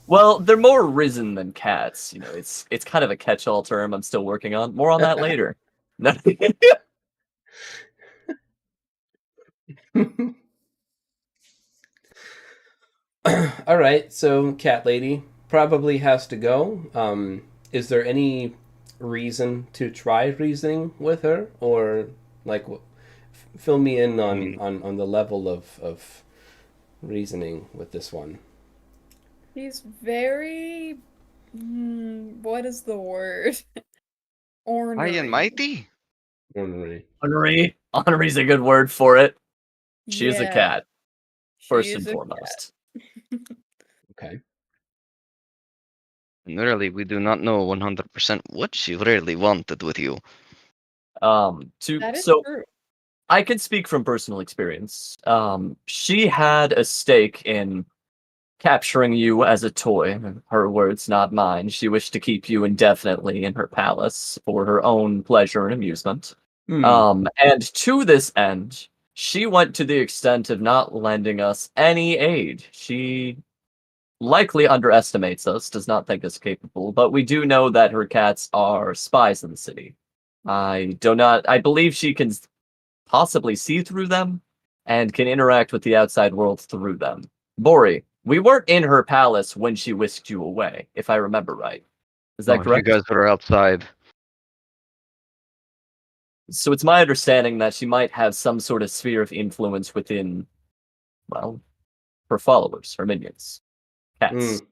Well, they're more risen than cats. You know, it's kind of a catch-all term I'm still working on. More on that later. All right, so cat lady probably has to go. Is there any reason to try reasoning with her, or like, fill me in on the level of reasoning with this one? He's very. What is the word? High and Ornery. mighty? Ornery. Ornery. Ornery's a good word for it. She is a Yeah, cat, she first is and a foremost. Okay. And really, we do not know 100% what she really wanted with you. That is So true. I can speak from personal experience. She had a stake in capturing you as a toy. Her words, not mine. She wished to keep you indefinitely in her palace for her own pleasure and amusement. And to this end, she went to the extent of not lending us any aid. She likely underestimates us, does not think us capable, but we do know that her cats are spies in the city. I believe she can possibly see through them and can interact with the outside world through them. Bori, we weren't in her palace when she whisked you away, if I remember right. Is that You correct? guys were outside. So it's my understanding that she might have some sort of sphere of influence within, well, her followers, her minions, cats.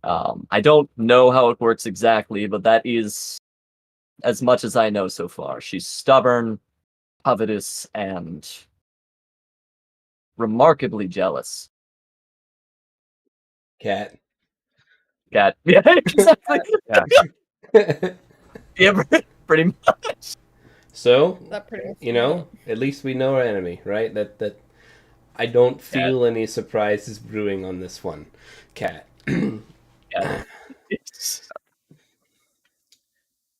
I don't know how it works exactly, but that is as much as I know so far. She's stubborn, covetous, and remarkably jealous. Cat. Cat. Yeah, exactly. Yeah. Yeah, pretty much. So, That pretty much you sums it know, up. at least we know our enemy, right? That I don't Cat. feel any surprises brewing on this one. Cat. Cat.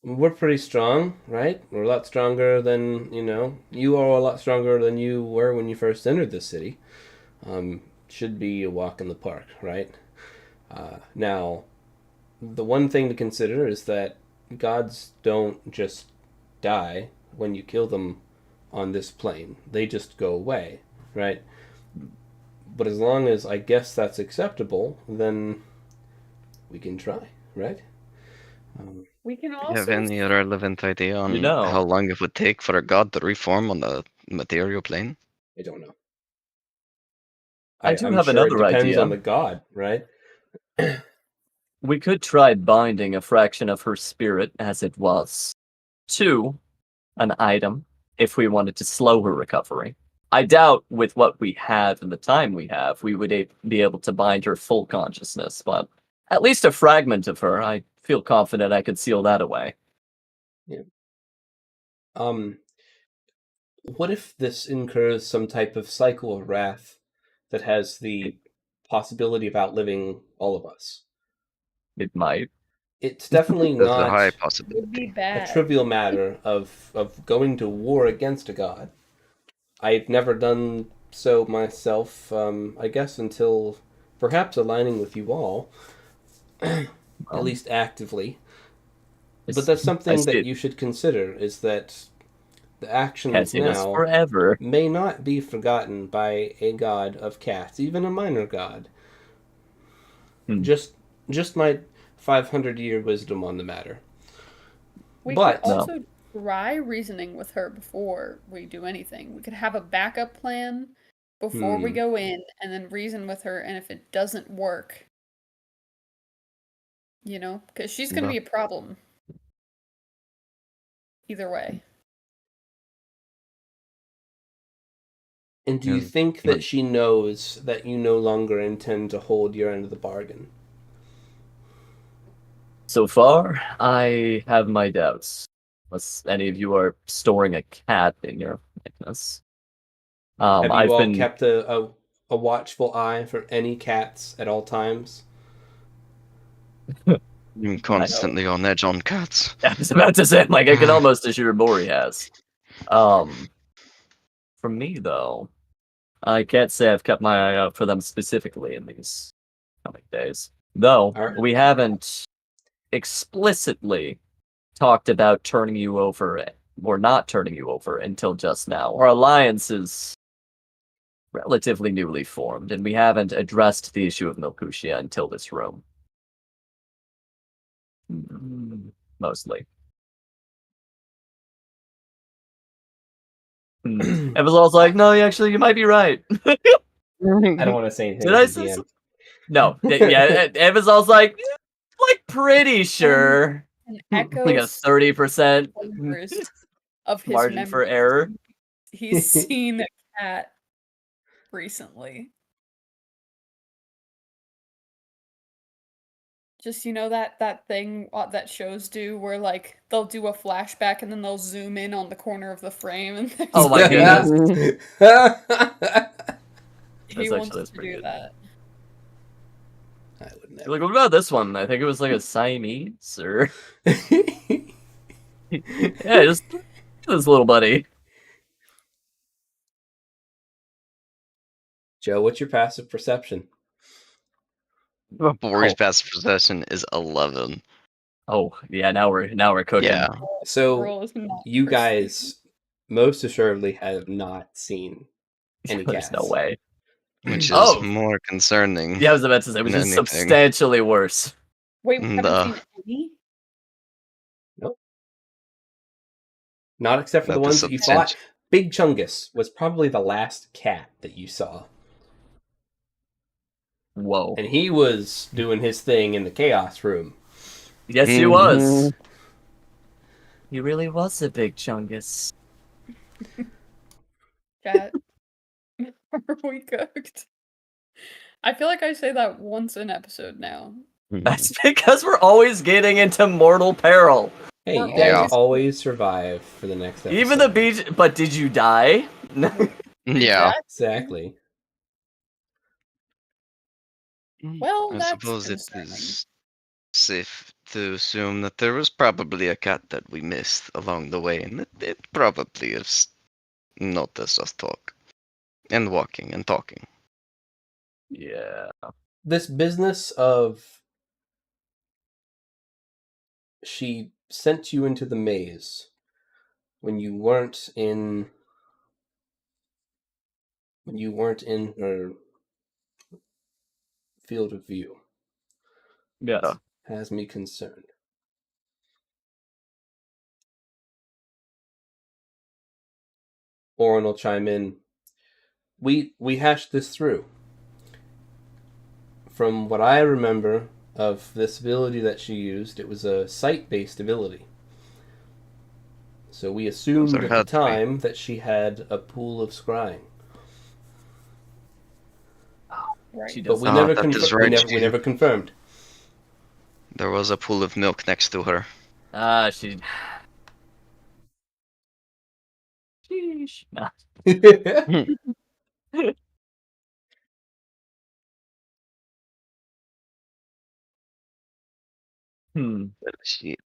We're pretty strong, right? We're a lot stronger than, you are a lot stronger than you were when you first entered this city. Should be a walk in the park, right? Now, the one thing to consider is that gods don't just die when you kill them on this plane. They just go away, right? But as long as I guess that's acceptable, then we can try, right? We can Do you have also. any relevant idea You on know. how long it would take for a god to reform on the material plane? I don't know. I do I'm have sure it another depends idea. on the god, right? We could try binding a fraction of her spirit as it was to an item if we wanted to slow her recovery. I doubt with what we have and the time we have, we would be able to bind her full consciousness, but at least a fragment of her, I feel confident I could seal that away. Yeah. What if this incurs some type of cycle of wrath that has the possibility of outliving all of us? It might. It's definitely There's a high not Would be possibility. a bad. trivial matter of going to war against a god. I've never done so myself, I guess, until perhaps aligning with you all, at Well, least actively. I But that's I something see that it. you should consider, is that the Can't actions save us now forever. may not be forgotten by a god of cats, even a minor god. Hmm. Just my 500-year wisdom on the matter. We could But No. also try reasoning with her before we do anything. We could have a backup plan before we go in and then reason with her, and if it doesn't work, because she's going to No. be a problem either way. and do you think that she knows that you no longer intend to hold your end of the bargain? So far, I have my doubts. Unless any of you are storing a cat in your likeness. Have you I've all been kept a watchful eye for any cats at all times? I'm constantly on edge on cats. I was about to say, like, I can almost assure Mori has. For me, though, I can't say I've kept my eye out for them specifically in these coming days. Though, Are- we haven't explicitly talked about turning you over or not turning you over until just now. Our alliance is relatively newly formed, and we haven't addressed the issue of Milkushia until this room. Mostly. It was all like, no, actually, you might be right. I don't want to say anything. Did I say so? No. Yeah, it was all like pretty sure. Like a 30% of his margin for error. He's seen a cat recently. Just, that thing that shows do where, like, they'll do a flashback and then they'll zoom in on the corner of the frame. And oh my goodness. He wants to do that. I would never. Like, what about this one? I think it was like a Siamese, or... yeah, just this little buddy. Joe, what's your passive perception? Bori's passive perception is 11. Oh, yeah, now we're cooking. Yeah. So you guys most assuredly have not seen any cats. There's no way. Which is more concerning. Yeah, I was about to say, which is substantially worse. Wait, we haven't seen any? Nope. Not except for the ones that you fought. Big Chungus was probably the last cat that you saw. Whoa. And he was doing his thing in the Chaos Room. Yes, he was. He really was a big Chungus. Cat. Are we cooked? I feel like I say that once an episode now. That's because we're always getting into mortal peril. Hey, you guys always survive for the next episode. Even the beach, but did you die? Yeah. Exactly. Well, I suppose it is safe to assume that there was probably a cat that we missed along the way, and it probably has noticed us talk and walking and talking. Yeah. This business of she sent you into the maze when you weren't in her field of view. Yeah. Has me concerned. Oren will chime in. We hashed this through. From what I remember of this ability that she used, it was a sight-based ability. So we assumed at the time that she had a pool of scrying. Right. But we never confirmed. There was a pool of milk next to her. She... Sheesh. Nah. Shit.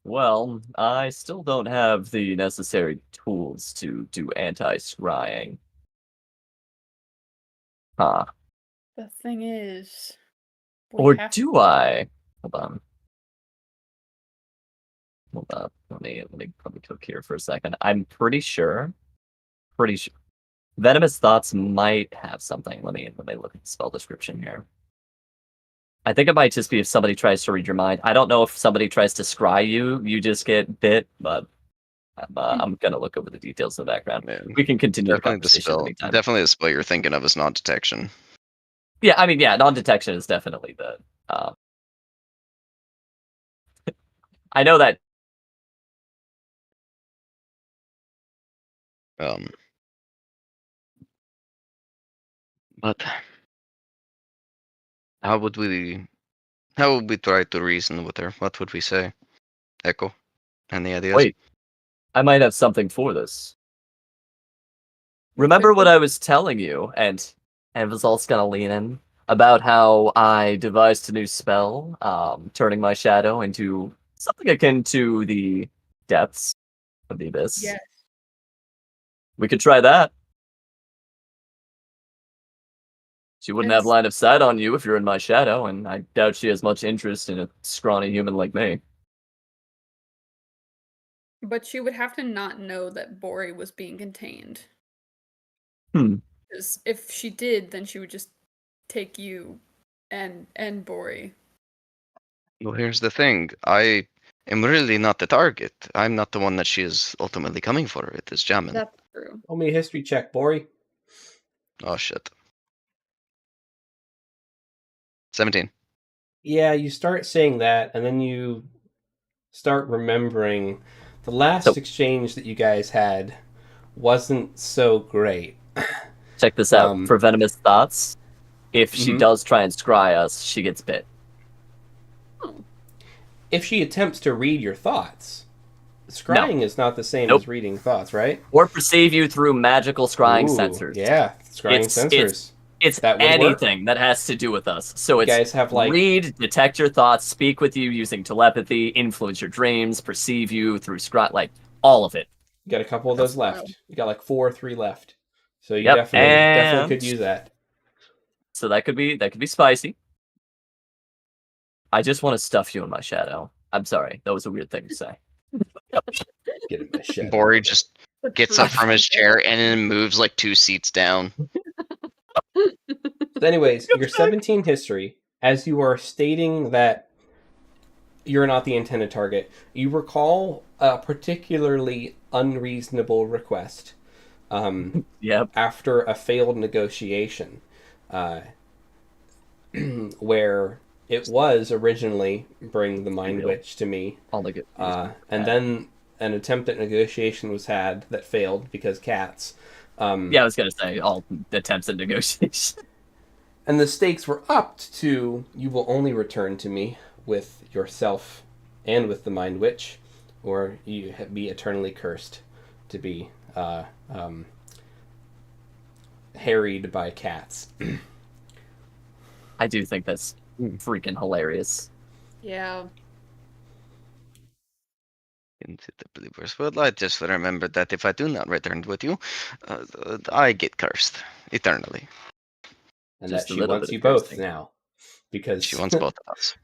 Well, I still don't have the necessary tools to do anti-scrying. Huh. The thing is... Or do I? Hold on. Let me probably cook here for a second. I'm pretty sure. Venomous Thoughts might have something. Let me look at the spell description here. I think it might just be if somebody tries to read your mind. I don't know if somebody tries to scry you, you just get bit, but I'm gonna look over the details in the background. Yeah. We can continue Definitely the conversation. Definitely the spell you're thinking of is non-detection. Yeah, I mean, yeah, non-detection is definitely the. I know that. But how would we try to reason with her? What would we say? Echo, any ideas? Wait, I might have something for this. Remember what I was telling you, and Vazalt's gonna lean in, about how I devised a new spell, turning my shadow into something akin to the depths of the abyss. Yes. We could try that. She wouldn't have line of sight on you if you're in my shadow, and I doubt she has much interest in a scrawny human like me. But she would have to not know that Bori was being contained. Because if she did, then she would just take you and Bori. Well, here's the thing. I am really not the target. I'm not the one that she is ultimately coming for. It is Jamin. That's true. Roll me a history check, Bori. Oh, shit. 17. Yeah, you start saying that, and then you start remembering the last exchange that you guys had wasn't so great. Check this out. For venomous thoughts, if she does try and scry us, she gets bit. If she attempts to read your thoughts, scrying is not the same as reading thoughts, right? Or perceive you through magical scrying sensors. Yeah, scrying sensors. It's anything that has to do with us. So it's guys have, like, read, detect your thoughts, speak with you using telepathy, influence your dreams, perceive you through scry, like all of it. You got a couple of those left. You got like 4 or 3 left. So you definitely could use that. So that could be spicy. I just want to stuff you in my shadow. I'm sorry. That was a weird thing to say. Get in my shadow. Bori just gets up from his chair and then moves like 2 seats down. So anyways, your 17 history, as you are stating that you're not the intended target, you recall a particularly unreasonable request after a failed negotiation, where it was originally bring the Mind Witch to me, and then an attempt at negotiation was had that failed because cats. I was going to say all attempts at negotiation. And the stakes were upped to you will only return to me with yourself and with the Mind Witch, or you be eternally cursed to be harried by cats. I do think that's freaking hilarious. Yeah. Into the believers. Well, I just remembered that if I do not return with you, I get cursed eternally. And just that she wants you both now. Because she wants both of us.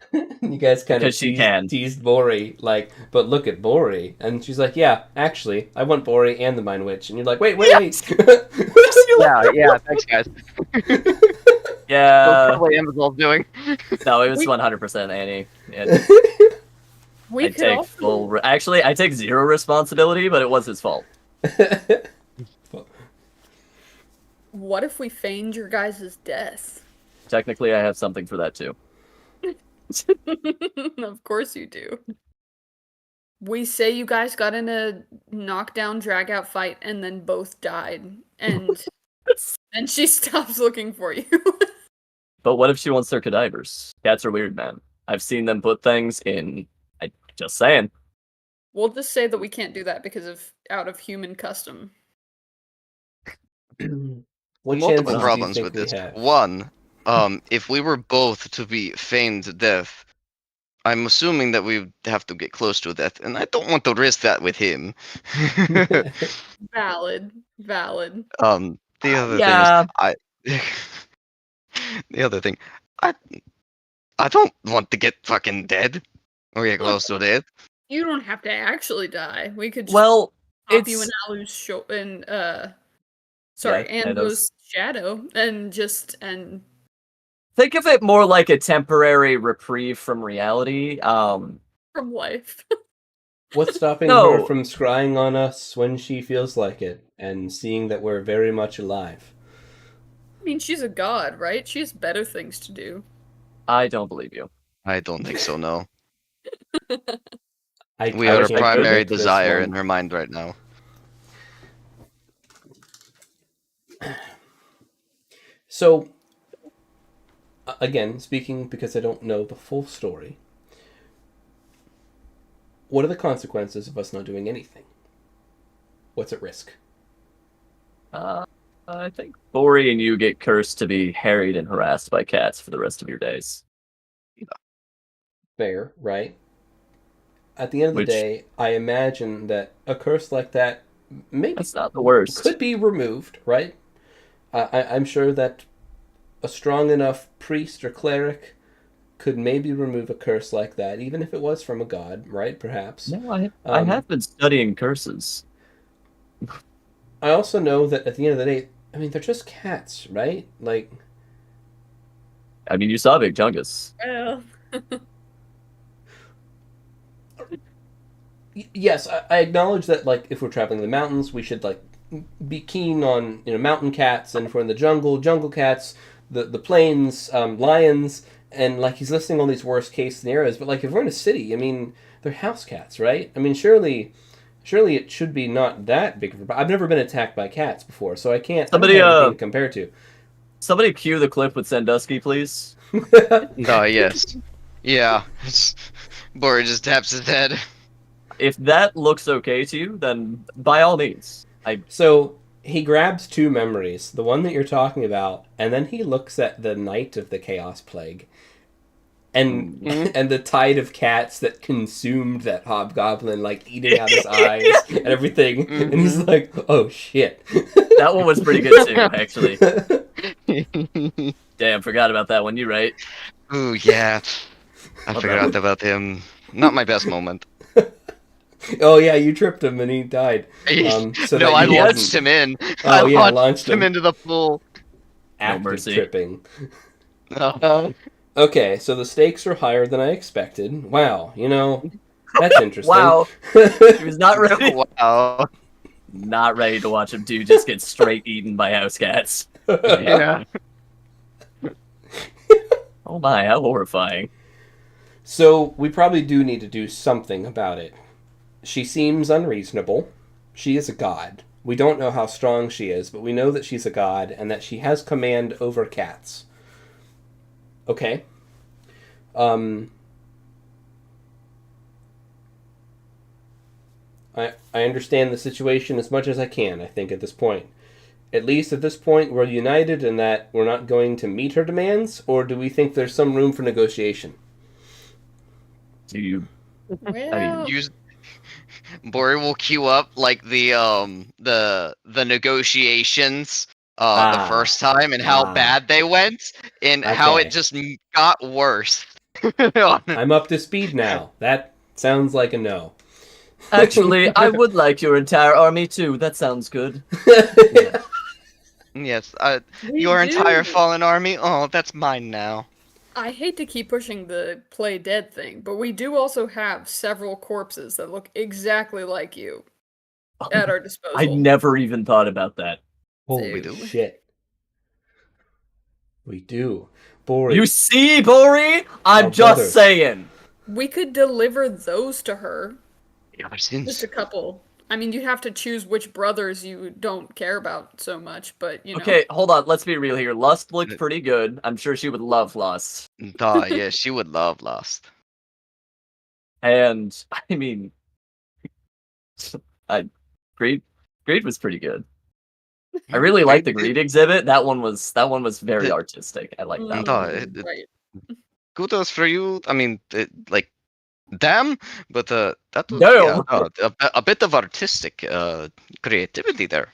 You guys kind of teased Bori, like, but look at Bori. And she's like, yeah, actually, I want Bori and the Mind Witch. And you're like, wait. yeah, thanks, guys. Yeah. That's what Amazon's doing. No, it was 100% Annie. Actually, I take 0 responsibility, but it was his fault. What if we feigned your guys' death? Technically, I have something for that too. Of course you do. We say you guys got in a knockdown, drag-out fight and then both died, and then she stops looking for you. But what if she wants their cadavers? Cats are weird, man. I've seen them put things in. Just saying. We'll just say that we can't do that because of out of human custom. Multiple problems with this. One, if we were both to be feigned death, I'm assuming that we have to get close to death, and I don't want to risk that with him. Valid. The other thing is, the other thing, I don't want to get fucking dead or get close to death. You don't have to actually die. We could just pop you in Alu's Andrew's shadow and think of it more like a temporary reprieve from reality. From life. What's stopping her from scrying on us when she feels like it and seeing that we're very much alive? I mean, she's a god, right? She has better things to do. I don't believe you. I don't think so, no. We are her primary desire in her mind right now. So, again, speaking because I don't know the full story, what are the consequences of us not doing anything? What's at risk? I think Bori and you get cursed to be harried and harassed by cats for the rest of your days. Fair, right? At the end of the day, I imagine that a curse like that that's not the worst. Could be removed, right? I'm sure that a strong enough priest or cleric could maybe remove a curse like that, even if it was from a god, right? Perhaps. No, I have been studying curses. I also know that at the end of the day, I mean, they're just cats, right? Like, I mean, you saw Big Chungus. Well, yes, I acknowledge that. Like, if we're traveling in the mountains, we should like be keen on mountain cats, and if we're in the jungle cats, the plains, lions, and like he's listing all these worst case scenarios. But like, if we're in a city, I mean, they're house cats, right? I mean, surely it should be not that big of a problem. I've never been attacked by cats before, so I can't. Somebody, I don't have anything to compare to. Somebody cue the clip with Sandusky, please. Yes. Yeah. Bori just taps his head. If that looks okay to you, then by all means. So he grabs two memories, the one that you're talking about, and then he looks at the night of the Chaos Plague. And and the tide of cats that consumed that hobgoblin, like eating out his eyes and everything. And he's like, oh shit. That one was pretty good too, actually. Damn, forgot about that one. You right. Ooh, yeah. I forgot about him. Not my best moment. Oh yeah, you tripped him and he died. So no, I launched him in. Oh I launched him into the pool. Active no mercy. tripping. Okay, so the stakes are higher than I expected. Wow, that's interesting. Wow. He was not ready. Wow. Not ready to watch him just get straight eaten by house cats. Yeah. Oh my, how horrifying. So we probably do need to do something about it. She seems unreasonable. She is a god. We don't know how strong she is, but we know that she's a god and that she has command over cats. Okay. I understand the situation as much as I can, I think, at this point. At least at this point, we're united in that we're not going to meet her demands, or do we think there's some room for negotiation? Do you... well, Bori will queue up like the negotiations the first time and how bad they went and how it just got worse. I'm up to speed now. That sounds like a no. Actually, I would like your entire army too. That sounds good. Yes, your entire fallen army. Oh, that's mine now. I hate to keep pushing the play dead thing, but we do also have several corpses that look exactly like you at our disposal. I never even thought about that. Holy shit. We do. Bori. You see, Bori? I'm just saying. We could deliver those to her. Just a couple. I mean, you'd have to choose which brothers you don't care about so much, but, Okay, hold on. Let's be real here. Lust looked pretty good. I'm sure she would love Lust. Yeah, she would love Lust. And, I mean... Greed was pretty good. I really like the Greed exhibit. That one was very artistic. I like that one. Right. Kudos for you. I mean, damn, but that was a bit of artistic creativity there.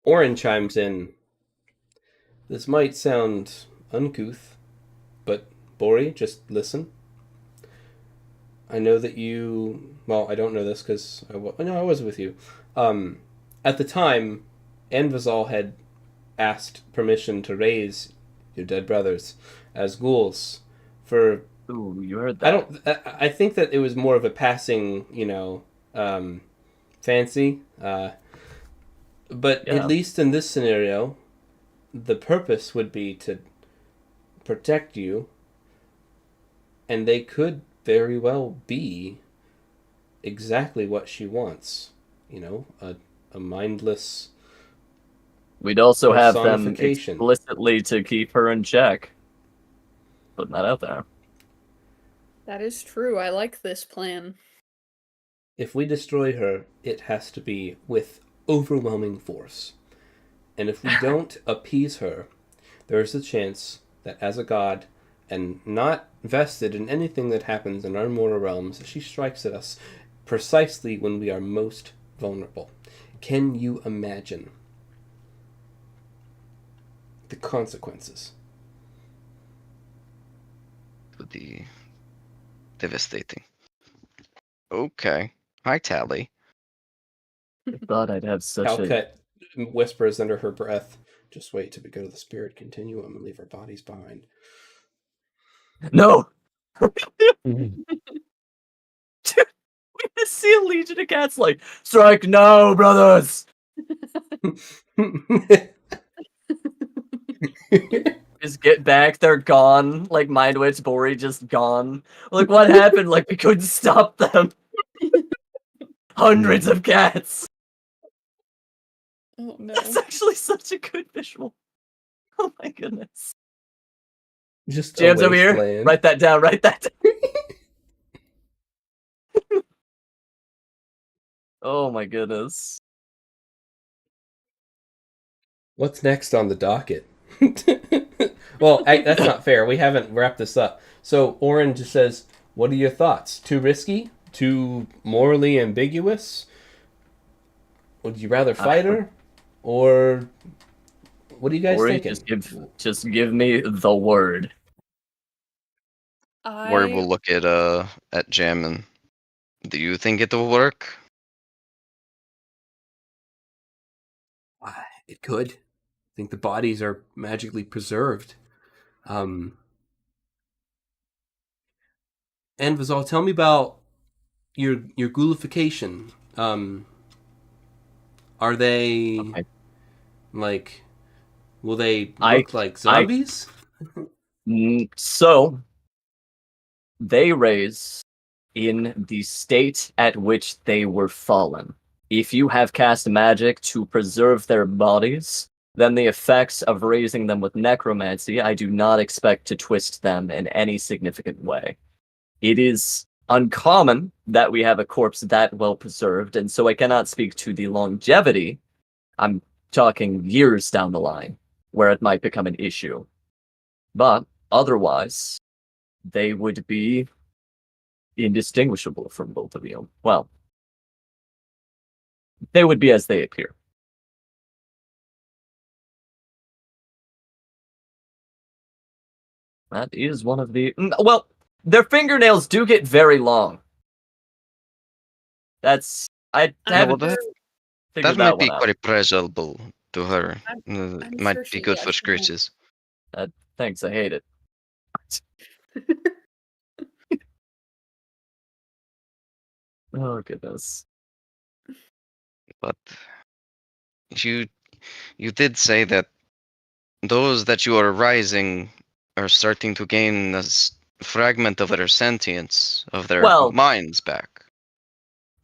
Oren chimes in. This might sound uncouth, but Bori, just listen. I know that you... Well, I don't know this because I was with you. At the time, Anvizal had asked permission to raise your dead brothers as ghouls for... Ooh, you heard that. I think that it was more of a passing, fancy. But at least in this scenario, the purpose would be to protect you, and they could very well be exactly what she wants. A mindless. We'd also have them explicitly to keep her in check. Putting that out there. That is true. I like this plan. If we destroy her, it has to be with overwhelming force. And if we don't appease her, there's a chance that as a god, and not vested in anything that happens in our mortal realms, she strikes at us precisely when we are most vulnerable. Can you imagine the consequences? Would be devastating. Okay. Hi, Tally. I thought I'd have such Calcut whispers under her breath, "Just wait till we go to the spirit continuum and leave our bodies behind." No! We just see a legion of cats like, strike no, brothers! Just get back, they're gone. Like, Mind Witch Bori just gone. Like, what happened? Like, we couldn't stop them. Hundreds of cats! Oh no. That's actually such a good visual. Oh my goodness. Just Jams a over here. wasteland. Write that down, write that down. Oh my goodness. What's next on the docket? Well, that's not fair. We haven't wrapped this up. So Orange says, "What are your thoughts? Too risky? Too morally ambiguous? Would you rather fight her, or what are you guys thinking?" Just give me the word. Word will look at Jam and, do you think it will work? It could. I think the bodies are magically preserved. And Vazal, tell me about your ghoulification. Are they like? Will they look like zombies? So they raise in the state at which they were fallen. If you have cast magic to preserve their bodies, then the effects of raising them with necromancy, I do not expect to twist them in any significant way. It is uncommon that we have a corpse that well preserved, and so I cannot speak to the longevity. I'm talking years down the line, where it might become an issue. But otherwise, they would be indistinguishable from both of you. Well, they would be as they appear. That is one of the... Well, their fingernails do get very long. That's... I haven't figured that might be quite pleasurable to her. Might sure be good for scratches. Thanks, I hate it. Oh, goodness. But you did say that those that you are rising are starting to gain a fragment of their sentience, of their minds back.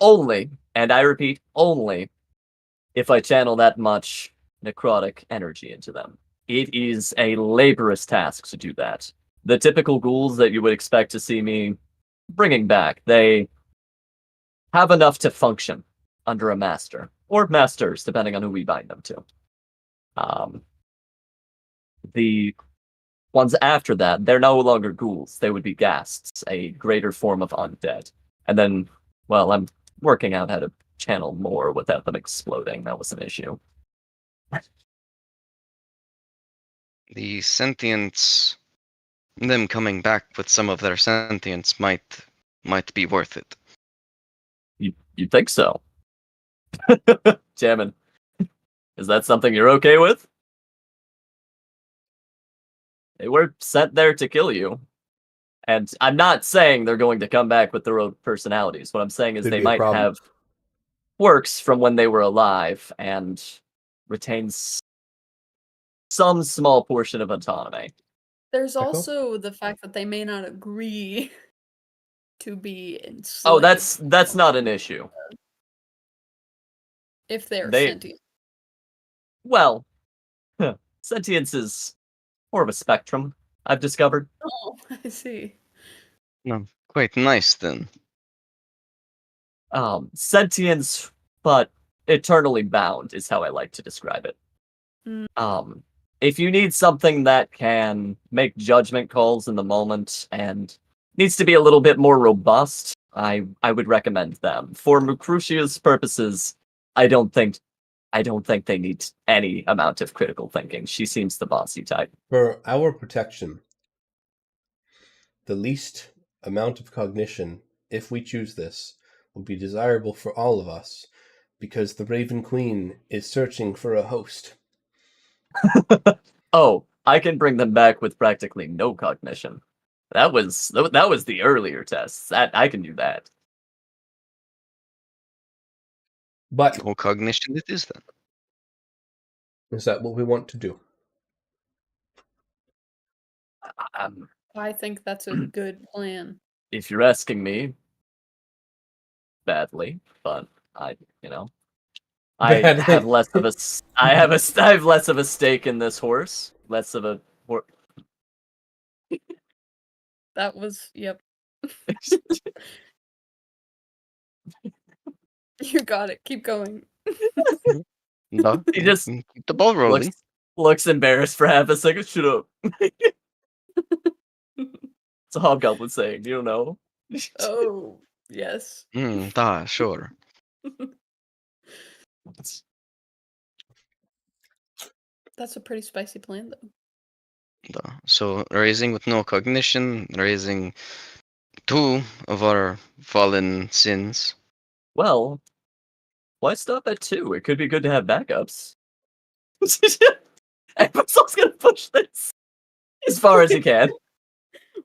Only, and I repeat, only, if I channel that much necrotic energy into them. It is a laborious task to do that. The typical ghouls that you would expect to see me bringing back, they have enough to function under a master, or masters, depending on who we bind them to. The ones after that, they're no longer ghouls. They would be ghasts, a greater form of undead. And then, well, I'm working out how to channel more without them exploding. That was an issue. The sentience, them coming back with some of their sentience might be worth it. You think so? Jammin', is that something you're okay with? They were sent there to kill you. And I'm not saying they're going to come back with their own personalities. What I'm saying is they might have quirks from when they were alive and retains some small portion of autonomy. There's also the fact that they may not agree to be enslaved. Oh, that's not an issue. If they're sentient. Well, sentience is more of a spectrum, I've discovered. Oh, I see. No, quite nice then. Sentience, but eternally bound is how I like to describe it. If you need something that can make judgment calls in the moment and needs to be a little bit more robust, I would recommend them. For Mucrucia's purposes, I don't think they need any amount of critical thinking. She seems the bossy type. For our protection, the least amount of cognition, if we choose this, would be desirable for all of us, because the Raven Queen is searching for a host. Oh, I can bring them back with practically no cognition. That was the earlier tests. That I can do that. But No cognition it is then. is that what we want to do? I think that's a good plan. If you're asking me, badly, but I have less of a I have less of a stake in this horse. Less of a That was, yep. You got it. Keep going. No, He just keep the ball rolling. looks embarrassed for half a second. Shut up. It's a hobgoblin saying, you don't know. Oh, yes. Sure. That's a pretty spicy plan, though. So raising with no cognition, raising 2 of our fallen sins. Well, why stop at 2? It could be good to have backups. Everyone's gonna push this as far as he can.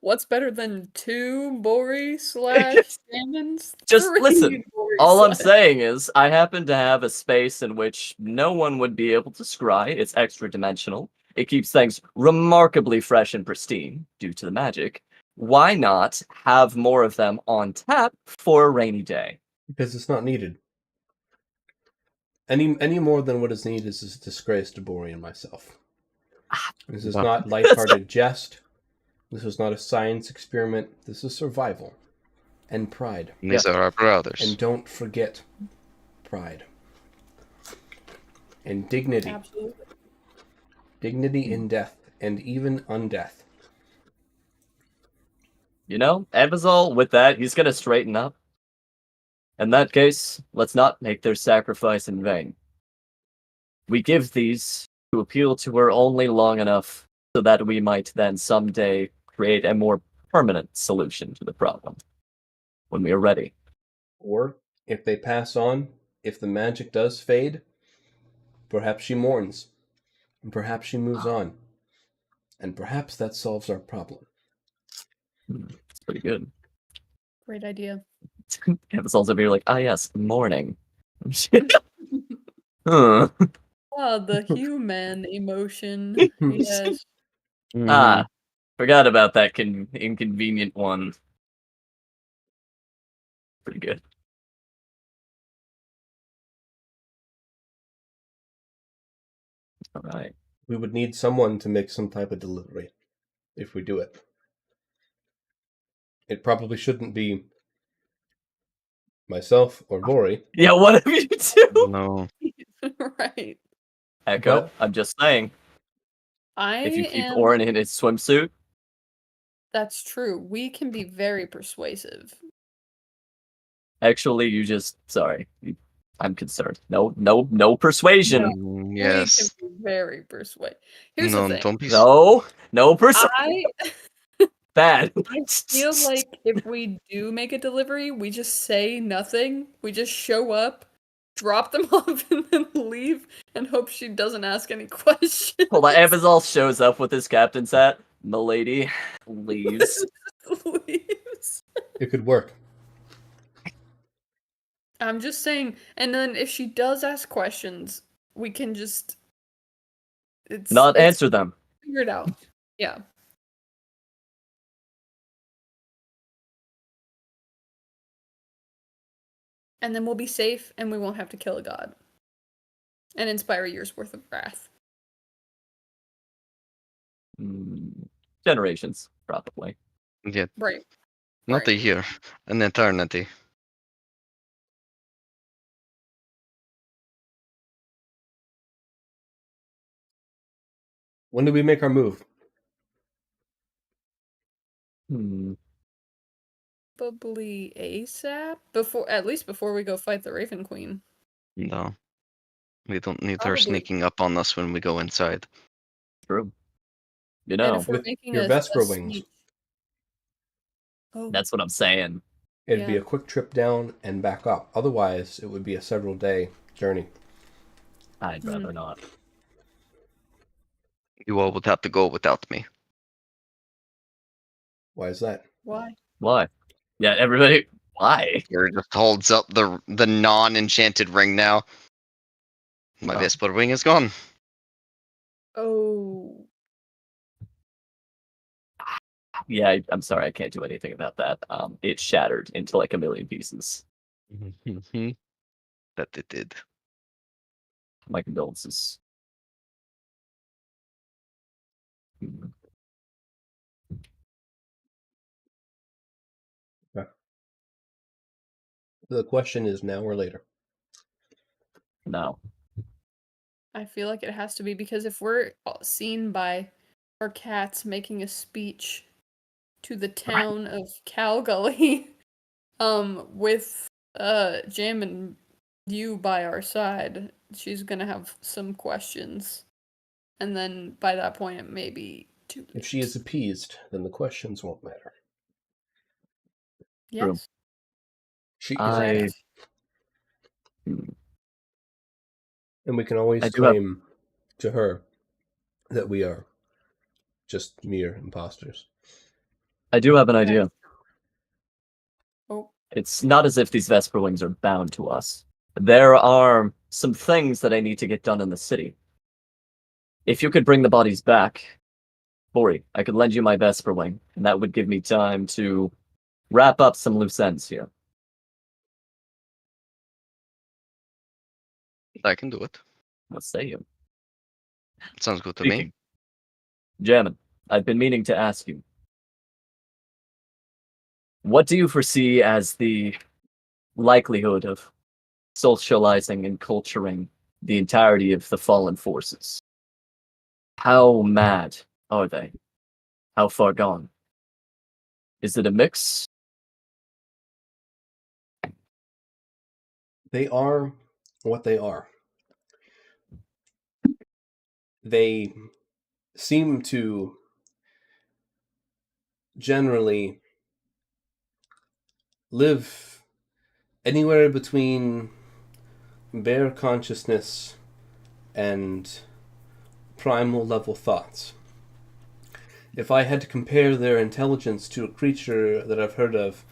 What's better than 2 Bori / salmons? Just 3 listen. Bori All I'm / saying is, I happen to have a space in which no one would be able to scry. It's extra dimensional. It keeps things remarkably fresh and pristine due to the magic. Why not have more of them on tap for a rainy day? Because it's not needed. Any more than what is needed is a disgrace to Bori and myself. This is not lighthearted jest. This is not a science experiment. This is survival and pride. These are our brothers. And don't forget pride and dignity. Absolutely. Dignity in death and even undeath. You know, Evazol, with that, he's gonna straighten up. In that case, let's not make their sacrifice in vain. We give these to appeal to her only long enough so that we might then someday create a more permanent solution to the problem when we are ready. Or, if they pass on, if the magic does fade, perhaps she mourns, and perhaps she moves on, and perhaps that solves our problem. It's pretty good. Great idea. Evazol's over here like, yes, mourning. Huh. Oh, the human emotion. Yes. Forgot about that inconvenient one. Pretty good. All right. We would need someone to make some type of delivery if we do it. It probably shouldn't be myself or Bori. Yeah, whatever you do. No. Right. Echo, But I'm just saying. If you keep Orin in his swimsuit. That's true. We can be very persuasive. Actually, sorry. I'm concerned. No persuasion. No. Yes. We can be very persuasive. Here's the thing. Don't be No persuasion. Bad. I feel like if we do make a delivery, we just say nothing. We just show up, drop them off, and then leave, and hope she doesn't ask any questions. Hold on, Evazol shows up with his captain's hat. Milady leaves. Leaves. it could work. I'm just saying, and then if she does ask questions, we can just answer them. Figure it out. Yeah. And then we'll be safe, and we won't have to kill a god. And inspire a year's worth of wrath. Generations, probably. Yeah. Right. Not a year. An eternity. When do we make our move? Probably ASAP? At least before we go fight the Raven Queen. No. We don't need her sneaking up on us when we go inside. True. You And know, if we're with making your a Vesper sneak- wings. Oh, that's what I'm saying. It'd be Yeah. a quick trip down and back up. Otherwise, it would be a several day journey. I'd rather not. You all would have to go without me. Why is that? Why? Why? Yeah, everybody. Why? Here just holds up the non-enchanted ring now. My Vesper ring is gone. Oh. Yeah, I'm sorry, I can't do anything about that. It shattered into like a million pieces. That it did. My condolences. The question is now or later. No. I feel like it has to be, because if we're seen by our cats making a speech to the town of Calgully, with Jim and you by our side, she's gonna have some questions. And then by that point it may be too late. If she is appeased, then the questions won't matter. Yes. She is a cat. And we can always claim to her that we are just mere imposters. I do have an idea. Oh. It's not as if these Vesperlings are bound to us. There are some things that I need to get done in the city. If you could bring the bodies back, Bori, I could lend you my Vesperling, and that would give me time to wrap up some loose ends here. I can do it. What say you? Sounds good to me. Jamin, I've been meaning to ask you. What do you foresee as the likelihood of socializing and culturing the entirety of the fallen forces? How mad are they? How far gone? Is it a mix? They are what they are. They seem to generally live anywhere between bare consciousness and primal level thoughts. If I had to compare their intelligence to a creature that I've heard of,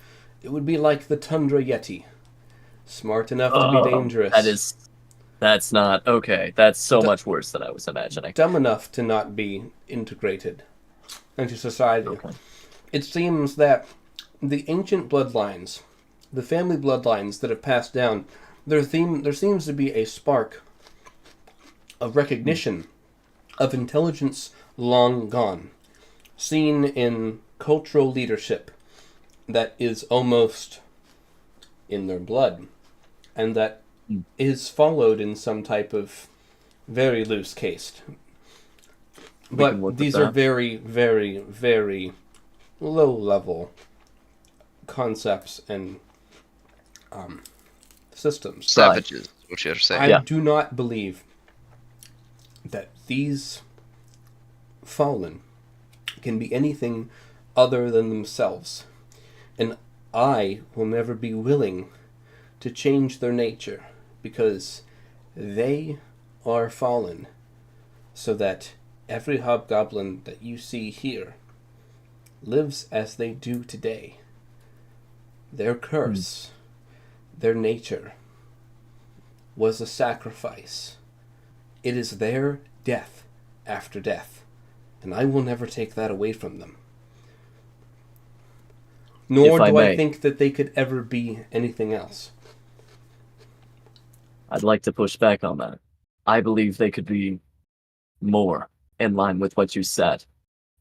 it would be like the Tundra Yeti. Smart enough to be dangerous. That's not okay. That's so much worse than I was imagining. Dumb enough to not be integrated into society. Okay. It seems that the ancient bloodlines, the family bloodlines that have passed down, there seems to be a spark of recognition of intelligence long gone, seen in cultural leadership that is almost in their blood, and that is followed in some type of very loose caste. But these are very, very, very low-level concepts and systems. Savages, what you're saying. I do not believe that these fallen can be anything other than themselves. And I will never be willing to change their nature, because they are fallen, so that every hobgoblin that you see here lives as they do today. Their curse, their nature, was a sacrifice. It is their death after death, and I will never take that away from them. Nor do I think that they could ever be anything else. I'd like to push back on that. I believe they could be more in line with what you said.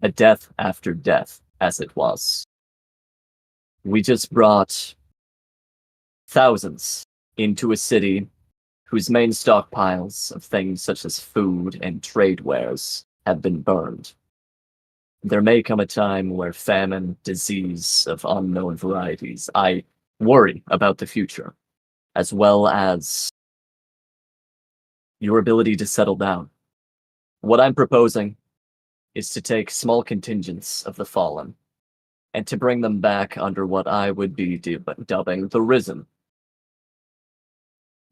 A death after death, as it was. We just brought thousands into a city whose main stockpiles of things such as food and trade wares have been burned. There may come a time where famine, disease of unknown varieties. I worry about the future, as well as your ability to settle down. What I'm proposing is to take small contingents of the fallen and to bring them back under what I would be dubbing the Risen.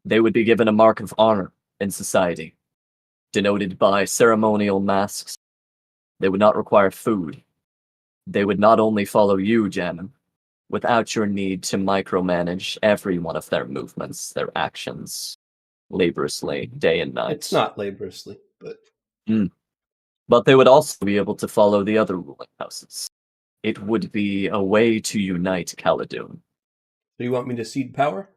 They would be given a mark of honor in society, denoted by ceremonial masks. They would not require food. They would not only follow you, Jen, without your need to micromanage every one of their movements, their actions, laboriously, day and night. It's not laboriously, but... But they would also be able to follow the other ruling houses. It would be a way to unite Khaldun. Do you want me to cede power?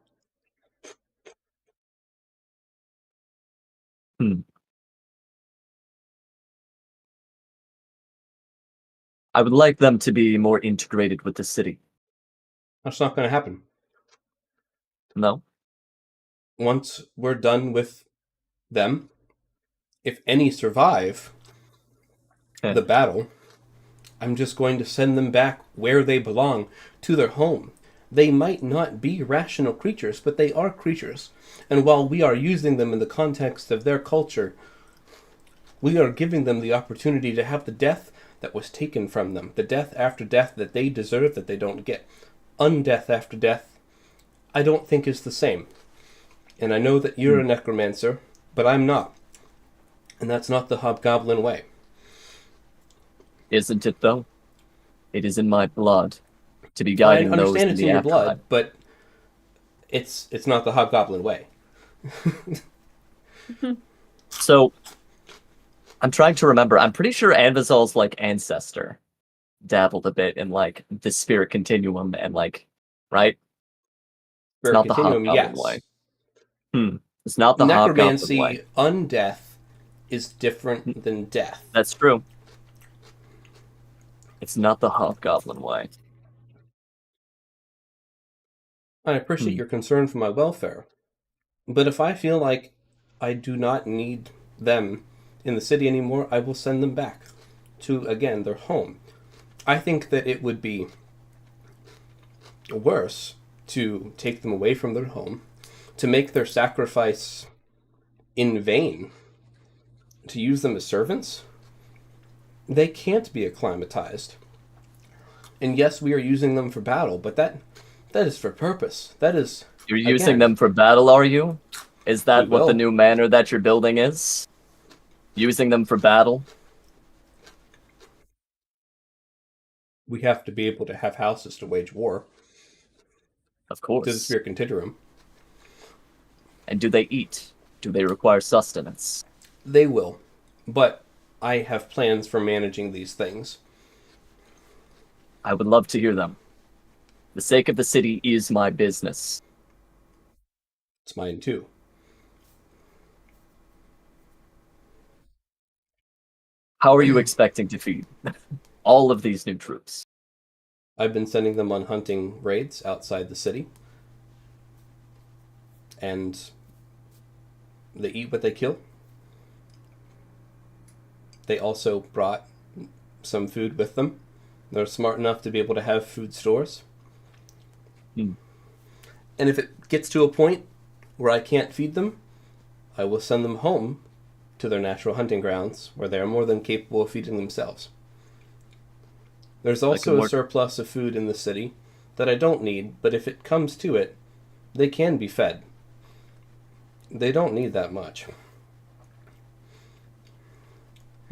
I would like them to be more integrated with the city. That's not going to happen. No? Once we're done with them, if any survive the battle, I'm just going to send them back where they belong, to their home. They might not be rational creatures, but they are creatures. And while we are using them in the context of their culture, we are giving them the opportunity to have the death that was taken from them, the death after death that they deserve that they don't get. Undeath after death, I don't think is the same. And I know that you're a necromancer, but I'm not. And that's not the hobgoblin way. Isn't it, though? It is in my blood to be guiding those in the afterlife. I understand it's in your blood, but it's not the hobgoblin way. So, I'm trying to remember. I'm pretty sure Anvizal's, ancestor dabbled a bit in, the spirit continuum and, right? It's not the hobgoblin way. It's not the hobgoblin way. Necromancy, undeath, is different than death. That's true. It's not the hobgoblin way. I appreciate your concern for my welfare, but if I feel like I do not need them in the city anymore, I will send them back to, again, their home. I think that it would be worse to take them away from their home, to make their sacrifice in vain, to use them as servants. They can't be acclimatized. And yes, we are using them for battle, but that is for purpose. That is... You're using them for battle, are you? Is that what the new manor that you're building is? Using them for battle? We have to be able to have houses to wage war. Of course. To the Spirit Continuum. And do they eat? Do they require sustenance? They will. But I have plans for managing these things. I would love to hear them. The sake of the city is my business. It's mine too. How are you expecting to feed all of these new troops? I've been sending them on hunting raids outside the city. And they eat what they kill. They also brought some food with them. They're smart enough to be able to have food stores. And if it gets to a point where I can't feed them, I will send them home to their natural hunting grounds, where they are more than capable of feeding themselves. There's also a surplus of food in the city that I don't need, but if it comes to it, they can be fed. They don't need that much.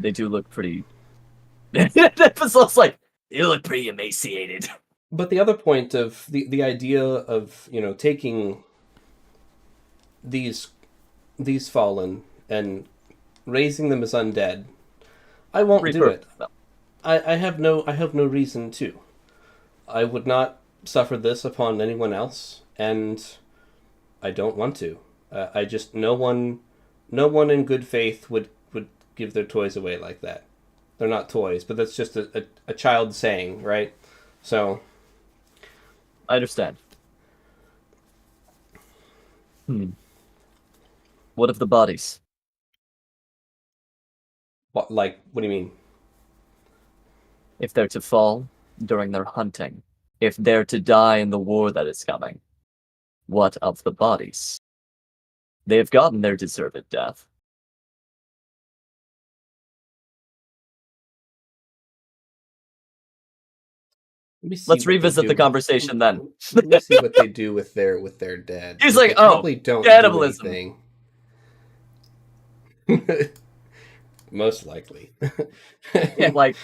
They do look pretty... That was also like, they look pretty emaciated. But the other point of the idea of, taking these fallen and raising them as undead, I won't do it. I have no reason to. I would not suffer this upon anyone else, and I don't want to. I just no one in good faith would give their toys away like that. They're not toys, but that's just a child saying, right? So I understand. What of the bodies? What do you mean? If they're to fall during their hunting, if they're to die in the war that is coming, what of the bodies? They have gotten their deserved death. Let's revisit the conversation then. Let me see what they do with their dead. He's like, they probably don't cannibalism. do anything. Most likely. Yeah, like,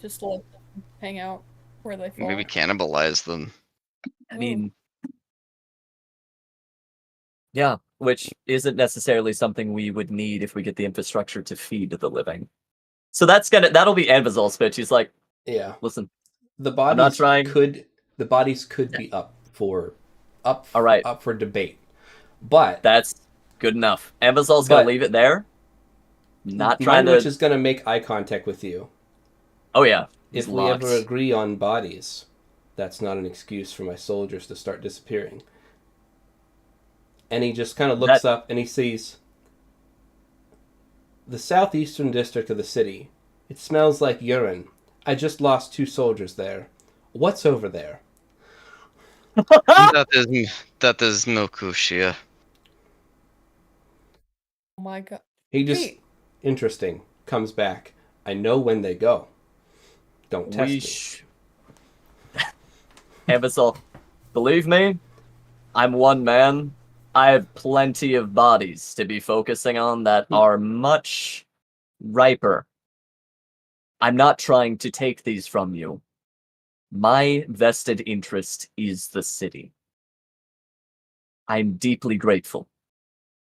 just let them hang out where they fall. Maybe cannibalize them. I mean, yeah, which isn't necessarily something we would need if we get the infrastructure to feed the living. So that'll be Anvizol's pitch. He's like, yeah, listen, the bodies I'm not trying. could be up for debate, but that's good enough. Anvizol's gonna leave it there. Not trying to. Which is gonna make eye contact with you. Oh yeah. If we ever agree on bodies, that's not an excuse for my soldiers to start disappearing. And he just kind of looks up and he sees the southeastern district of the city. It smells like urine. I just lost 2 soldiers there. What's over there? that is no Kushia. Oh my god. He just interesting comes back. I know when they go. Don't test me. Anvizol, believe me, I'm one man. I have plenty of bodies to be focusing on that are much riper. I'm not trying to take these from you. My vested interest is the city. I'm deeply grateful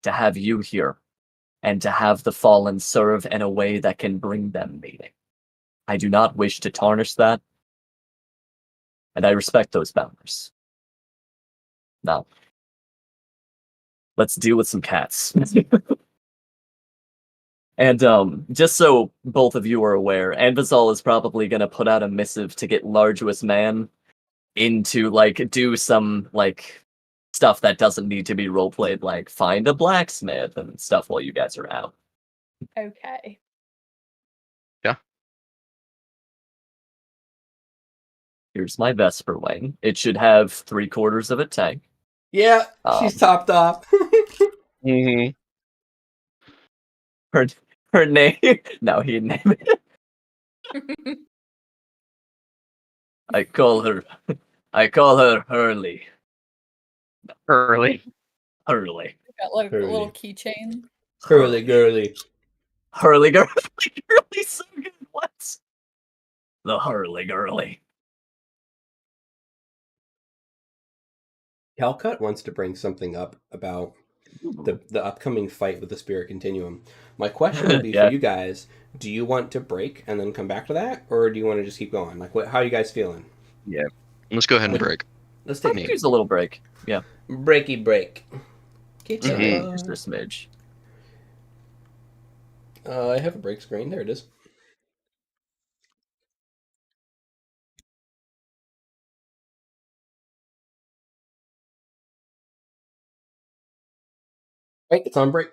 to have you here and to have the fallen serve in a way that can bring them meaning. I do not wish to tarnish that, and I respect those boundaries. Now, let's deal with some cats. And just so both of you are aware, Anvizol is probably going to put out a missive to get Larguous Man into, like, do some, like, stuff that doesn't need to be roleplayed, like find a blacksmith and stuff while you guys are out. Okay. Yeah. Here's my Vesper Wing. It should have 3/4 of a tank. Yeah, she's topped off. Mm-hmm. Her name. No, he didn't name it. I call her Hurley. Hurley. Got like a little keychain. Hurley girly. Hurley girly. Hurley's so good. What? The Hurley girly. Calcut wants to bring something up about the upcoming fight with the Spirit Continuum. My question would be for you guys: do you want to break and then come back to that, or do you want to just keep going? Like, how are you guys feeling? Yeah, let's go ahead and break. Let's take Use a little break. Yeah, breaky break. Just a smidge. I have a break screen. There it is. Right, it's on break.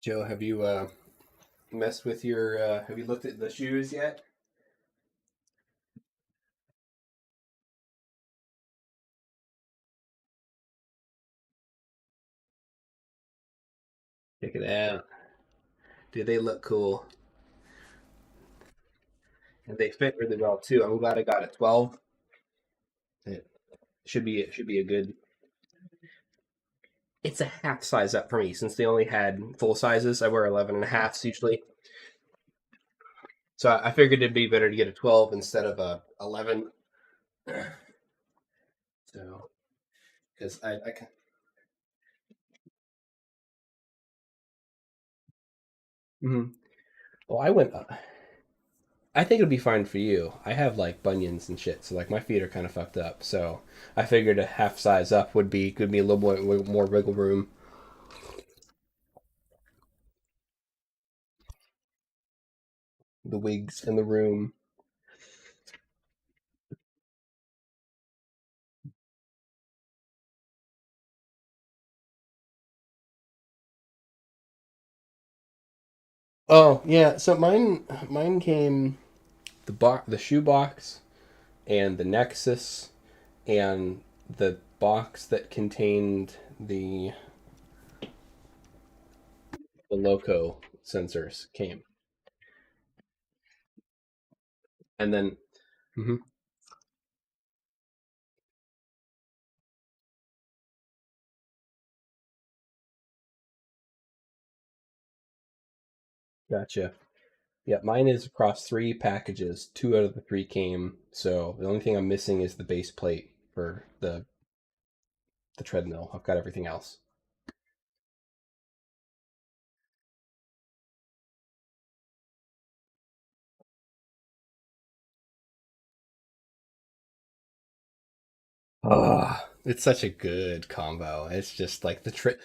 Joe, have you messed with your? Have you looked at the shoes yet? Check it out. Do they look cool? And they fit really well too. I'm glad I got a 12. It should be a good. It's a half size up for me since they only had full sizes. I wear 11 and a halves usually. So I figured it'd be better to get a 12 instead of a 11. So, because I can. Mm-hmm. Well, I think it'll be fine for you. I have like bunions and shit, so like my feet are kind of fucked up. So I figured a half size up could be a little more wiggle room. The wigs in the room. Oh yeah, so mine came the shoe box and the Nexus and the box that contained the loco sensors came, and then mhm, gotcha. Yeah, mine is across 3 packages. 2 out of the 3 came, so the only thing I'm missing is the base plate for the treadmill. I've got everything else. Ah, it's such a good combo. It's just like the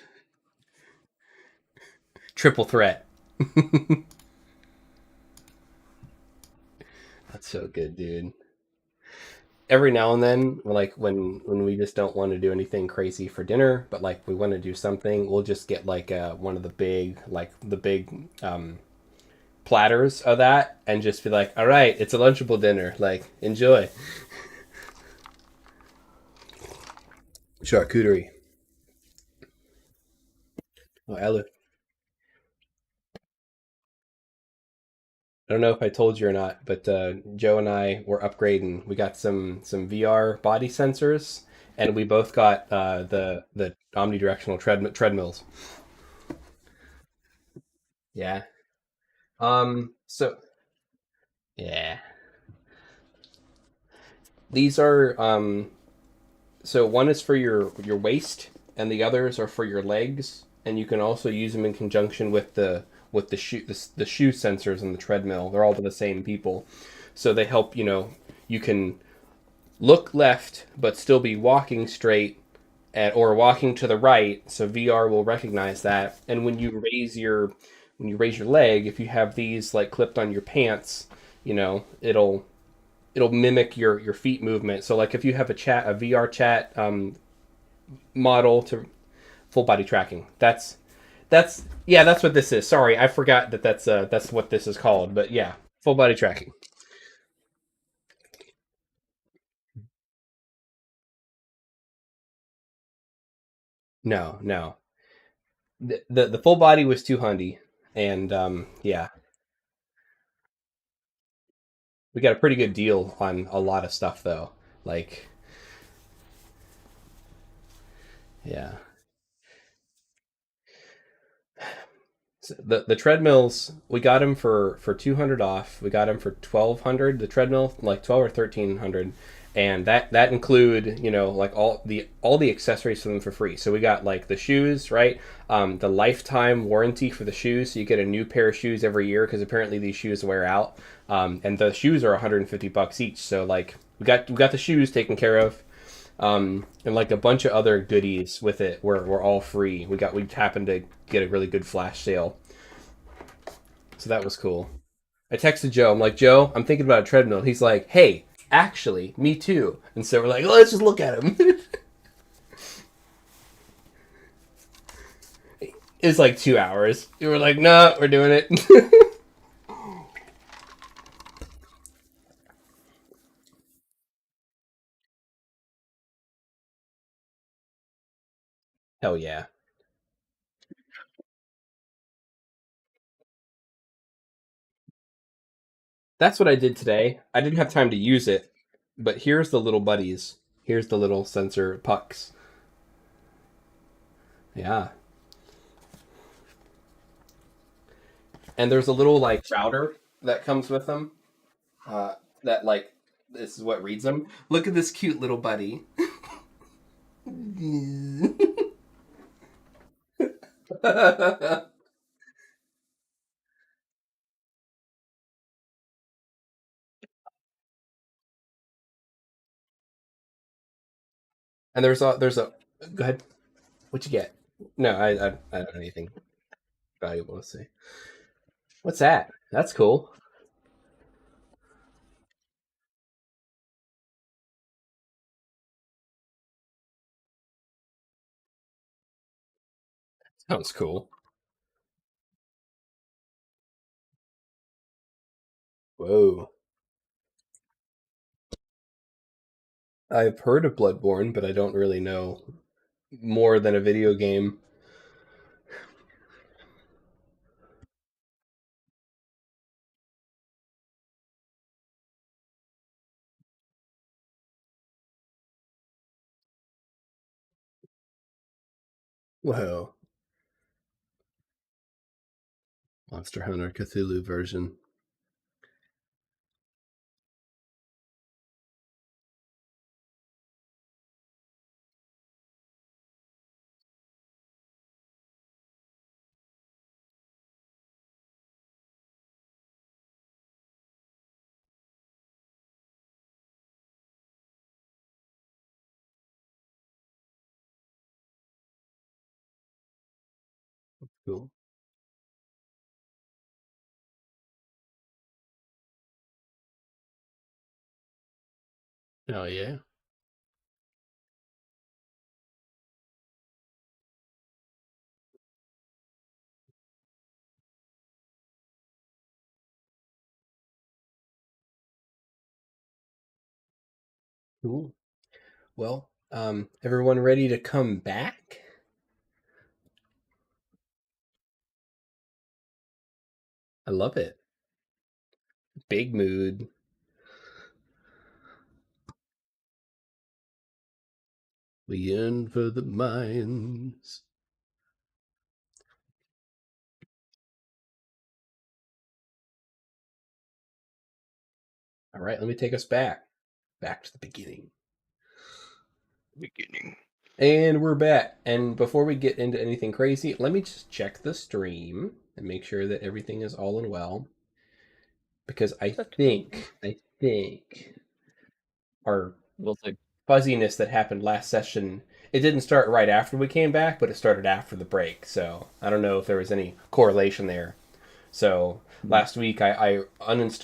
triple threat. That's so good, dude. Every now and then, like when we just don't want to do anything crazy for dinner, but like we want to do something, we'll just get like one of the big platters of that, and just be like, all right, it's a Lunchable dinner. Like, enjoy. Charcuterie. Oh, I don't know if I told you or not, but Joe and I were upgrading. We got some VR body sensors, and we both got the omnidirectional treadmills. Yeah. So yeah, these are so one is for your waist, and the others are for your legs, and you can also use them in conjunction with the shoe sensors and the treadmill. They're all the same people, so they help. You can look left but still be walking straight or walking to the right, so VR will recognize that. And when you raise your leg, if you have these like clipped on your pants, it'll mimic your feet movement. So like if you have a VR chat model to full body tracking, that's what this is. Sorry, I forgot that's what this is called. But yeah, full body tracking. No, no. The full body was 200, and yeah, we got a pretty good deal on a lot of stuff though. Like, yeah. So the treadmills, we got them for 200 off. We got them for 1200. The treadmill like 12 or 1300, and that include like all the accessories for them for free. So we got like the shoes, right? The lifetime warranty for the shoes, so you get a new pair of shoes every year because apparently these shoes wear out. And the shoes are $150 each. So like we got the shoes taken care of. And like a bunch of other goodies with it were all free. We happened to get a really good flash sale, so that was cool. I texted Joe. I'm like, Joe, I'm thinking about a treadmill. He's like, hey, actually, me too. And so we're like, oh, let's just look at him. It's like 2 hours. You were like, nah, we're doing it. Hell yeah. That's what I did today. I didn't have time to use it, but here's the little buddies. Here's the little sensor pucks. Yeah. And there's a little like router that comes with them. That like this is what reads them. Look at this cute little buddy. And there's a go ahead. What you get? No, I don't have anything valuable to say. What's that? That's cool. Sounds cool. Whoa. I've heard of Bloodborne, but I don't really know more than a video game. Whoa. Monster Hunter Cthulhu version. Cool. Oh, yeah. Cool. Well, everyone ready to come back? I love it. Big mood. We yearn for the mines. All right, let me take us back to the beginning. And we're back. And before we get into anything crazy, let me just check the stream and make sure that everything is all and well. Because I think our fuzziness that happened last session, it didn't start right after we came back, but it started after the break. So I don't know if there was any correlation there. So last week I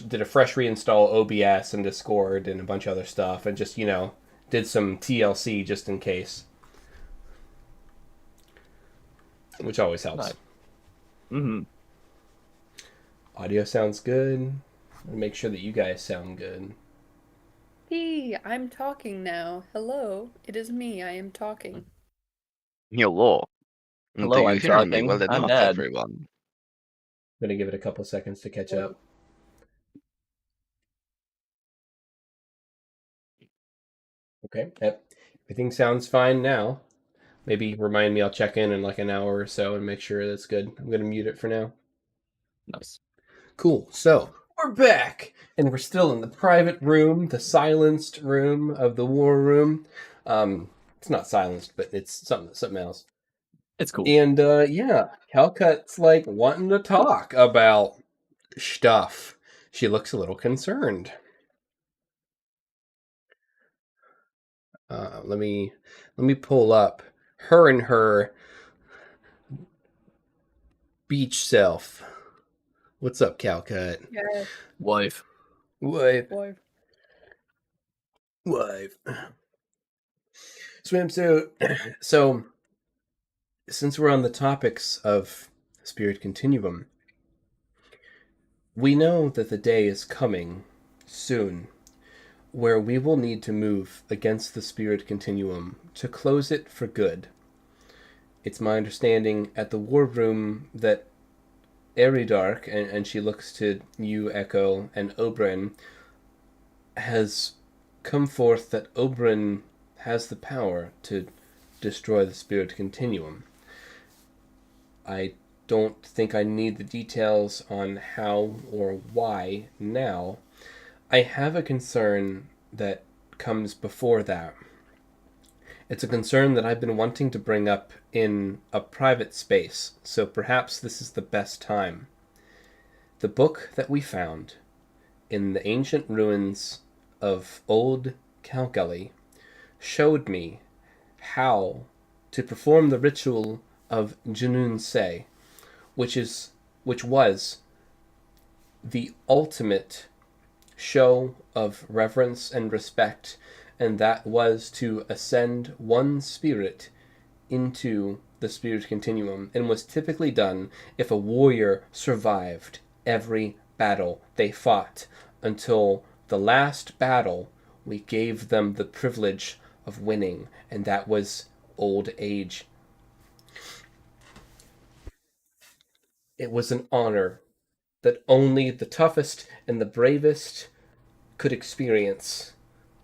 did a fresh reinstall OBS and Discord and a bunch of other stuff, and just did some TLC just in case, which always helps. Mm-hmm. Audio sounds good. I'll make sure that you guys sound good. Hey, I'm talking now. Hello, it is me. I am talking. Hello. Hello, I'm talking. Well, I'm not dead. everyone. I'm gonna give it a couple seconds to catch up. Okay, yep. Everything sounds fine now. Maybe remind me, I'll check in like an hour or so and make sure that's good. I'm gonna mute it for now. Nice. Cool. So we're back, and we're still in the private room, the silenced room of the war room. It's not silenced, but it's something else. It's cool. And yeah, Calcut's like wanting to talk about stuff. She looks a little concerned. Let me pull up her and her beach self. What's up, Calcut? Yeah. Wife. Wife. Swimsuit. So since we're on the topics of Spirit Continuum, we know that the day is coming soon where we will need to move against the Spirit Continuum to close it for good. It's my understanding at the War Room that Eridark, and she looks to you, Echo, and Oberyn, has come forth that Oberyn has the power to destroy the Spirit Continuum. I don't think I need the details on how or why now. I have a concern that comes before that. It's a concern that I've been wanting to bring up in a private space, so perhaps this is the best time. The book that we found in the ancient ruins of Old Calgully showed me how to perform the ritual of Junun Se, which was the ultimate show of reverence and respect, and that was to ascend one spirit into the Spirit Continuum, and was typically done if a warrior survived every battle they fought. Until the last battle, we gave them the privilege of winning, and that was old age. It was an honor that only the toughest and the bravest could experience,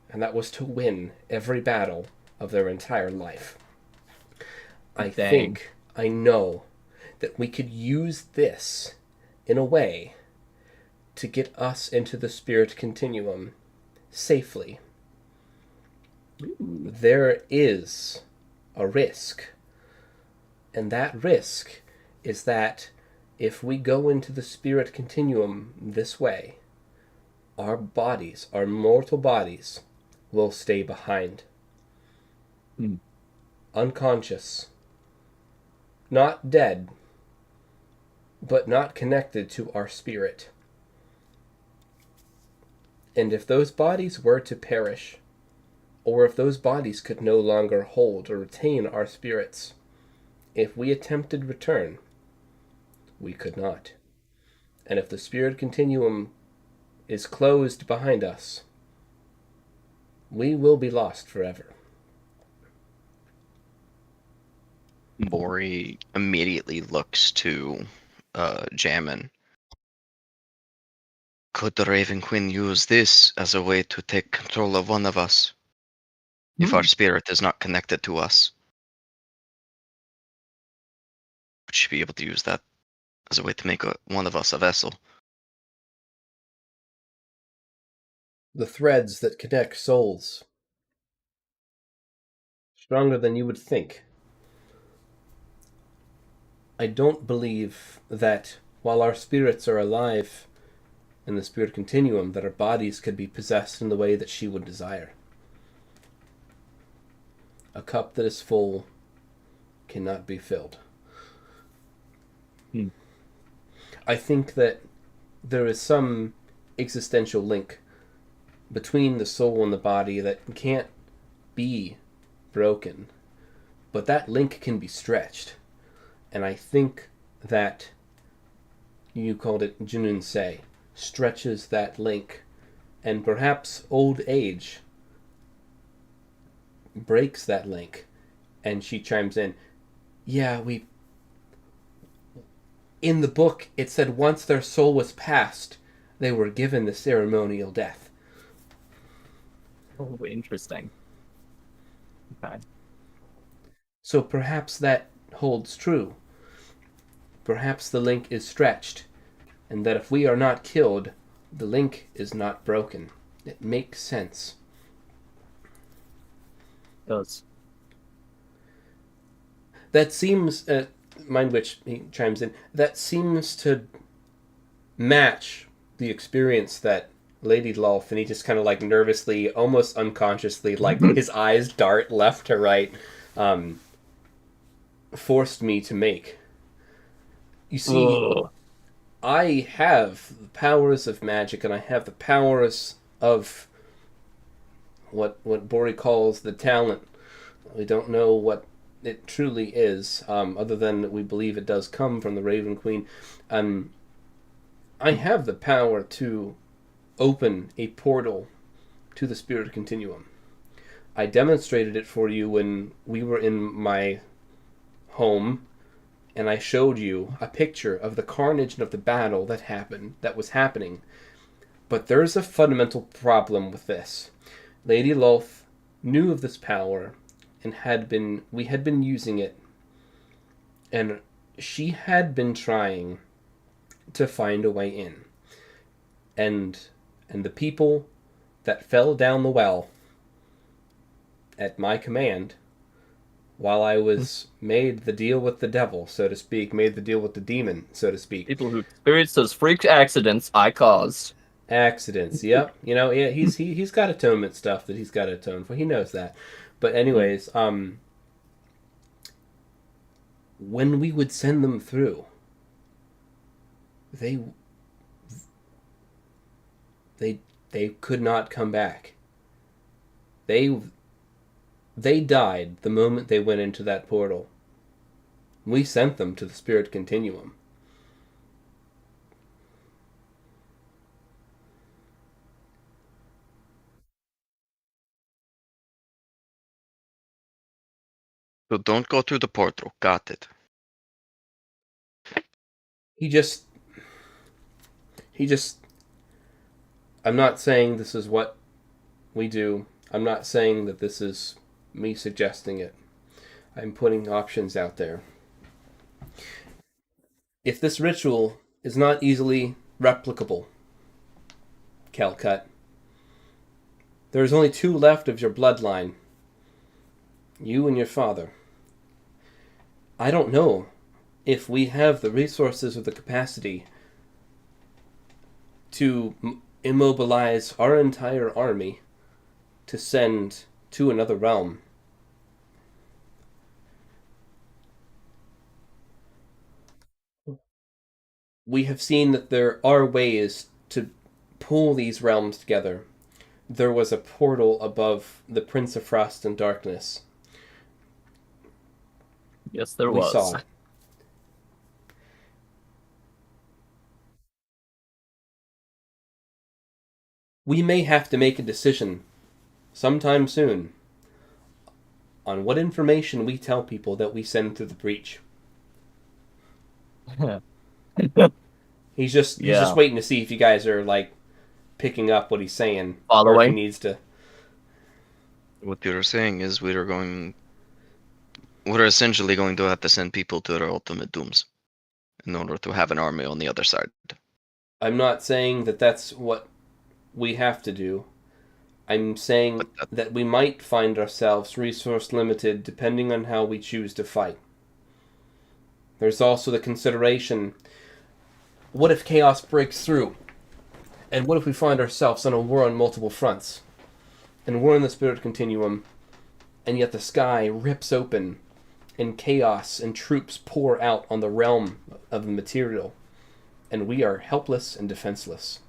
and that was to win every battle of their entire life. I know that we could use this in a way to get us into the Spirit Continuum safely. There is a risk, and that risk is that if we go into the Spirit Continuum this way, our bodies, our mortal bodies, will stay behind. Unconscious. Not dead, but not connected to our spirit. And if those bodies were to perish, or if those bodies could no longer hold or retain our spirits, if we attempted return, we could not. And if the Spirit Continuum is closed behind us, we will be lost forever. Bori immediately looks to Jammin. Could the Raven Queen use this as a way to take control of one of us? If our spirit is not connected to us, would she be able to use that as a way to make one of us a vessel? The threads that connect souls. Stronger than you would think. I don't believe that while our spirits are alive in the Spirit Continuum, that our bodies could be possessed in the way that she would desire. A cup that is full cannot be filled. I think that there is some existential link between the soul and the body that can't be broken, but that link can be stretched. And I think that, you called it Junun Se, stretches that link, and perhaps old age breaks that link. And she chimes in, yeah, in the book it said once their soul was passed, they were given the ceremonial death. Oh, interesting. Okay. So perhaps that holds true. Perhaps the link is stretched, and that if we are not killed, the link is not broken. It makes sense. It does. That seems, Mindwitch, he chimes in, that seems to match the experience that Lady Lulf, and he just kind of like nervously, almost unconsciously, like his eyes dart left to right, forced me to make. You see, I have the powers of magic, and I have the powers of what Bori calls the talent. We don't know what it truly is, other than we believe it does come from the Raven Queen. I have the power to open a portal to the spirit continuum. I demonstrated it for you when we were in my home, and I showed you a picture of the carnage and of the battle that was happening. But there's a fundamental problem with this. Lady Lolth knew of this power and we had been using it, and she had been trying to find a way in. And the people that fell down the well at my command, while I was made the deal with the devil, so to speak, made the deal with the demon, so to speak. People who experienced those freak accidents I caused. Accidents, yep. You know, yeah, he's got atonement stuff that he's got to atone for. He knows that. But anyways, when we would send them through, they could not come back. They died the moment they went into that portal. We sent them to the spirit continuum. So don't go through the portal. Got it. He just... I'm not saying this is what we do. I'm not saying that this is me suggesting it. I'm putting options out there. If this ritual is not easily replicable, Calcut, there's only 2 left of your bloodline. You and your father. I don't know if we have the resources or the capacity to immobilize our entire army to send to another realm. We have seen that there are ways to pull these realms together. There was a portal above the Prince of Frost and Darkness. Yes, there was. We saw it. We may have to make a decision sometime soon on what information we tell people that we send through the breach. He's just waiting to see if you guys are like picking up what he's saying. Following. Or if he needs to. What you're saying is we're essentially going to have to send people to their ultimate dooms in order to have an army on the other side. I'm not saying that that's what we have to do. I'm saying that we might find ourselves resource limited depending on how we choose to fight. There's also the consideration, what if chaos breaks through? And what if we find ourselves on a war on multiple fronts? And we're in the spirit continuum, and yet the sky rips open, and chaos and troops pour out on the realm of the material, and we are helpless and defenseless.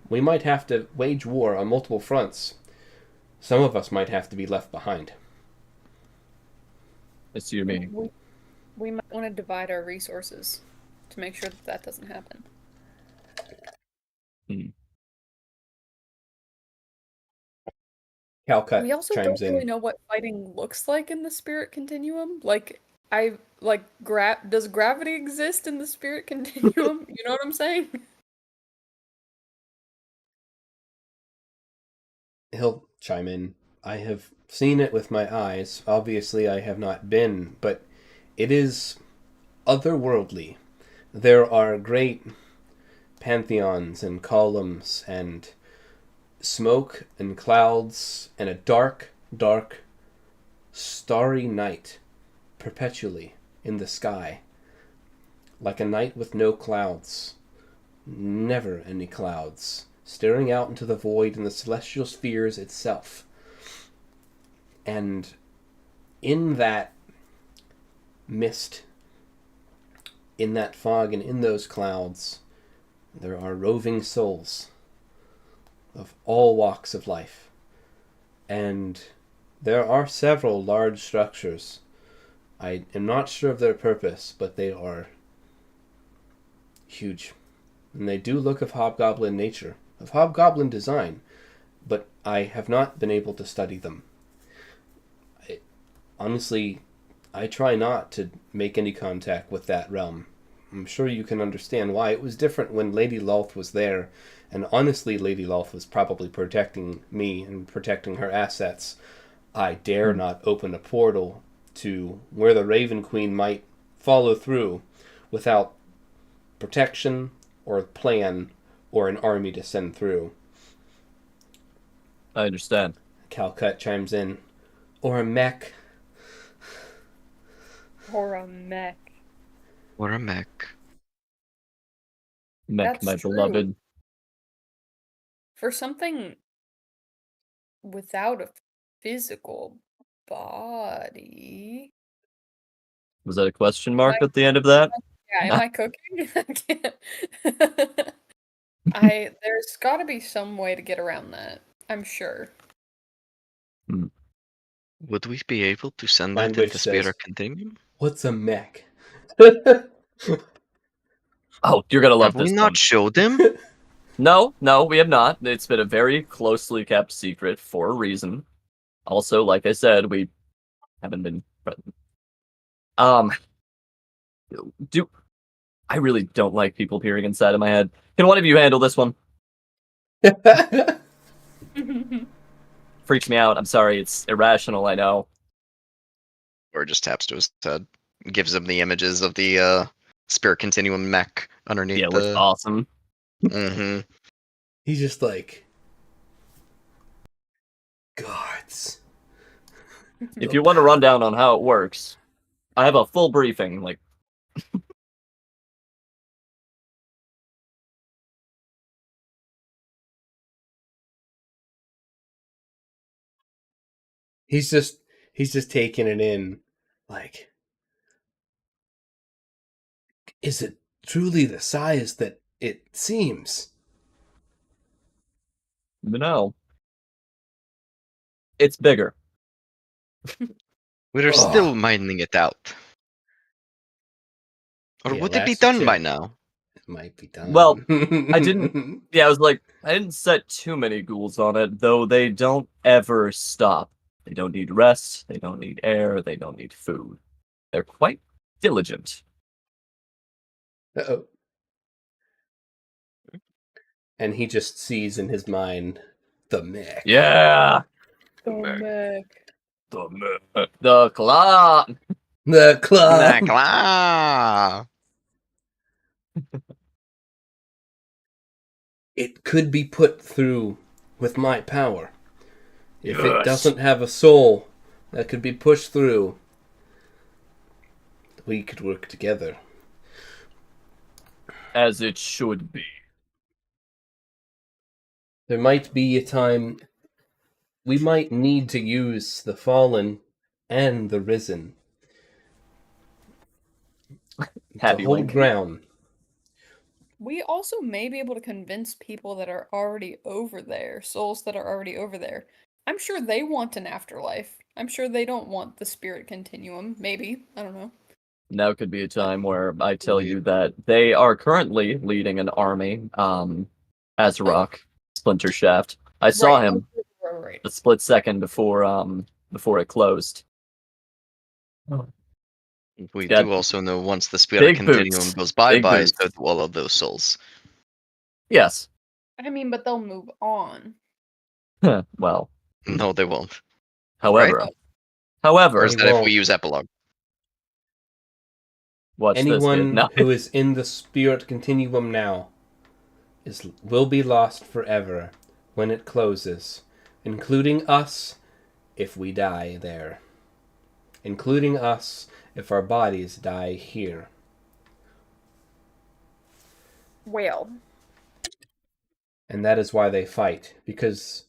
We might have to wage war on multiple fronts. Some of us might have to be left behind. I see what you mean. We might want to divide our resources to make sure that doesn't happen. Calcut we also chimes don't really in. know what fighting looks like in the spirit continuum. Does gravity exist in the spirit continuum? You know what I'm saying? He'll chime in. I have seen it with my eyes. Obviously, I have not been, but it is otherworldly. There are great pantheons and columns and smoke and clouds and a dark, dark, starry night perpetually in the sky. Like a night with no clouds. Never any clouds. Staring out into the void in the celestial spheres itself. And in that mist, in that fog and in those clouds, there are roving souls of all walks of life. And There are several large structures. I am not sure of their purpose, but they are huge. And they do look of hobgoblin nature, of hobgoblin design, but I have not been able to study them. Honestly, I try not to make any contact with that realm. I'm sure you can understand why. It was different when Lady Lolth was there, and honestly, Lady Lolth was probably protecting me and protecting her assets. I dare not open a portal to where the Raven Queen might follow through without protection or a plan or an army to send through. I understand. Calcut chimes in. Or a mech. Or a mech. Or a mech. Mech, That's my true. beloved. For something without a physical body. Was that a question mark at the end of that? Yeah, am I cooking? There's got to be some way to get around that. I'm sure. Would we be able to send Mind that which into says, Spirit Continuum? What's a mech? Oh, you're gonna love Have we this not one. showed him? No, we have not. It's been a very closely kept secret for a reason. Also, like I said, we haven't been present. I really don't like people peering inside of my head. Can one of you handle this one? Freaks me out. I'm sorry. It's irrational, I know. Or just taps to his head. Gives him the images of the Spirit Continuum mech underneath Yeah, it looks awesome. Mm-hmm. He's just like, gods. If you want to run down on how it works, I have a full briefing. Like, he's just taking it in. Like, is it truly the size that it seems? no, it's bigger. We're still mining it out. Or Yeah, would it be last done tip. by now? It might be done. Well, I didn't. Yeah, I was like, I didn't set too many ghouls on it, though they don't ever stop. They don't need rest, they don't need air, they don't need food. They're quite diligent. Uh-oh. And he just sees in his mind the mech. Yeah! The mech. The claw! The club. Claw! It could be put through with my power. If it Yes. doesn't have a soul that could be pushed through, we could work together. As it should be. There might be a time we might need to use the fallen and the risen Happy to hold Link. ground. We also may be able to convince people that are already over there, souls that are already over there. I'm sure they want an afterlife. I'm sure they don't want the spirit continuum. Maybe. I don't know. Now could be a time where I tell you that they are currently leading an army, Azerock, Splinter Shaft. I saw him Right. a split second before it closed. We Yeah. do also know once the Spirit Big Continuum boots. goes Big bye-bye, boots. so do all of those souls. Yes. I mean, but they'll move on. Well, No, they won't. however, Right? however, Or is They that if won't. we use epilogue? watch Anyone this. who is in the spirit continuum now will be lost forever when it closes, including us if we die there. Including us if our bodies die here. Well. And that is why they fight, because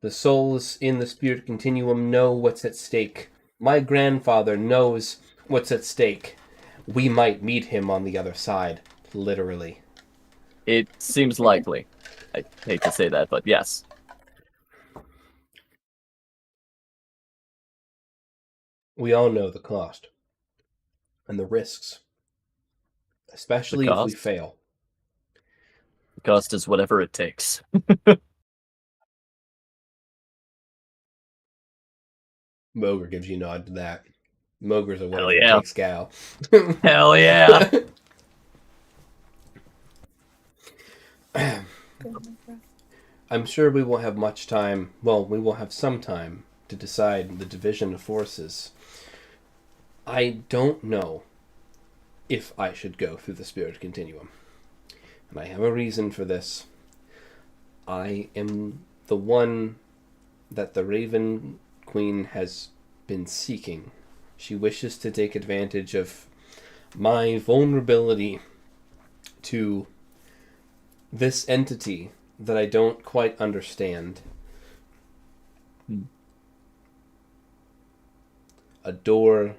the souls in the spirit continuum know what's at stake. My grandfather knows what's at stake. We might meet him on the other side, literally. It seems likely. I hate to say that, but yes. We all know the cost and the risks, especially if we fail. The cost is whatever it takes. Moger gives you a nod to that. Moger's a whatever yeah. it takes gal. Hell yeah. I'm sure we won't have much time. Well, we will have some time to decide the division of forces. I don't know if I should go through the spirit continuum. And I have a reason for this. I am the one that the Raven Queen has been seeking. She wishes to take advantage of my vulnerability to this entity that I don't quite understand. A door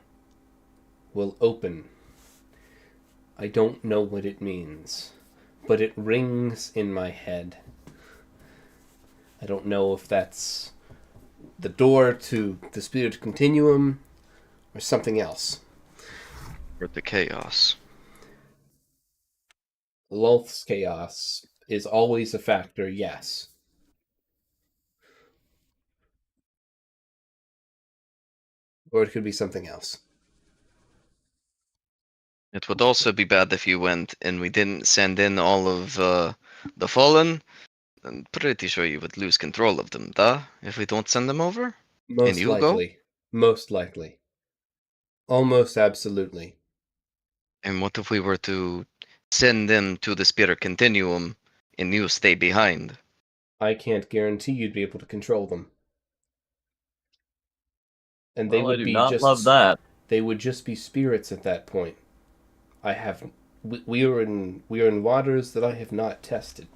will open. I don't know what it means, but it rings in my head. I don't know if that's the door to the spirit continuum or something else. Or the chaos. Lolth's chaos is always a factor, yes. Or it could be something else. It would also be bad if you went and we didn't send in all of the Fallen. I'm pretty sure you would lose control of them, duh? If we don't send them over? Most And you likely. go? Most likely. Almost absolutely. And what if we were to send them to the spirit continuum and you stay behind? I can't guarantee you'd be able to control them. And they would I do be not love that. They would just be spirits at that point. We are in waters that I have not tested.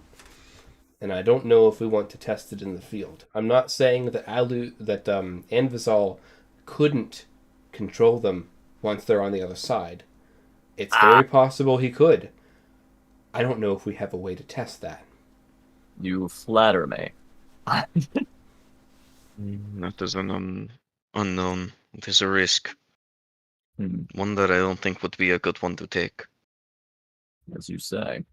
And I don't know if we want to test it in the field. I'm not saying that Anvisal couldn't control them once they're on the other side. It's very possible he could. I don't know if we have a way to test that. You flatter me. That is an unknown. It is a risk. One that I don't think would be a good one to take. As you say.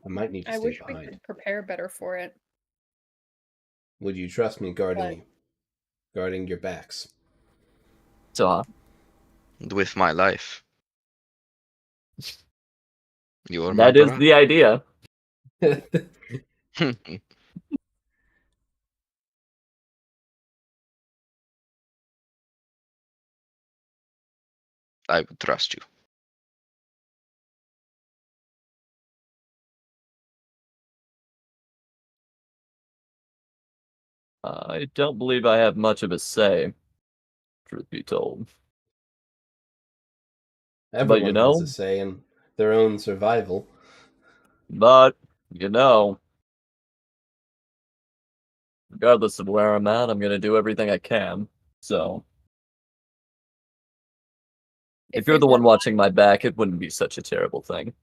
I might need to I stay wish behind. we could prepare better for it. Would you trust me guarding your backs? So, With my life. You are my that is brother. the idea. I would trust you. I don't believe I have much of a say, truth be told. Everyone has a say in their own survival. But, regardless of where I'm at, I'm going to do everything I can. So, if you're the one watching my back, it wouldn't be such a terrible thing.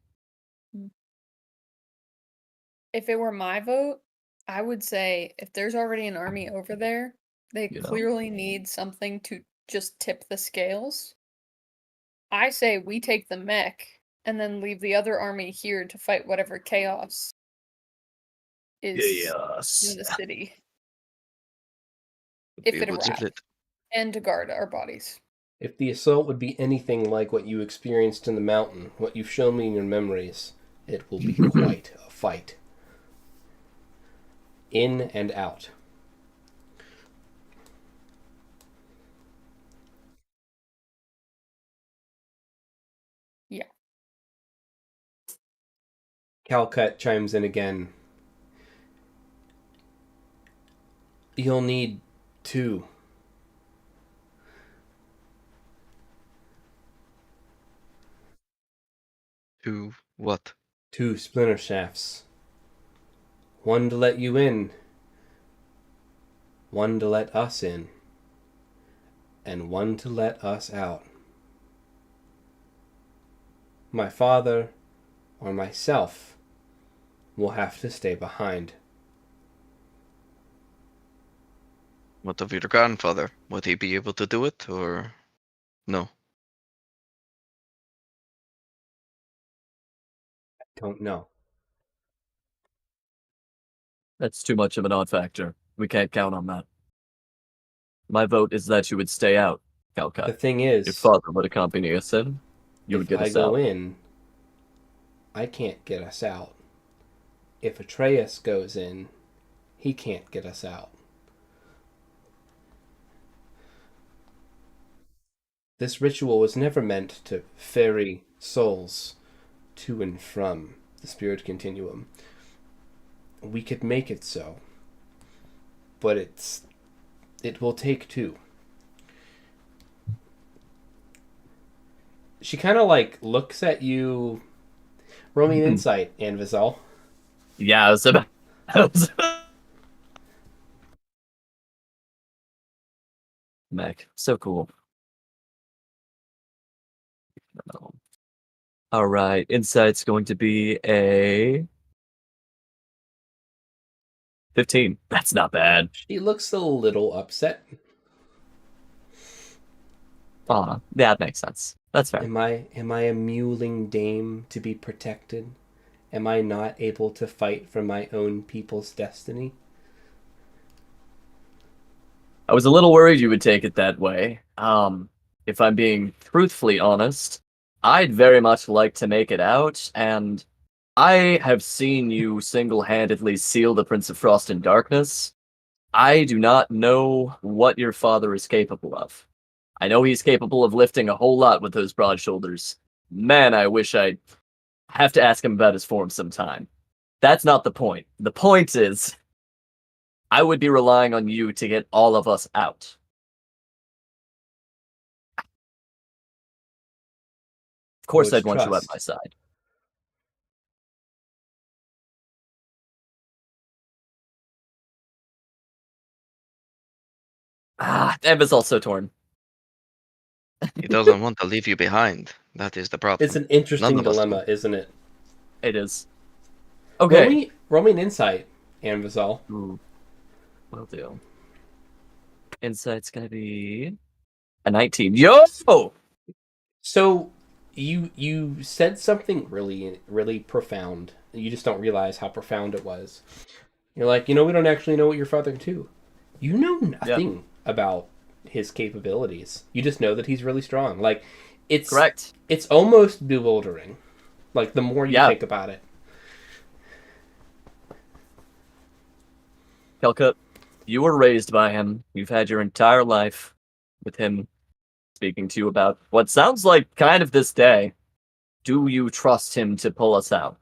If it were my vote, I would say if there's already an army over there, they clearly need something to just tip the scales. I say we take the mech and then leave the other army here to fight whatever chaos is in the city. If it arrives. And to guard our bodies. If the assault would be anything like what you experienced in the mountain, what you've shown me in your memories, it will be quite a fight. In and out. Yeah. Calcut chimes in again. You'll need 2. To what? 2 splinter shafts. 1 to let you in. 1 to let us in. And 1 to let us out. My father or myself will have to stay behind. What of your grandfather? Would he be able to do it, or no? Don't know. That's too much of an odd factor. We can't count on that. My vote is that you would stay out, Calcut. The thing Your is, father would accompany us in. You would if get I us go out. in, I can't get us out. If Atreus goes in, he can't get us out. This ritual was never meant to ferry souls to and from the spirit continuum. We could make it so, but it will take two. She kind of like looks at you. Roll me an insight, Anvizal. Yeah, I was about. Mac, so cool. All right, insight's going to be a 15. That's not bad. She looks a little upset. Yeah, that makes sense. That's fair. Am I a mewling dame to be protected? Am I not able to fight for my own people's destiny? I was a little worried you would take it that way. If I'm being truthfully honest, I'd very much like to make it out, and I have seen you single-handedly seal the Prince of Frost and Darkness. I do not know what your father is capable of. I know he's capable of lifting a whole lot with those broad shoulders. Man, I wish I'd have to ask him about his form sometime. That's not the point. The point is, I would be relying on you to get all of us out. Of course, I'd want you at my side. Eva's also torn. He doesn't want to leave you behind. That is the problem. It's an interesting dilemma, isn't it? It is. Okay. Roll me an insight, Anvizal. Will do. Insight's gonna be a 19. Yo! So you said something really profound. You just don't realize how profound it was. You're like, we don't actually know what your father can do. You know nothing about his capabilities. You just know that he's really strong. Like, it's correct. It's almost bewildering. Like, the more you think about it. Calcut, you were raised by him. You've had your entire life with him speaking to you about what sounds like kind of this day. Do you trust him to pull us out?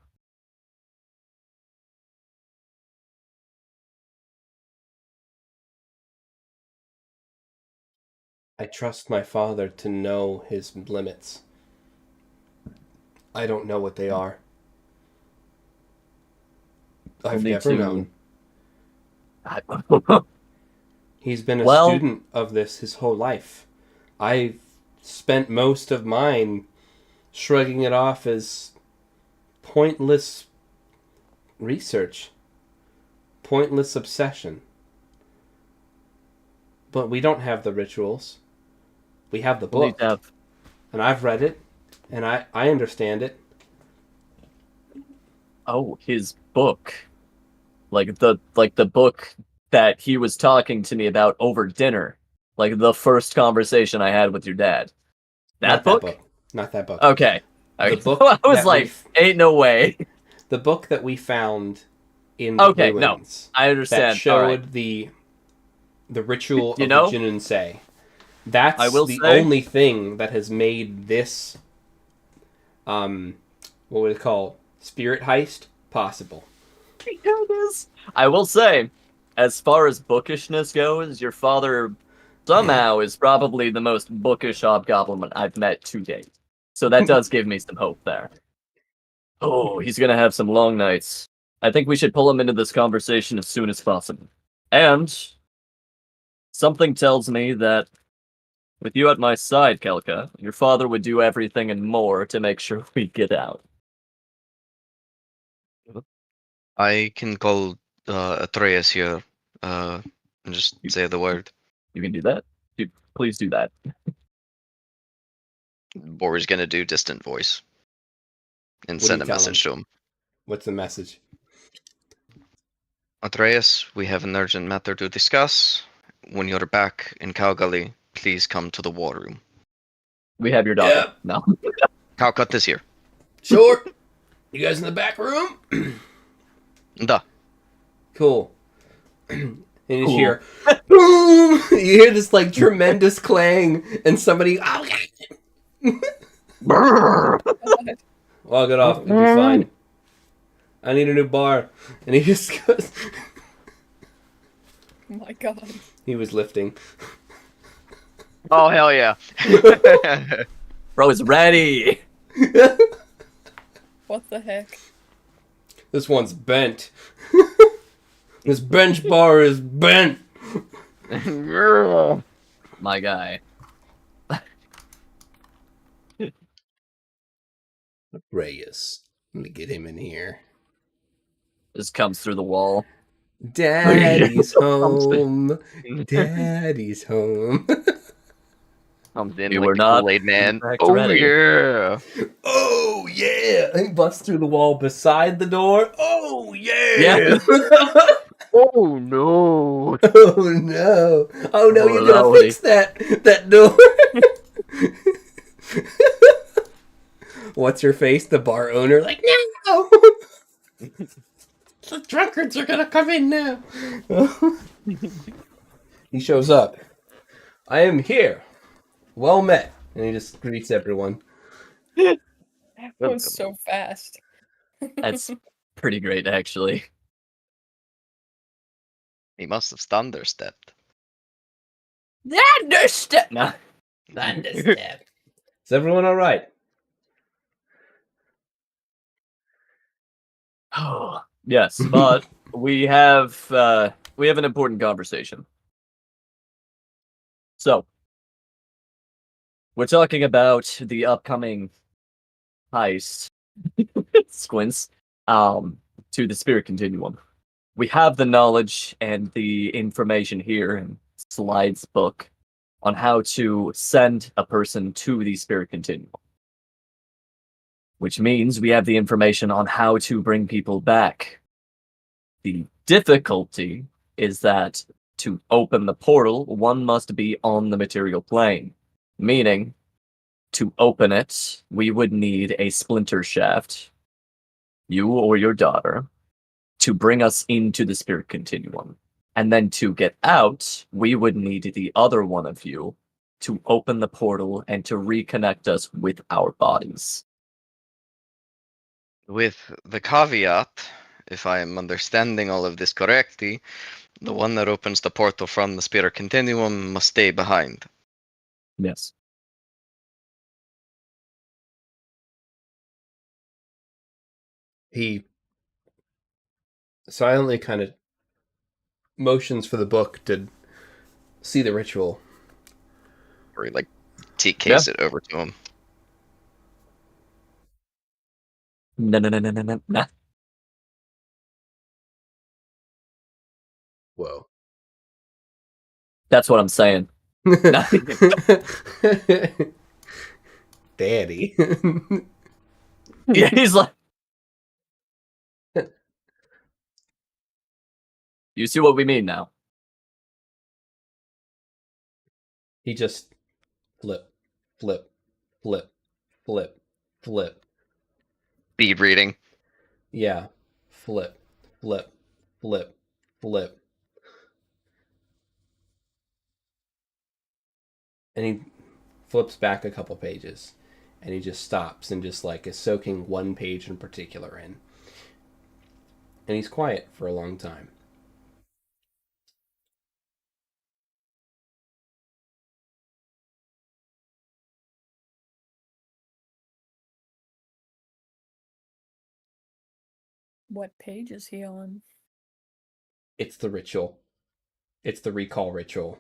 I trust my father to know his limits. I don't know what they are. I've never known. He's been a student of this his whole life. I've spent most of mine shrugging it off as pointless research, pointless obsession. But we don't have the rituals. We have the book. And I've read it, and I understand it. Oh, his book. Like the book that he was talking to me about over dinner. Like the first conversation I had with your dad. That book? Not that book. Okay. The book I was like, ain't no way. The book that we found in the ruins. I understand. That showed the ritual of the Jinunsei. That's only thing that has made this, what would it call, spirit heist possible. I will say, as far as bookishness goes, your father somehow is probably the most bookish hobgoblin I've met to date. So that does give me some hope there. Oh, he's gonna have some long nights. I think we should pull him into this conversation as soon as possible. And something tells me that with you at my side, Kelka, your father would do everything and more to make sure we get out. I can call Atreus here. And just say the word. You can do that. Dude, please do that. Bor's gonna do distant voice. And send a message to him. What's the message? Atreus, we have an urgent matter to discuss. When you're back in Calgary, please come to the war room. We have your daughter. Yeah. No. Calcut is here. Sure. You guys in the back room? Duh. Cool. And you hear, boom! You hear this like tremendous clang, and somebody, oh God! Log it off. It'll be fine. I need a new bar. And he just goes. Oh my God. He was lifting. Oh, hell yeah. Bro is ready. What the heck? This one's bent. This bench bar is bent. My guy. Reyes. Let me get him in here. Just comes through the wall. Daddy's home. Daddy's home. Comes in You like were the not Kool-Aid man. Oh, ready. Yeah. Oh, yeah. He busts through the wall beside the door. Oh, yeah. Oh, no. Oh, no. Oh, no, you're going to fix that door. What's your face? The bar owner, like, no. The drunkards are going to come in now. He shows up. I am here. Well met. And he just greets everyone. That was so fast. That's pretty great, actually. He must have thunderstepped. Thunderstep! No. Thunderstep. Is everyone all right? Yes, but we have an important conversation. So, we're talking about the upcoming heist, Squints, to the Spirit Continuum. We have the knowledge and the information here in Slide's book on how to send a person to the Spirit Continuum. Which means we have the information on how to bring people back. The difficulty is that to open the portal, one must be on the material plane. Meaning, to open it, we would need a splinter shaft, you or your daughter, to bring us into the Spirit Continuum. And then to get out, we would need the other one of you to open the portal and to reconnect us with our bodies. With the caveat, if I am understanding all of this correctly, the one that opens the portal from the Spirit Continuum must stay behind. Yes. He silently kind of motions for the book to see the ritual. Or he, like, TKs it over to him. No. Whoa. That's what I'm saying. Daddy. Yeah, he's like... You see what we mean now? He just flip. Speed reading. Yeah. Flip. And he flips back a couple pages. And he just stops and just like is soaking one page in particular in. And he's quiet for a long time. What page is he on? It's the ritual. It's the recall ritual.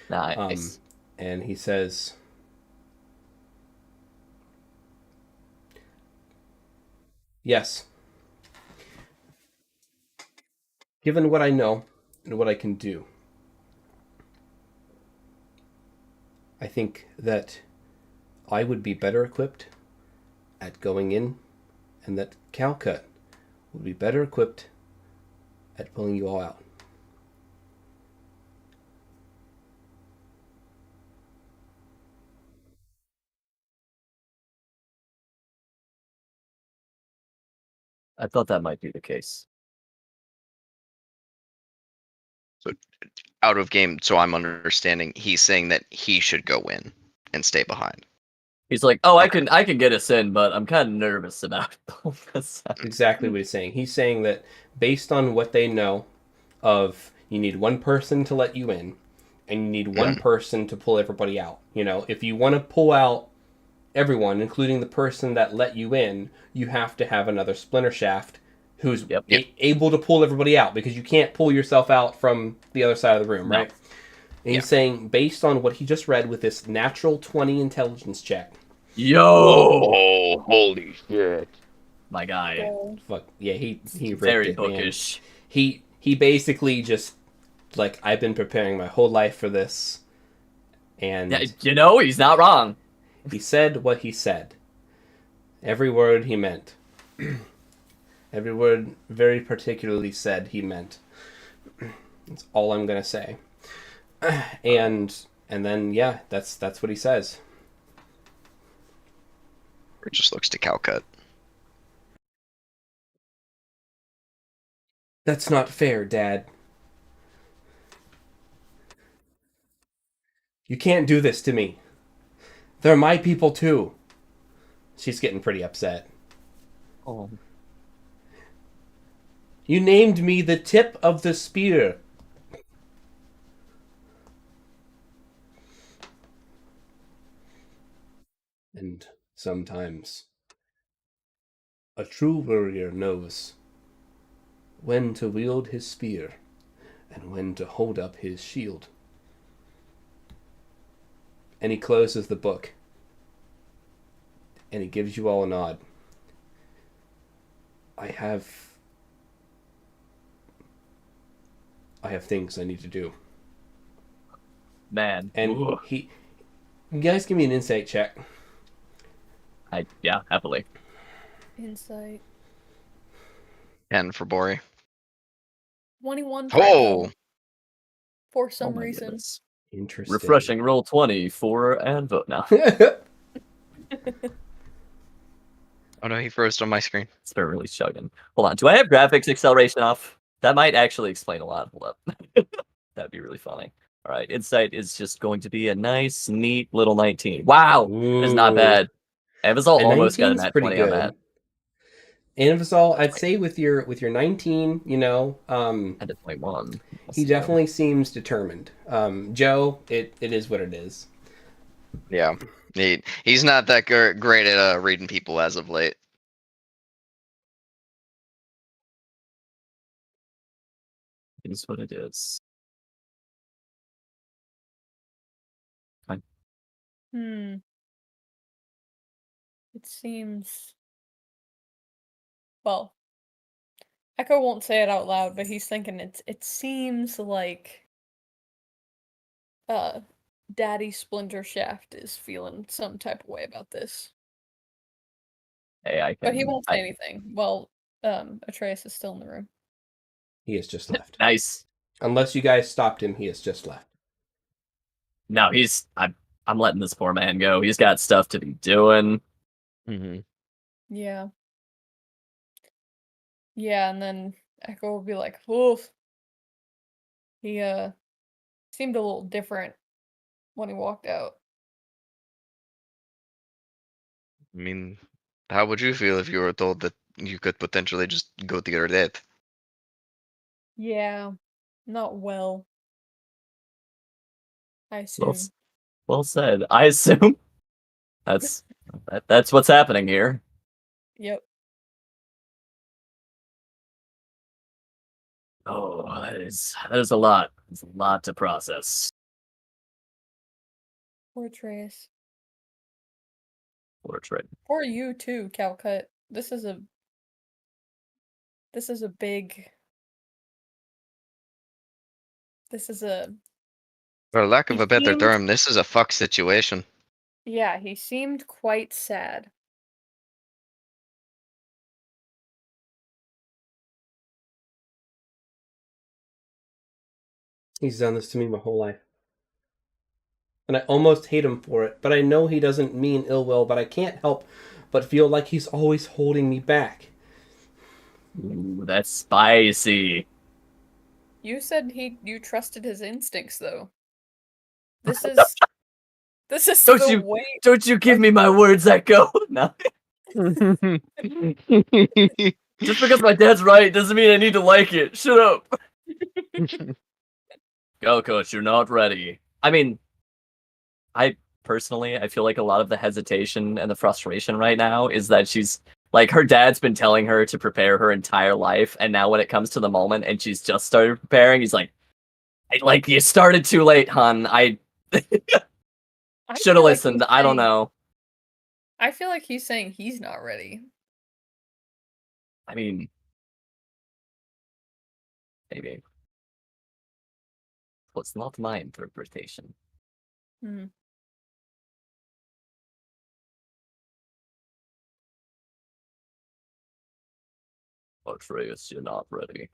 Nice. And he says, yes. Given what I know and what I can do, think that I would be better equipped at going in, and that Calcut would be better equipped at pulling you all out. I thought that might be the case. So out of game, so I'm understanding he's saying that he should go in and stay behind. He's like, oh, I can get us in, but I'm kind of nervous about this. Exactly what he's saying. He's saying that based on what they know of, you need one person to let you in, and you need one person to pull everybody out. You know, if you want to pull out everyone, including the person that let you in, you have to have another Splinter Shaft who's able to pull everybody out, because you can't pull yourself out from the other side of the room, right? And he's saying, based on what he just read with this natural 20 intelligence check. Yo! Oh, holy shit. My guy. Fuck, yeah, he ripped Very it, bookish. Man. He basically just, like, I've been preparing my whole life for this. And yeah, you know, he's not wrong. He said what he said. Every word he meant. Every word very particularly said he meant. That's all I'm gonna say. And then yeah, that's what he says. It just looks to Calcut. That's not fair, Dad. You can't do this to me. They're my people too. She's getting pretty upset. Oh. You named me the tip of the spear. And sometimes a true warrior knows when to wield his spear and when to hold up his shield. And he closes the book. And he gives you all a nod. I have things I need to do. Man. And Ooh. you guys give me an insight check. Yeah, happily. Insight. 10 for Bori. 21 Oh! for some my reason. Goodness. Interesting. Refreshing roll 20 for and vote now. Oh no, he froze on my screen. It's been really chugging. Hold on. Do I have graphics acceleration off? That might actually explain a lot. Hold up. That'd be really funny. All right. Insight is just going to be a nice, neat little 19. Wow. That is not bad. Avazal almost got a nat 20 on that. Avazal, I'd say with your 19, you know, And a 21. he definitely seems determined. Joe, it is what it is. Yeah. He's not that great at reading people as of late. It is what it is. Fine. It seems... Well, Echo won't say it out loud, but he's thinking it seems like Daddy Splinter Shaft is feeling some type of way about this. Hey, I can. But he won't say anything. Well, Atreus is still in the room. He has just left. Nice. Unless you guys stopped him, he has just left. No, I'm letting this poor man go. He's got stuff to be doing. Mm-hmm. Yeah. Yeah, and then Echo will be like, oof. He seemed a little different when he walked out. I mean, how would you feel if you were told that you could potentially just go to your death? Yeah. Not well. I assume. Well said. I assume that's what's happening here. Yep. Oh, that is a lot. It's a lot to process. Poor Atreus. Poor Trey. Poor you too, Calcut. This is a big... This is a For lack of He a better seemed- term, this is a fuck situation. Yeah, he seemed quite sad. He's done this to me my whole life. And I almost hate him for it, but I know he doesn't mean ill will, but I can't help but feel like he's always holding me back. Ooh, that's spicy. You said you trusted his instincts, though. This is Don't you give me my words, Echo. No. Just because my dad's right doesn't mean I need to like it. Shut up. Go, coach. You're not ready. I mean, I feel like a lot of the hesitation and the frustration right now is that she's like, her dad's been telling her to prepare her entire life, and now when it comes to the moment and she's just started preparing, he's like, you started too late, hon. I should have listened. I don't know. I feel like he's saying he's not ready. I mean, maybe. Well, it's not my interpretation. Hmm. Atreus, you're not ready.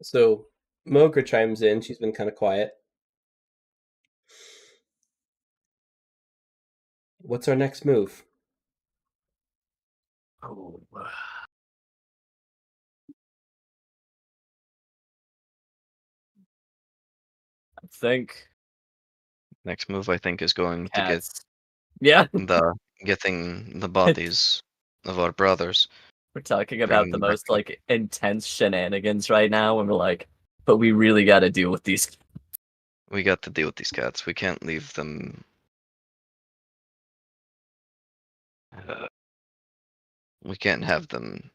So Mogra chimes in. She's been kind of quiet. What's our next move? Oh. I think Next move, I think, is going to get getting the bodies of our brothers. We're talking about the most like intense shenanigans right now, and we're like, but we really got to deal with these. We got to deal with these cats. We can't leave them. We can't have them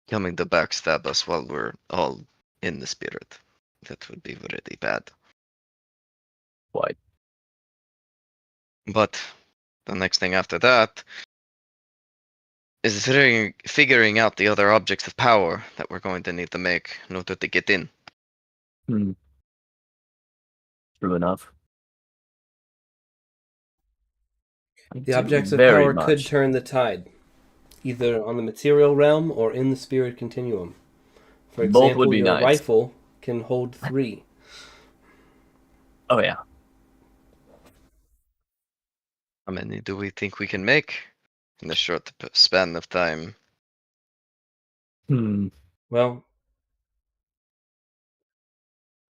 coming to backstab us while we're all in the spirit. That would be really bad. Why? But the next thing after that is figuring out the other objects of power that we're going to need to make in order to get in. True enough. The objects of power could turn the tide, either on the material realm or in the spirit continuum. For example, both would be your nice. rifle can hold 3. Oh yeah. How many do we think we can make in a short span of time? Well,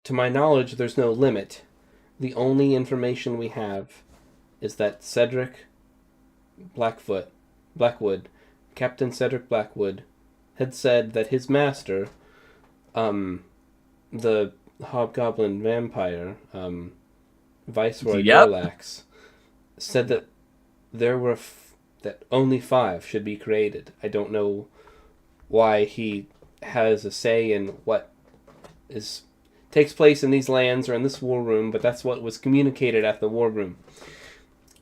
to my knowledge, there's no limit. The only information we have is that Cedric Blackwood, Captain Cedric Blackwood, had said that his master, the hobgoblin vampire, Viceroy Gorlax, said that there were that only 5 should be created. I don't know why he has a say in what takes place in these lands or in this war room, but that's what was communicated at the war room.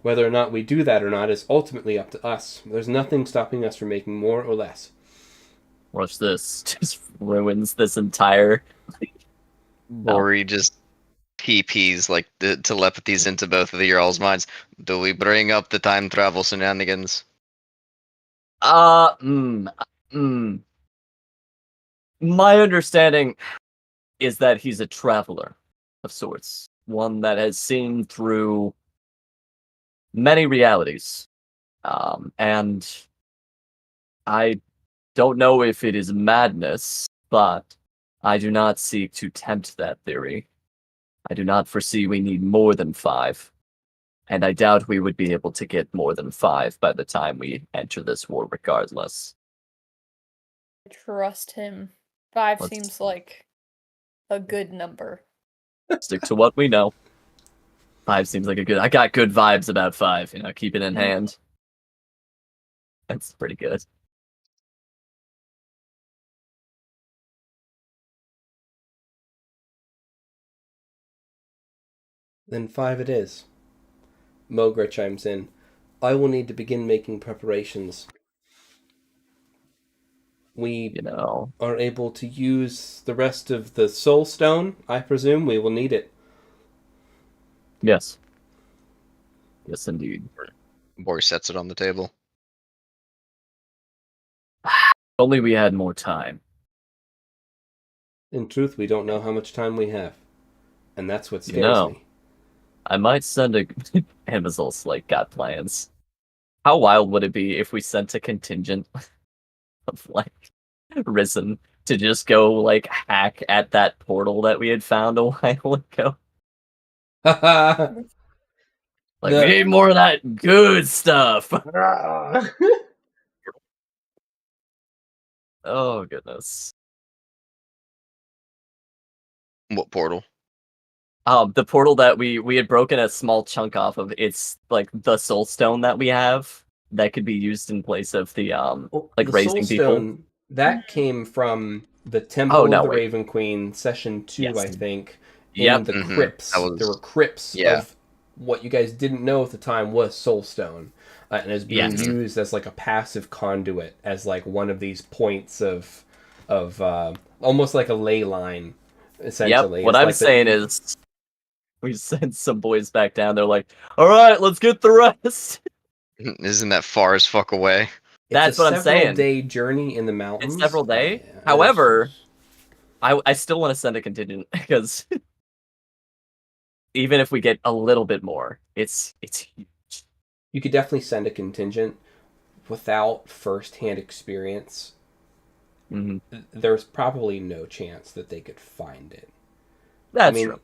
Whether or not we do that or not is ultimately up to us. There's nothing stopping us from making more or less. Watch this. Just ruins this entire... Rory just TPs like the telepathies into both of your all's minds. Do we bring up the time travel shenanigans? My understanding is that he's a traveler of sorts. One that has seen through many realities. And I don't know if it is madness, but I do not seek to tempt that theory. I do not foresee we need more than 5. And I doubt we would be able to get more than 5 by the time we enter this war regardless. I trust him. 5 seems like a good number. Stick to what we know. 5 seems like a good... I got good vibes about 5, keep it in hand. That's pretty good. Then 5 it is. Mogra chimes in. I will need to begin making preparations. we are able to use the rest of the soul stone, I presume we will need it. Yes. Yes, indeed. Boris sets it on the table. Only we had more time. In truth, we don't know how much time we have. And that's what scares me. I might send a... Amazol's, got plans. How wild would it be if we sent a contingent of, Risen to just go, hack at that portal that we had found a while ago? We need more of that good stuff! Oh, goodness. What portal? The portal that we had broken a small chunk off of. It's the soul stone that we have that could be used in place of the the raising soul people. Stone, that came from the Temple of the Raven Queen, Session 2, I think. In the crypts. There were crypts of what you guys didn't know at the time was soul stone. And is being used as a passive conduit, as one of these points of almost like a ley line, essentially. Yep. What I'm saying is, we sent some boys back down. They're like, "All right, let's get the rest." Isn't that far as fuck away? That's what I'm saying. It's a several-day journey in the mountains. It's several day. Yeah, however, I still want to send a contingent because even if we get a little bit more, it's huge. You could definitely send a contingent without first-hand experience. Mm-hmm. There's probably no chance that they could find it. That's true.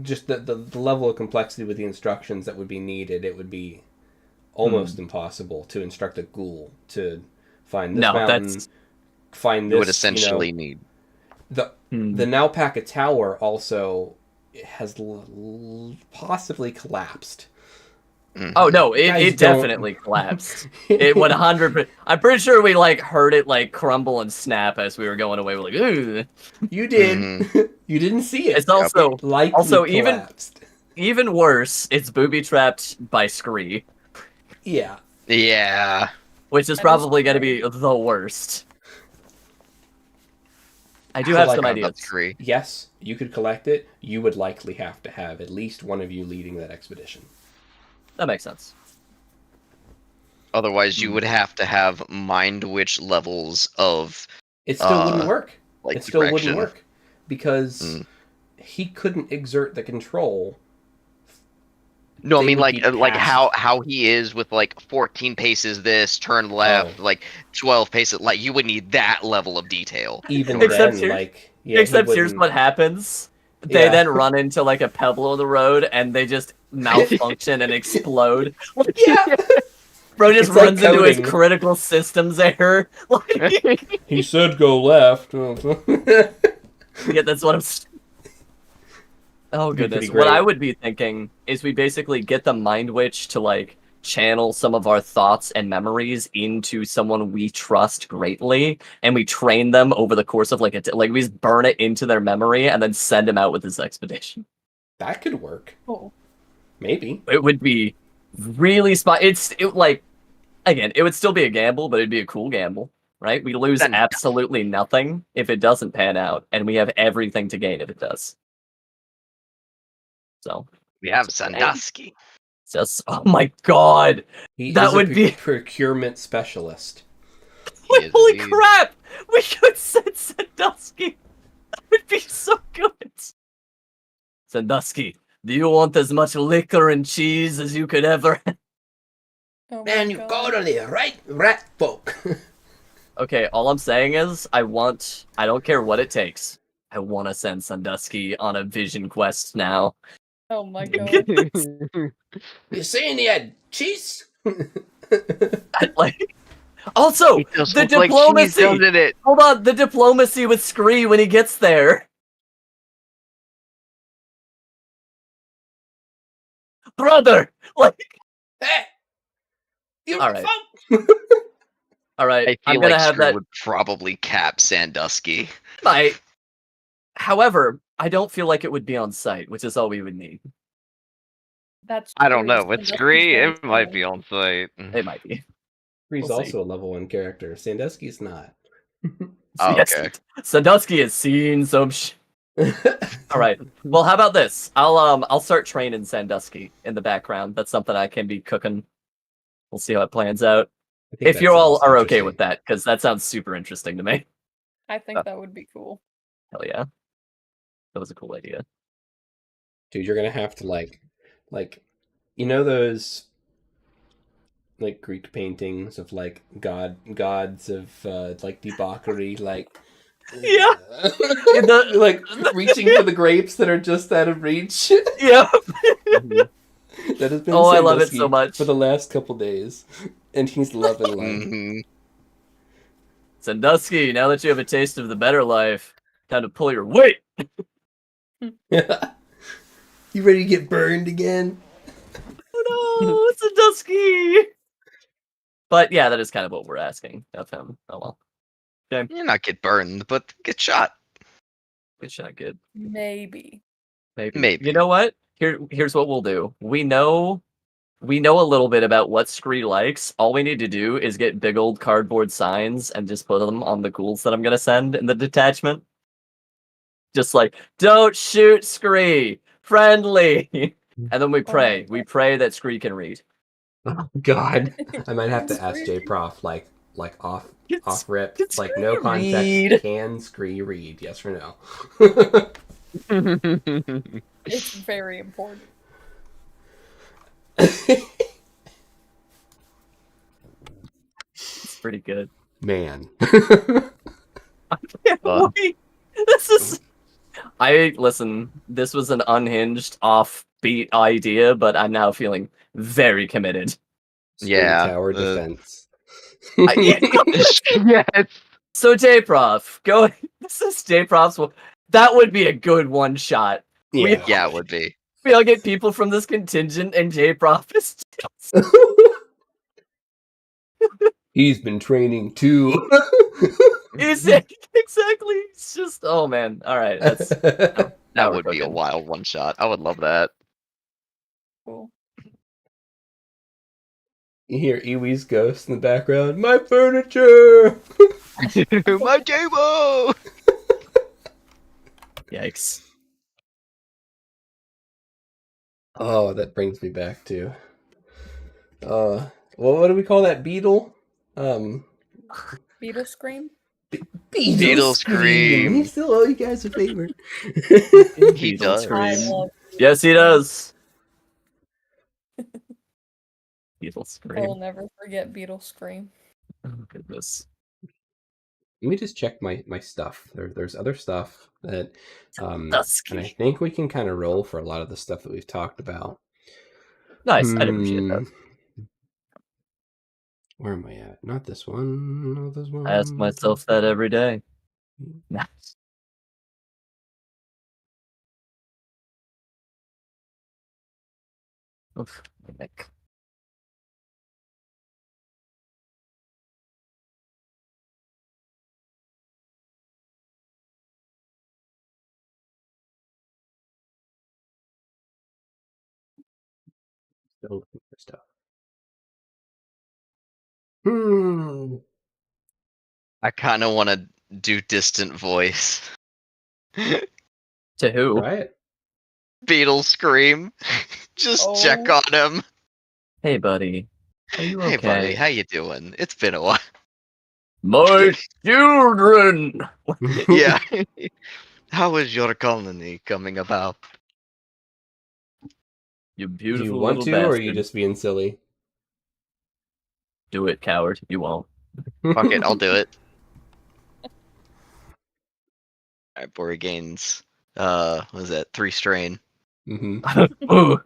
Just the level of complexity with the instructions that would be needed, it would be almost impossible to instruct a ghoul to find this mountain, find this. You would essentially need. The Naupaka Tower also has possibly collapsed. Oh no, it definitely collapsed. It 100%. I'm pretty sure we heard it crumble and snap as we were going away. We're like, ooh. You did. You didn't see it. It's also collapsed. even worse. It's booby trapped by Scree. Yeah. Yeah. Which is probably going to be the worst. I do have some ideas. Yes, you could collect it. You would likely have to have at least one of you leading that expedition. That makes sense. Otherwise, you would have to have mind witch levels of. It still wouldn't work. It still wouldn't work because he couldn't exert the control. No, I mean how he is with 14 paces this, turn left, 12 paces. You would need that level of detail. Even except then, except here's what happens. They then run into a pebble of the road and they just malfunction and explode. Bro just runs into his critical systems error. He said go left. Yeah, that's what I'm. Oh goodness! What I would be thinking is we basically get the Mind Witch to channel some of our thoughts and memories into someone we trust greatly, and we train them over the course of we just burn it into their memory and then send him out with this expedition. That could work. Oh. Maybe it would be really again, it would still be a gamble, but it'd be a cool gamble, right? We lose absolutely nothing if it doesn't pan out, and we have everything to gain if it does. So we have Sandusky. Just oh my god, that would be procurement specialist. Holy crap! We could send Sandusky. That would be so good. Sandusky, do you want as much liquor and cheese as you could ever? Oh man, you go to the right rat folk. Okay, all I'm saying is I don't care what it takes. I want to send Sandusky on a vision quest now. Oh my god. You saying he had cheese? Also, the diplomacy. Hold on, the diplomacy with Scree when he gets there. Brother, hey, you're all right. All right, I feel I'm gonna have Screw that. Would probably cap Sandusky. However, I don't feel like it would be on site, which is all we would need. That's I don't know. With Scree, it might be on site. It might be. Scree's also a level 1 character. Sandusky's not. Oh, Yes, okay. Sandusky has seen some All right. Well, how about this? I'll start training Sandusky in the background. That's something I can be cooking. We'll see how it plans out. If you all are okay with that, because that sounds super interesting to me. I think that would be cool. Hell yeah. That was a cool idea. Dude, you're gonna have to like you know those like Greek paintings of like gods of like debauchery, like Yeah. like reaching for the grapes that are just out of reach. Yeah. That has been I love it so much for the last couple days, and he's loving life. Mm-hmm. Sandusky, now that you have a taste of the better life, time to pull your weight. You ready to get burned again? Oh no, Sandusky. But yeah, that is kind of what we're asking of him. Oh well. Okay. You're not get burned, but get shot. Good shot, good. Maybe. Maybe. You know what? Here's what we'll do. We know a little bit about what Scree likes. All we need to do is get big old cardboard signs and just put them on the ghouls that I'm gonna send in the detachment. Just like, don't shoot Scree! Friendly! And then we pray. We pray that Scree can read. Oh God, I might have to ask J Prof like off rip, like no context. Read? Can Scree read? Yes or no? It's very important. It's pretty good. Man. Wait, listen, this was an unhinged, offbeat idea, but I'm now feeling very committed. Yeah. Tower defense. Yes. So J-Prof, go. This is J-Prof's. That would be a good one shot. Yeah, it would be. We all get people from this contingent, and J-Prof is. He's been training too. Exactly. It's just, oh man. All right, that's That now would we're be a cooking. wild one shot. I would love that. Cool. You hear Iwi's ghost in the background. My furniture. My table. Yikes. Oh, that brings me back to. Well, what do we call that beetle? Beetle scream? Beetle scream. He still owe you guys a favor. He does. I love Yes, he does. Beetle I'll scream. never forget Beetle scream. Oh goodness. Let me just check my stuff. There's other stuff that, Dusky. and I think we can kind of roll for a lot of the stuff that we've talked about. Nice. I'd appreciate that. Where am I at? Not this one. Not this one. I ask myself that every day. Nice. Oof, my neck. Still looking for stuff. I kind of want to do distant voice. To who? Right. Beetle scream. Just check on him. Hey, buddy. Are you okay? Hey, buddy, how you doing? It's been a while. My children! Yeah. How is your colony coming about? You Do beautiful you want little to, bastard. or are you just being silly? Do it, coward. You won't. Fuck it, I'll do it. Alright, Bori gains, what was that, 3 strain. Mm-hmm. Ooh.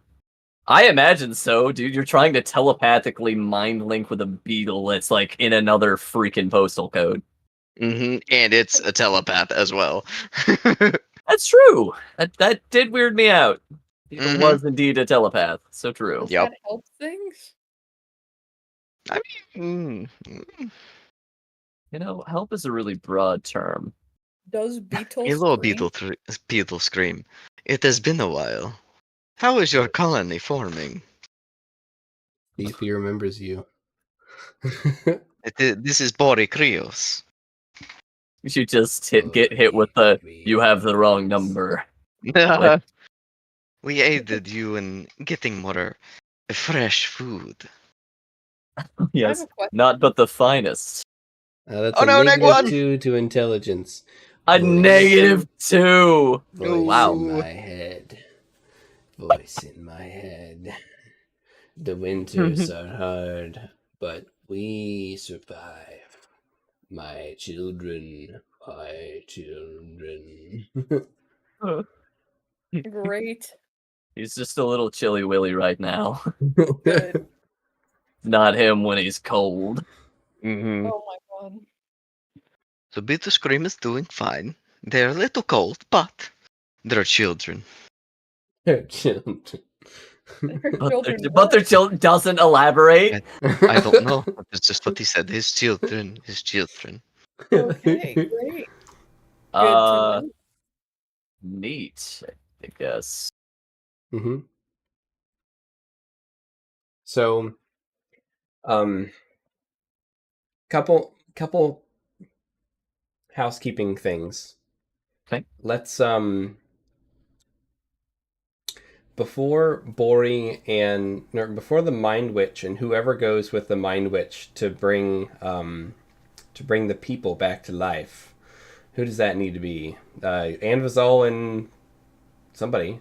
I imagine so, dude. You're trying to telepathically mind link with a beetle that's like in another freaking postal code. Mm-hmm. And it's a telepath as well. That's true. That did weird me out. It Mhm. was indeed a telepath. So true. Does Yep. that help things? I mean, You know, help is a really broad term. Does Beetle hello, scream? Beetle scream. It has been a while. How is your colony forming? See if he remembers you. This is Bori Krios. You just get hit with the "you have the wrong number." We aided you in getting more fresh food. Yes, not but the finest. That's Oh a no, negative -1! 2 to intelligence. A Voice. -2! Voice Wow. in my head. Voice in my head. The winters are hard, but we survive. My children, my children. Great. He's just a little chilly willy right now. Good. Not him when he's cold. Mm-hmm. Oh my god. So Bitter Scream is doing fine. They're a little cold, but they're children. They're children. But their children doesn't elaborate. I don't know. That's just what he said. His children. His children. Okay, great. Good to know. Neat, I guess. Mm-hmm. So, couple housekeeping things. Okay. Let's before Bori before the Mind Witch and whoever goes with the Mind Witch to bring the people back to life. Who does that need to be? Anvazol and somebody.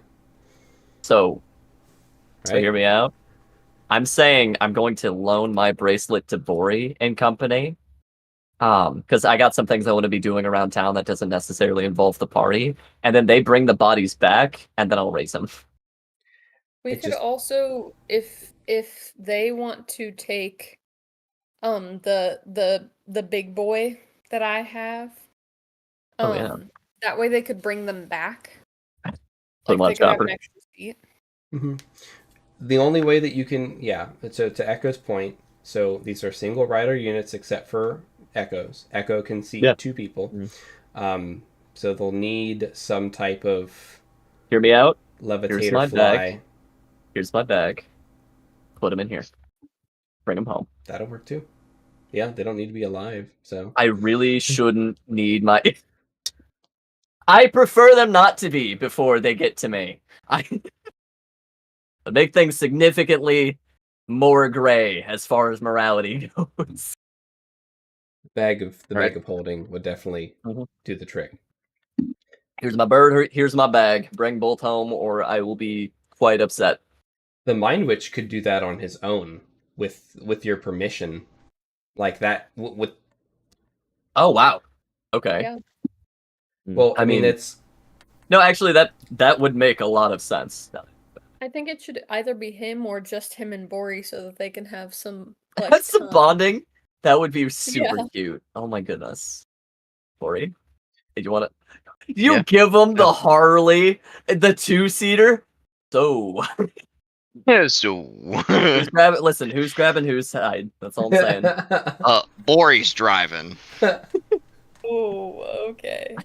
So Right? hear me out. I'm saying I'm going to loan my bracelet to Bori and company. Because I got some things I want to be doing around town that doesn't necessarily involve the party. And then they bring the bodies back, and then I'll raise them. We could also, if they want to take the big boy that I have, that way they could bring them back. Put them on they could have chopper. an extra seat. Mm-hmm. The only way that you can, so to Echo's point, so these are single rider units except for Echo's. Echo can seat 2 people. Mm-hmm. So they'll need some type of... Hear me out? Levitator Here's my fly. bag. Here's my bag. Put them in here. Bring them home. That'll work too. Yeah, they don't need to be alive, so... I really shouldn't need my... I prefer them not to be before they get to me. I make things significantly more gray as far as morality goes. The bag of holding would definitely do the trick. Here's my bird, here's my bag. Bring both home or I will be quite upset. The Mind Witch could do that on his own with your permission. Like that with... Oh, wow. Okay. Yeah. Well, I mean, it's... No, actually, that would make a lot of sense. I think it should either be him or just him and Bori so that they can have some... That's some bonding. That would be super cute. Oh my goodness. Bori, you want to... You give them the Harley, the 2-seater? So... So... who's grabbing whose side? That's all I'm saying. Bori's driving. Oh, okay.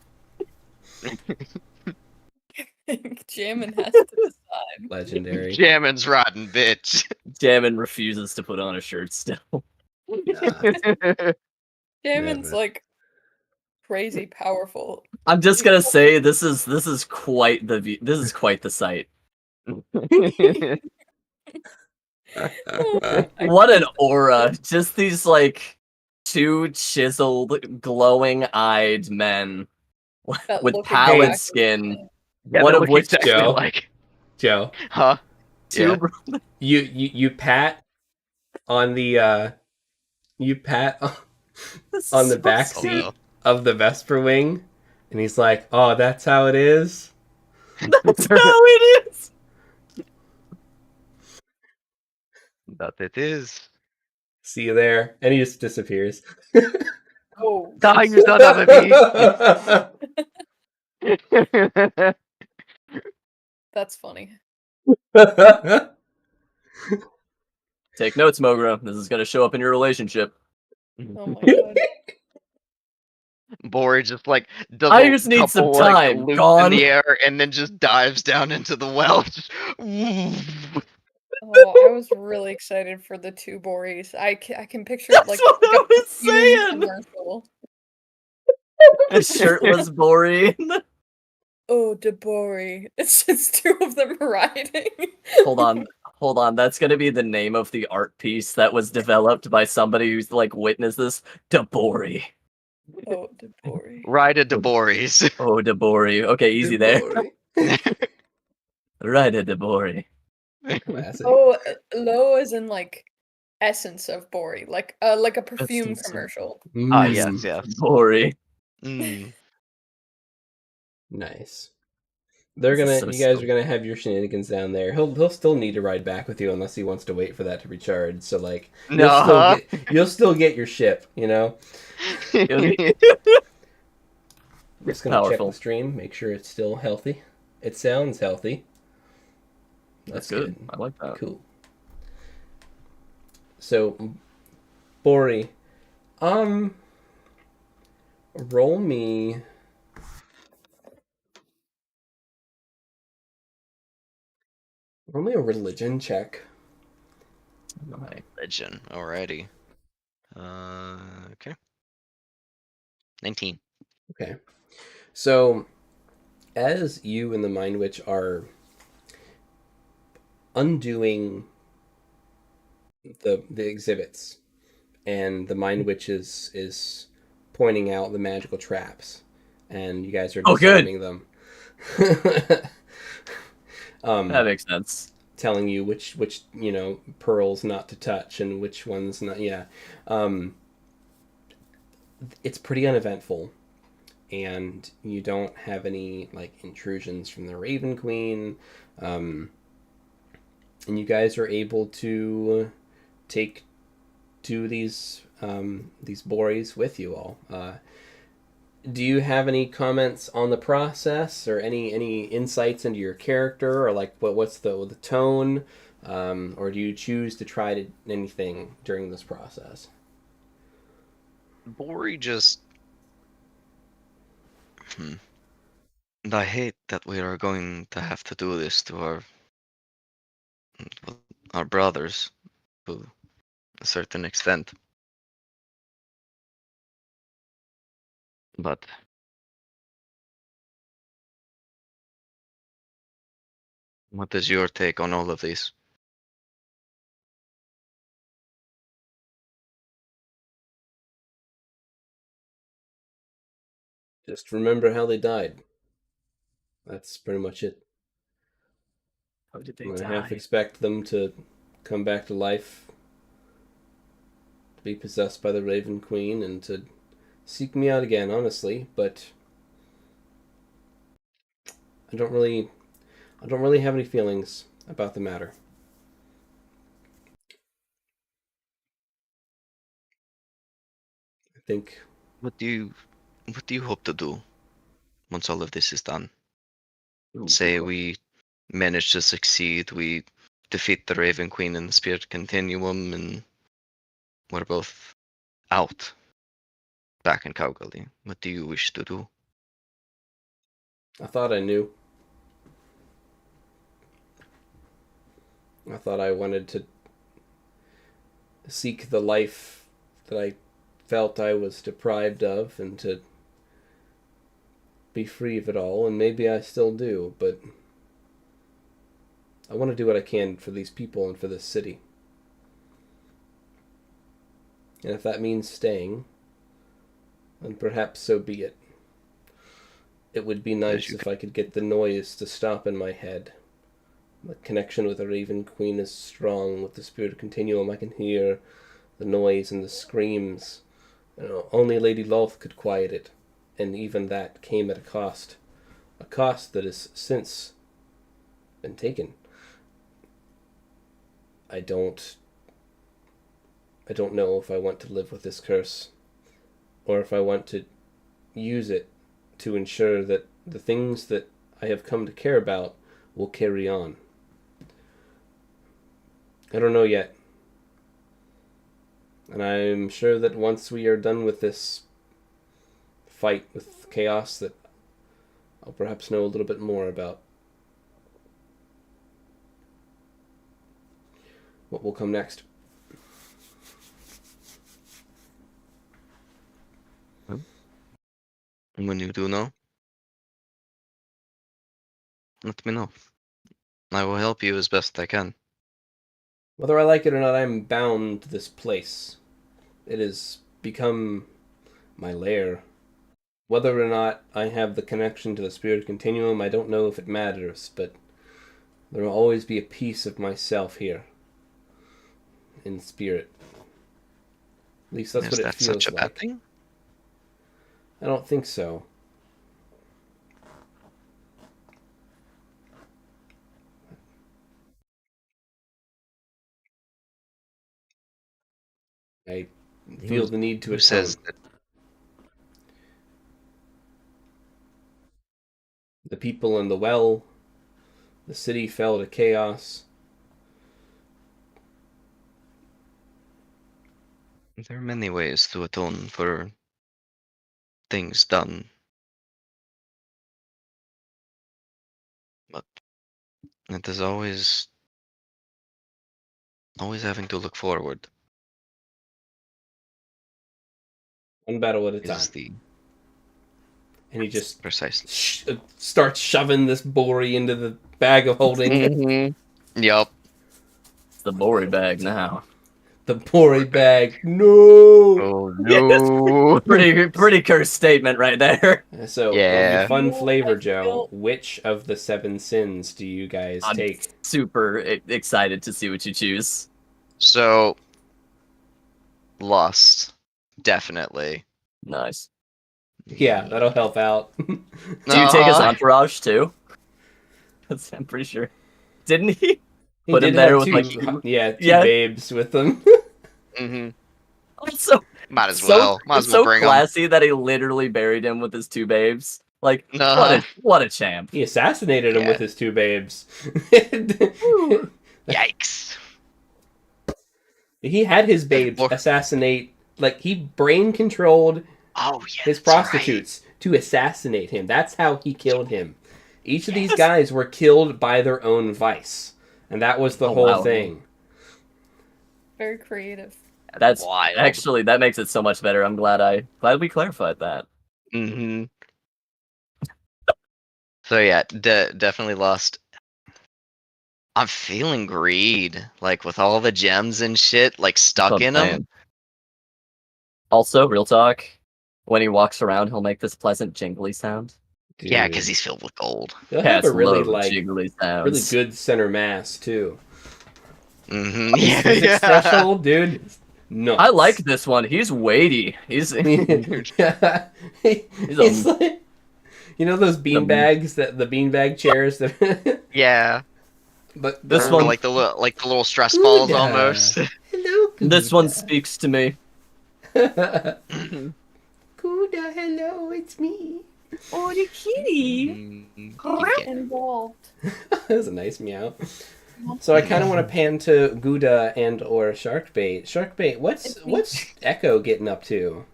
Jammin has to decide. Legendary. Jammin's riding, bitch. Jammin refuses to put on a shirt still. Jammin's like crazy powerful. I'm just gonna say this is quite the sight. What an aura! Just these like 2 chiseled, glowing-eyed men with pallid skin. Yeah, one of which Joe. Huh? Yeah. You pat on the on the back seat of the Vesper wing, and he's like, "Oh, that's how it is." That's how it is. That it is. See you there, and he just disappears. Oh, die, you son of a beast! That's funny. Take notes, Mogra. This is going to show up in your relationship. Oh my god. Bori just like does I just need some time. Like, Gone in the air and then just dives down into the well. Oh, I was really excited for the 2 Boris. I can picture That's like what I was a saying. commercial. A shirtless Bori. Oh, Debori. It's just two of them riding. Hold on. That's gonna be the name of the art piece that was developed by somebody who's like witnessed this. Debori. Oh, Debori. Ride a Deboris. Oh, Debori. Okay, easy there. Debori. Right, a Debori. Classic. Oh, low as in like essence of Bori, like a perfume Essence of- commercial. Ah, Mm, yes. Bori. Nice. This is so You guys are silly. gonna have your shenanigans down there. He'll still need to ride back with you unless he wants to wait for that to recharge. So like No. you'll still get your ship, you know? Just gonna check Powerful. the stream, make sure it's still healthy. It sounds healthy. That's good. I like that. Cool. So Bori, roll me a religion check. Religion. Alrighty. Okay. 19. Okay. So as you and the Mind Witch are undoing the exhibits, and the Mind Witch is pointing out the magical traps, and you guys are disarming them. That makes sense. Telling you which pearls not to touch and which ones not. Yeah, it's pretty uneventful, and you don't have any like intrusions from the Raven Queen, and you guys are able to take two of these Boris with you all. Do you have any comments on the process, or any insights into your character, or like what's the tone, or do you choose to try anything during this process? Bori just. I hate that we are going to have to do this to our brothers, to a certain extent. But what is your take on all of these? Just remember how they died. That's pretty much it. How did they I die? half expect them to come back to life, to be possessed by the Raven Queen, and to seek me out again, honestly, but I don't really have any feelings about the matter. I think. What do you hope to do once all of this is done? Ooh, Say we manage to succeed, we defeat the Raven Queen in the Spirit Continuum, and we're both out back in Kaugali. What do you wish to do? I thought I knew. I thought I wanted to seek the life that I felt I was deprived of, and to be free of it all, and maybe I still do, but I want to do what I can for these people and for this city. And if that means staying, then perhaps so be it. It would be nice if I could get the noise to stop in my head. The connection with the Raven Queen is strong. With the Spirit Continuum, I can hear the noise and the screams. Only Lady Lolth could quiet it, and even that came at a cost. A cost that has since been taken. I don't know if I want to live with this curse, or if I want to use it to ensure that the things that I have come to care about will carry on. I don't know yet. And I'm sure that once we are done with this fight with chaos, that I'll perhaps know a little bit more about what will come next. When you do know, let me know. I will help you as best I can. Whether I like it or not, I'm bound to this place. It has become my lair. Whether or not I have the connection to the spirit continuum, I don't know if it matters, but there will always be a piece of myself here. In spirit. At least that's what it feels like. Is that such a bad thing? I don't think so. I feel the need to atone. Says that the people in the well, the city fell to chaos. There are many ways to atone for things done. But it is always having to look forward. One battle at a time. And he just precisely starts shoving this Bori into the bag of holding. Mm-hmm. Yep. It's the Bori bag now. The Bori bag. No. Oh no. Yes. Pretty cursed statement right there. So, yeah. Fun flavor, Joe. Which of the 7 sins do you guys take? I'm super excited to see what you choose. So, lust, definitely. Nice. Yeah, that'll help out. Do you take his entourage too? I'm pretty sure. Didn't he? Put him there with two babes with him. Mm-hmm. Also, might as well bring him. Classy that he literally buried him with his 2 babes. Like, what a champ. He assassinated him with his 2 babes. Yikes. He had his babes assassinate, like, he brain controlled his prostitutes to assassinate him. That's how he killed him. Each of these guys were killed by their own vice. And that was the whole thing. Very creative. That's wild. Actually, that makes it so much better. I'm glad we clarified that. Mm-hmm. So yeah, definitely lust. I'm feeling greed, like with all the gems and shit, like stuck in them. Also, real talk, when he walks around, he'll make this pleasant jingly sound. Dude. Yeah, because he's filled with gold. He'll have a really jiggly sounds. Really good center mass too. Mm-hmm. His physics threshold, dude. No, I like this one. He's weighty. He's like, you know those bean bags, the beanbag chairs that. Yeah. But this one, like the little stress balls almost. Hello, Kuda. This one speaks to me. Kuda, hello, it's me. Oh, the kitty. Involved. That was a nice meow. So I kind of want to pan to Gouda and or Sharkbait. Sharkbait, what's Echo getting up to?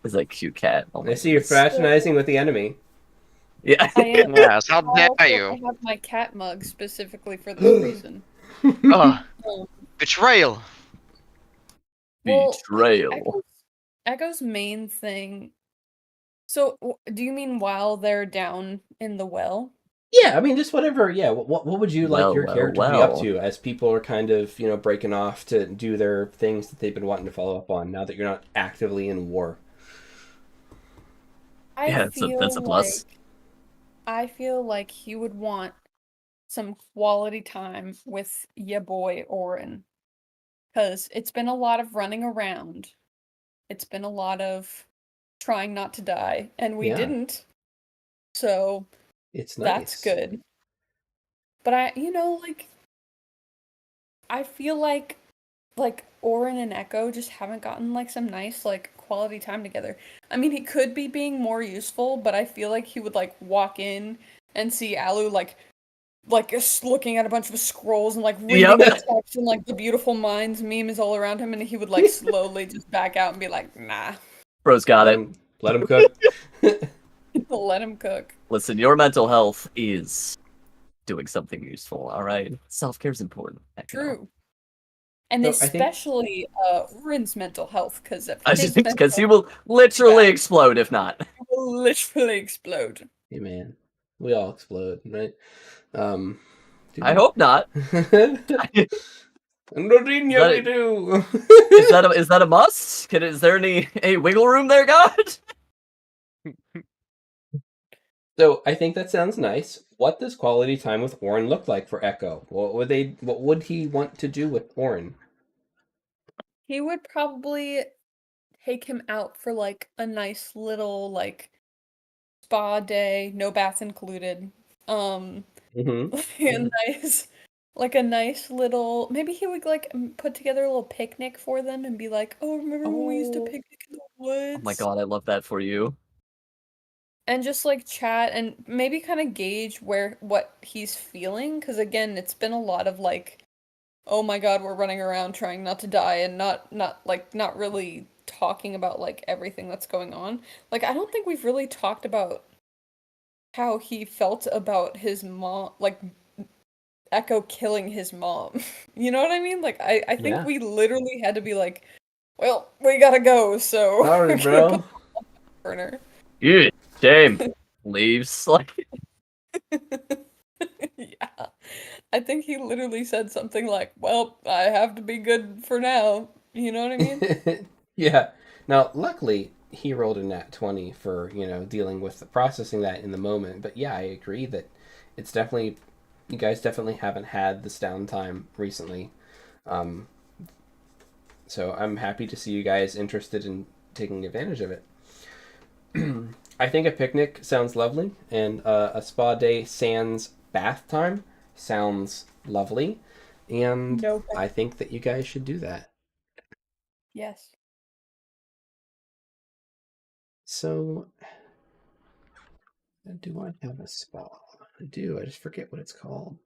It's like cute cat. I see you're fraternizing with the enemy. Yeah. I am. Yes, how dare you? I have my cat mug specifically for this reason. Betrayal. Betrayal. Echo's main thing. So, do you mean while they're down in the well? Yeah, I mean, just whatever. Yeah, what would you like your character to be up to as people are kind of, breaking off to do their things that they've been wanting to follow up on now that you're not actively in war? That's a plus. I feel like he would want some quality time with ya boy Orin. Because it's been a lot of running around. It's been a lot of trying not to die. And we didn't. So it's nice. That's good. But I feel like Orin and Echo just haven't gotten some nice quality time together. I mean, he could be being more useful, but I feel like he would walk in and see Alu looking at a bunch of scrolls and reading the text and the beautiful minds meme is all around him, and he would slowly just back out and be like, nah. Bro's got it. Let him cook. Let him cook. Listen, your mental health is doing something useful, alright? Self-care is important. True. And especially Orin's mental health, because he will literally explode if not. He will literally explode. Hey man, we all explode, right? I hope not. And Rodinia, we do. Is that a must? Is there any wiggle room there, God? So I think that sounds nice. What does quality time with Orin look like for Echo? What would he want to do with Orin? He would probably take him out for like a nice little like spa day, no bath included. Mm-hmm. A nice little, maybe he would like put together a little picnic for them and be like, "Oh, remember when we used to picnic in the woods?" Oh my god, I love that for you. And just like chat and maybe kind of gauge what he's feeling, because again, it's been a lot of like, oh my god, we're running around trying not to die and not really talking about like everything that's going on. Like I don't think we've really talked about how he felt about his mom, like Echo killing his mom. You know what I mean? Like I think we literally had to be like, well, we gotta go, so sorry, bro. Burner. Good. Shame. Leaves. Like Yeah. I think he literally said something like, well, I have to be good for now. You know what I mean? Yeah. Now, luckily, he rolled a nat 20 for, dealing with processing that in the moment. But yeah, I agree that it's definitely, you guys definitely haven't had this downtime recently. So I'm happy to see you guys interested in taking advantage of it. I think a picnic sounds lovely, and a spa day sans bath time sounds lovely. And I think that you guys should do that. Yes. So, do I have a spa? I do. I just forget what it's called.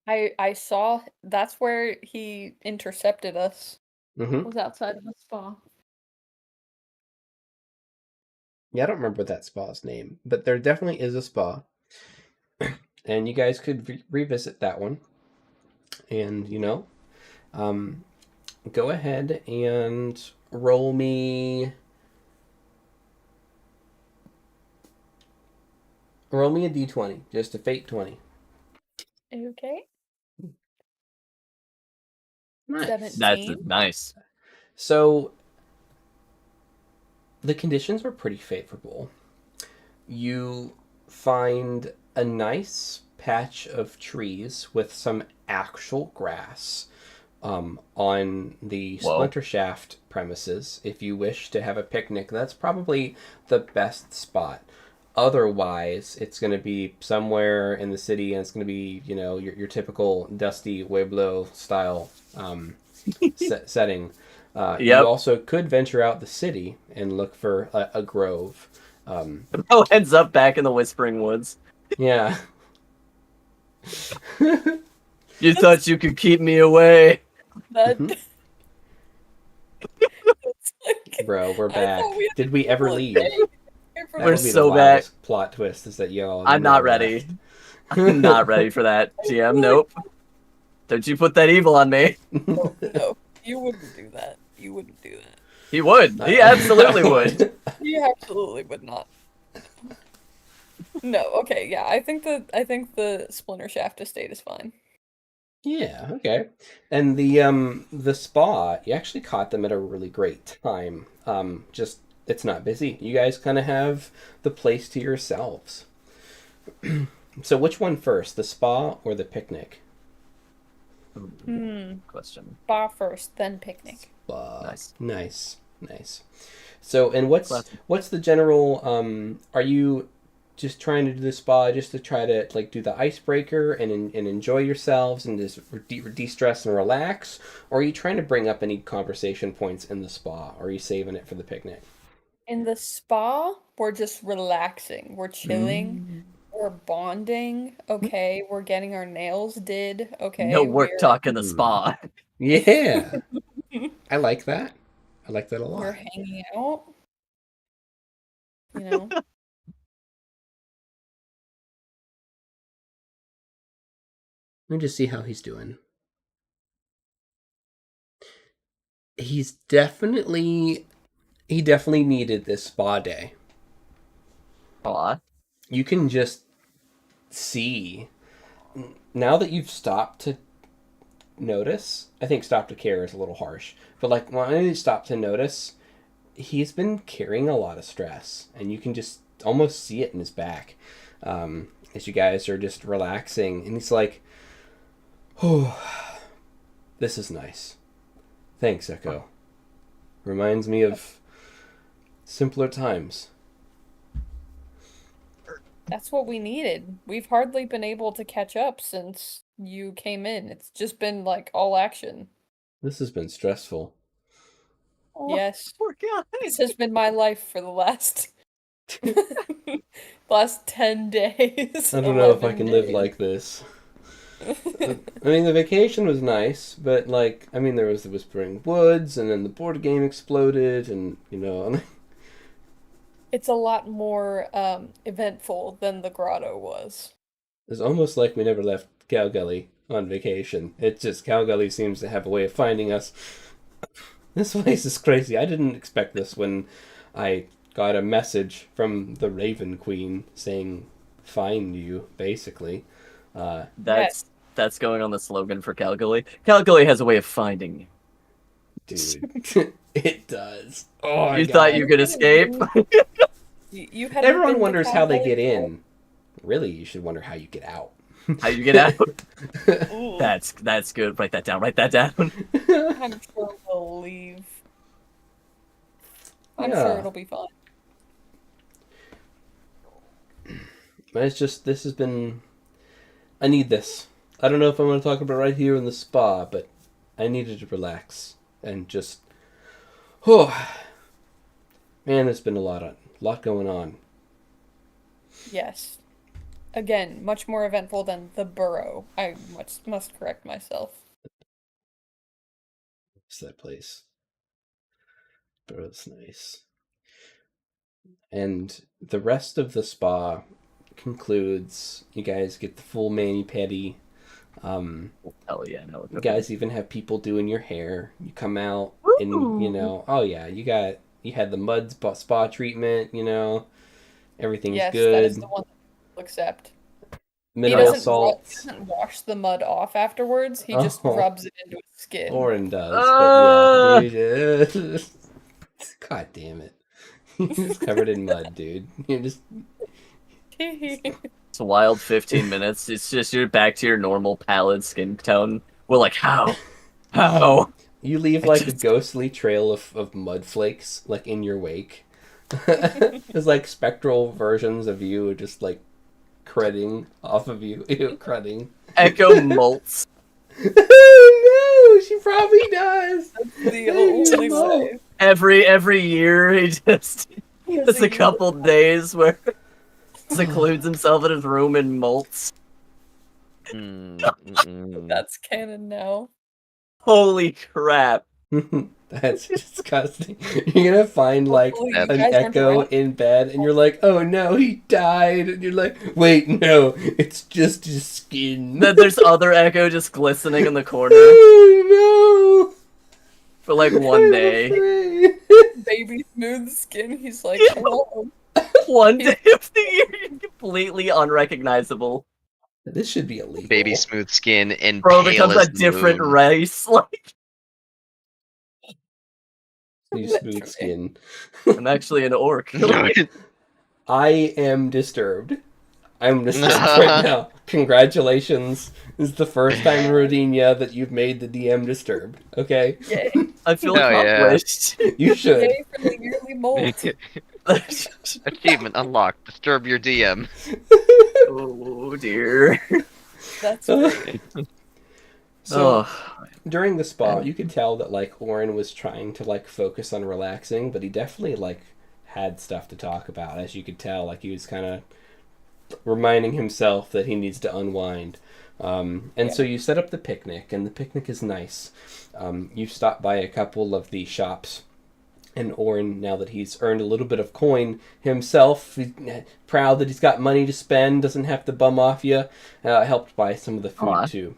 I saw that's where he intercepted us. Mm-hmm. Was outside of the spa. Yeah, I don't remember that spa's name, but there definitely is a spa. And you guys could revisit that one. And, go ahead and roll me a d20, just a fate 20. Okay. Nice. 17. that's nice. So the conditions were pretty favorable. You find a nice patch of trees with some actual grass on the Splinter Shaft premises. If you wish to have a picnic, that's probably the best spot. Otherwise, it's going to be somewhere in the city, and it's going to be, your typical dusty Pueblo style setting. You also could venture out the city and look for a grove. It ends up back in the Whispering Woods. Yeah. You thought you could keep me away. Bro, we're back. Did we ever leave? We're so back. Plot twist is that y'all. I'm not ready. I'm not ready for that, GM. Nope. Don't you put that evil on me. No, you wouldn't do that. You wouldn't do that. He would. He absolutely would. He absolutely would not. No, okay, yeah. I think the Splinter Shaft estate is fine. Yeah, okay. And the spa, you actually caught them at a really great time. Just it's not busy. You guys kind of have the place to yourselves. So which one first, the spa or the picnic? Question. Spa first, then picnic. Spa. Nice. So, and what's the general? Are you just trying to do the spa just to try to like do the icebreaker and enjoy yourselves and just de-stress and relax, or are you trying to bring up any conversation points in the spa, or are you saving it for the picnic? In the spa, we're just relaxing. We're chilling. We're bonding. Okay, we're getting our nails did. Okay. No work talk in the spa. Yeah. I like that. I like that a lot. We're hanging out. Let me just see how he's doing. He definitely needed this spa day. Aw. You can just see, now that you've stopped to notice, I think stop to care is a little harsh, but like when you stop to notice, he's been carrying a lot of stress, and you can just almost see it in his back as you guys are just relaxing, and he's like, oh, this is nice. Thanks, Echo. Reminds me of simpler times. That's what we needed. We've hardly been able to catch up since you came in. It's just been like all action. This has been stressful. Yes. Poor guy. This has been my life for the last 10 days. I don't know if I 11 can live days. like this. I mean, the vacation was nice, but like, I mean, there was the Whispering Woods, and then the board game exploded, and you know, It's a lot more eventful than the grotto was. it's almost like we never left Calgully on vacation. It's just Calgully seems to have a way of finding us. This place is crazy. I didn't expect this when I got a message from the Raven Queen saying, "Find you," basically. That's going on the slogan for Calgary. Calgary has a way of finding you. Dude, it does. Oh, You thought you could escape? You had Everyone wonders how they get in. Really, you should wonder how you get out. How you get out? That's good. Write that down. Write that down. I'm sure we'll leave. I'm sure it'll be fine. But it's just, this has been... I need this. I don't know if I'm going to talk about it right here in the spa, but I needed to relax and just... Oh, man, there's been a lot going on. Yes. Again, much more eventful than the burrow. I must correct myself. What's that place? But it's nice. And the rest of the spa concludes. You guys get the full mani-pedi. Hell yeah, no. You guys even have people doing your hair. You come out and, you know, oh yeah, you had the mud spa treatment, you know. Everything's Yes, good. that is the one that we'll accept. Mineral He salts. doesn't wash the mud off afterwards. He just Oh. rubs it into his skin. Orin does, but yeah. You just... God damn it. You're just covered in mud, dude. You're just... It's a wild 15 minutes. It's just you're back to your normal pallid skin tone. We're like, how? How? You leave like a ghostly trail of mud flakes, like, in your wake. There's like spectral versions of you just like crudding off of you. Ew, crudding. Echo molts. Oh no, she probably does. That's the only way. Every year he just a couple days where he secludes himself in his room and molts. That's canon now. Holy crap. That's disgusting. You're gonna find like Hopefully an you guys weren't Echo around. in bed, and you're like, "Oh no, he died!" And you're like, "Wait, no, it's just his skin." Then there's other Echo just glistening in the corner Oh no! for like one day. Baby smooth skin. He's like, Yeah. hello. One day of the year, completely unrecognizable. This should be illegal. Baby smooth skin and Bro pale becomes as a the different moon. race. Like, You smooth skin. I'm actually an orc. I am disturbed. I'm disturbed right now. Congratulations. This is the first time in Rodinia that you've made the DM disturbed. Okay? Yay. I feel Oh, yeah. accomplished. You should. Yay for the yearly molt. Achievement unlocked. Disturb your DM. Oh dear. That's great. So, Oh, during the spa, you could tell that, like, Orin was trying to, like, focus on relaxing, but he definitely, like, had stuff to talk about, as you could tell. Like, he was kind of reminding himself that he needs to unwind. So you set up the picnic, and the picnic is nice. You stop by a couple of the shops, and Orin, now that he's earned a little bit of coin himself, he's proud that he's got money to spend, doesn't have to bum off you, helped buy some of the food, Aw. too.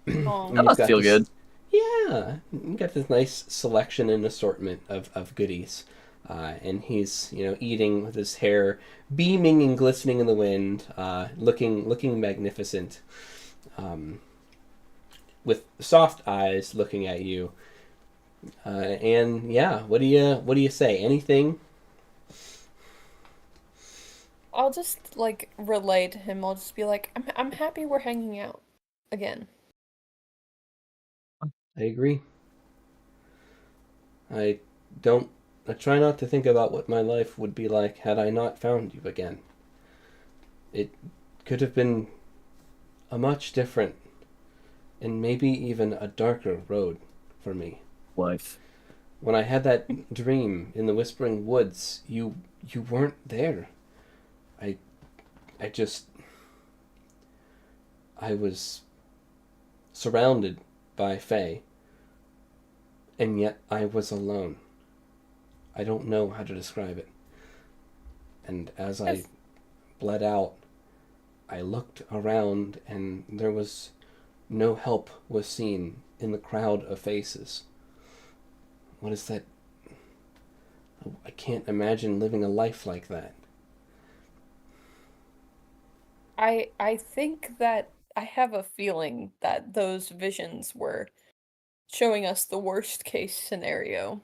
Oh, And that you've must got feel this- good. Yeah, you got this nice selection and assortment of goodies. and he's eating with his hair beaming and glistening in the wind, looking magnificent, with soft eyes looking at you. And yeah, what do you say? Anything? I'll just relay to him. I'll just be like, I'm happy we're hanging out again. I agree. I try not to think about what my life would be like had I not found you again. It could have been a much different and maybe even a darker road for me. Life. When I had that dream in the Whispering Woods, you weren't there. I was surrounded by Fae, and yet I was alone. I don't know how to describe it. And as I bled out, I looked around, and there was no help was seen in the crowd of faces. What is that? I can't imagine living a life like that. I think that I have a feeling that those visions were showing us the worst case scenario.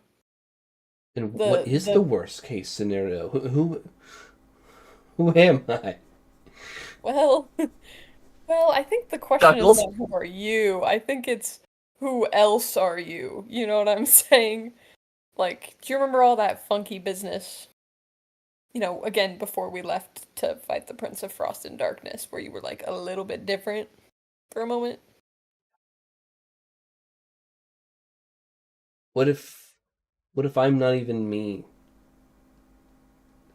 And what is the worst case scenario? Who am I? Well, I think the question is not who are you. I think it's who else are you? You know what I'm saying? Do you remember all that funky business? Again, before we left to fight the Prince of Frost and Darkness, where you were a little bit different for a moment. What if I'm not even me?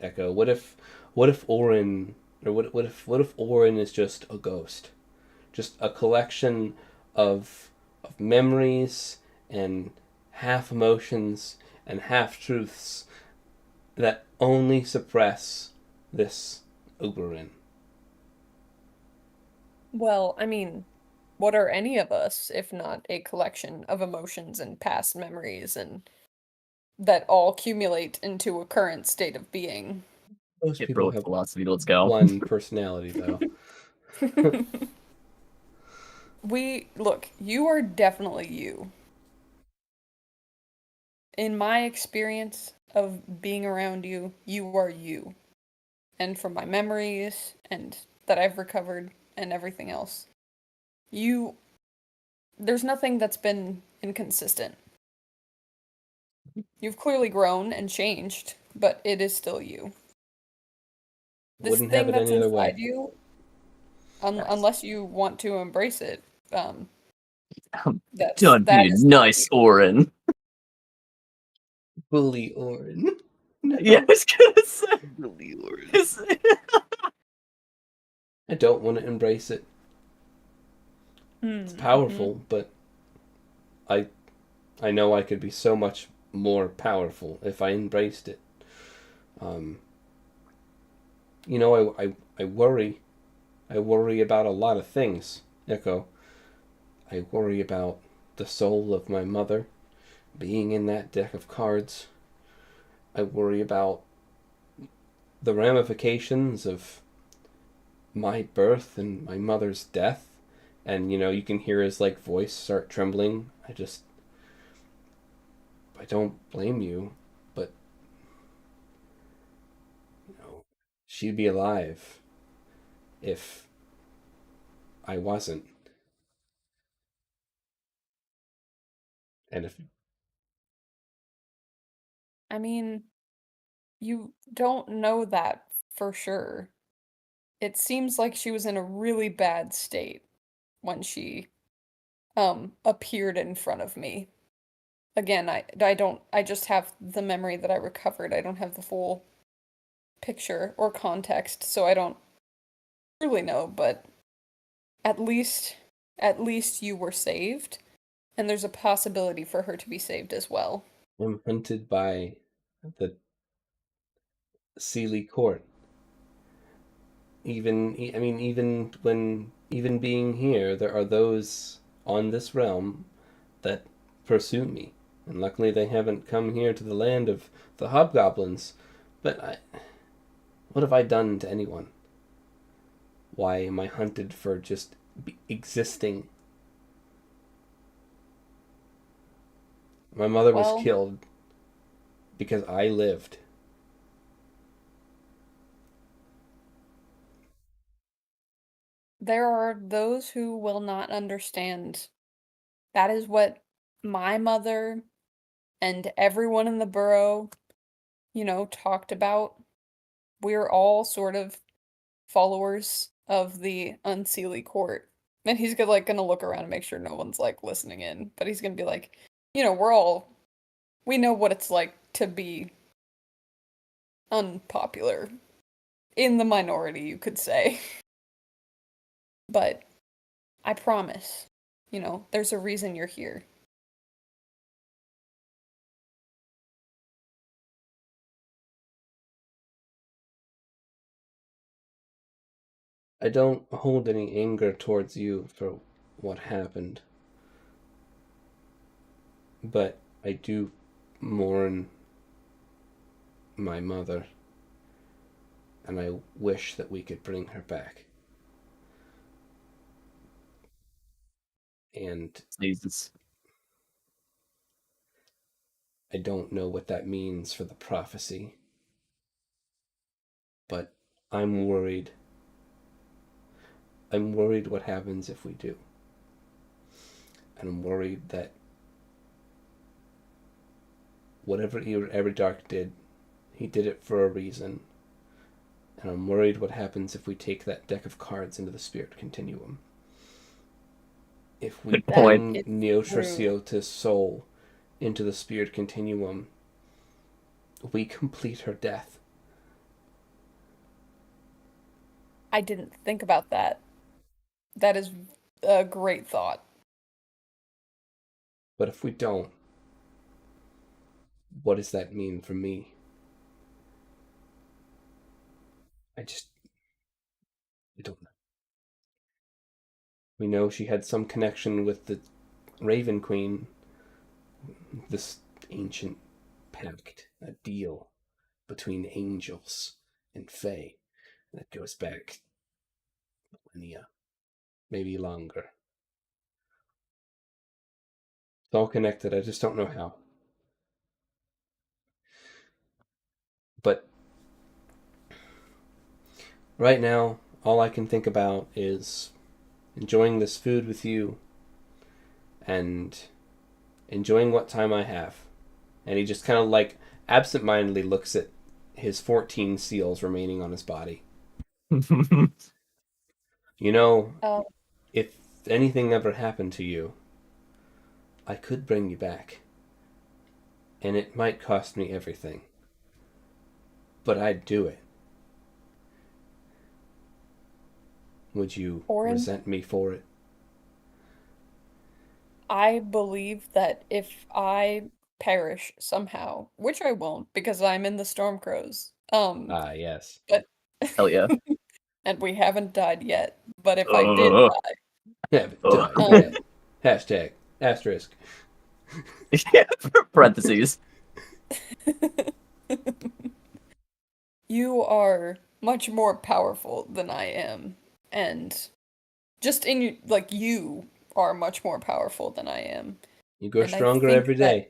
Echo. What if Orin, or what if Orin is just a ghost? Just a collection of memories and half emotions and half truths that only suppress this Oberyn. Well, I mean, what are any of us if not a collection of emotions and past memories and that all accumulate into a current state of being? Most people have philosophy. Let's go. one personality, though. Look, you are definitely you. In my experience of being around you, you are you. And from my memories and that I've recovered and everything else, there's nothing that's been inconsistent. You've clearly grown and changed, but it is still you. This Wouldn't thing have it that's any other inside way. you, unless you want to embrace it, Don't be nice, Orin. Bully Orin. No. Yeah, I was gonna say. Bully Orin. I don't want to embrace it. It's powerful, but I know I could be so much more powerful if I embraced it. I worry. I worry about a lot of things, Echo. I worry about the soul of my mother being in that deck of cards. I worry about the ramifications of my birth and my mother's death. And, you can hear his, voice start trembling. I don't blame you, but, she'd be alive if I wasn't. And if... I mean, you don't know that for sure. It seems like she was in a really bad state when she appeared in front of me. Again, I just have the memory that I recovered. I don't have the full picture or context, so I don't truly know, but at least you were saved, and there's a possibility for her to be saved as well. I'm hunted by the Sealy Court. Even being here, there are those on this realm that pursue me. And luckily they haven't come here to the land of the hobgoblins. But what have I done to anyone? Why am I hunted for just existing? My mother was killed because I lived. There are those who will not understand. That is what my mother and everyone in the borough, talked about. We're all sort of followers of the Unseelie Court. And he's gonna look around and make sure no one's like listening in. But he's gonna be like, we know what it's like to be unpopular. In the minority, you could say. But I promise, there's a reason you're here. I don't hold any anger towards you for what happened. But I do mourn my mother. And I wish that we could bring her back. And Jesus. I don't know what that means for the prophecy. But I'm worried. I'm worried what happens if we do. And I'm worried that whatever Everdark did, he did it for a reason. And I'm worried what happens if we take that deck of cards into the spirit continuum. If we bring Neotraciota's soul into the spirit continuum, we complete her death. I didn't think about that. That is a great thought. But if we don't, what does that mean for me? I don't know. We know she had some connection with the Raven Queen, this ancient pact, a deal between angels and fae that goes back millennia, maybe longer. It's all connected, I just don't know how. But right now, all I can think about is enjoying this food with you and enjoying what time I have. And he just kind of like absentmindedly looks at his 14 seals remaining on his body. If anything ever happened to you, I could bring you back. And it might cost me everything. But I'd do it. Would you resent me for it? I believe that if I perish somehow, which I won't because I'm in the Stormcrows. Yes. But hell yeah. And we haven't died yet. But if I did die, haven't died yet. Hashtag asterisk. Parentheses. You are much more powerful than I am, and you are much more powerful than I am. You grow stronger every day.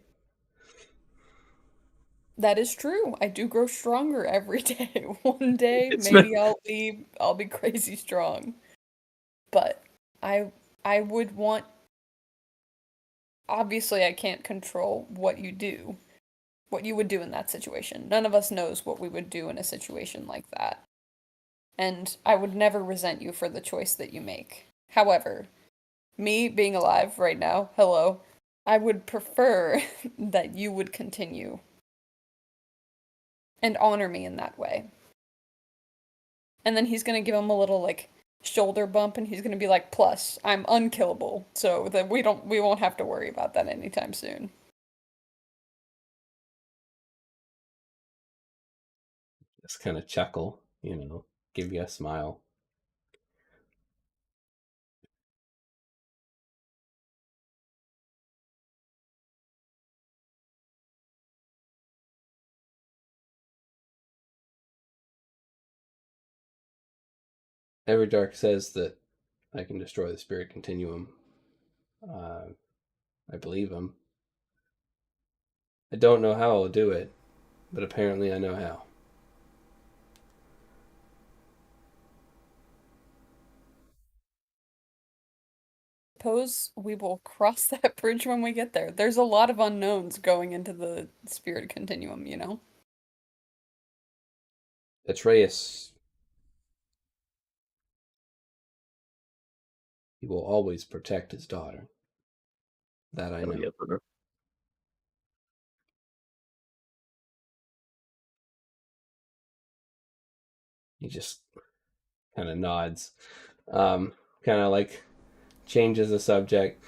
That is true. I do grow stronger every day. One day, maybe I'll be crazy strong. But I would want. Obviously, I can't control what you do, what you would do in that situation. None of us knows what we would do in a situation like that. And I would never resent you for the choice that you make. However, me being alive right now, hello, I would prefer that you would continue and honor me in that way. And then he's gonna give him a little shoulder bump, and he's gonna be like, plus, I'm unkillable, so that we won't have to worry about that anytime soon. Just kind of chuckle, give you a smile. Everdark says that I can destroy the spirit continuum. I believe him. I don't know how I'll do it, but apparently I know how. Suppose we will cross that bridge when we get there. There's a lot of unknowns going into the spirit continuum, you know? Atreus, he will always protect his daughter. That I know. Yeah, He just kind of nods. Kind of like changes the subject.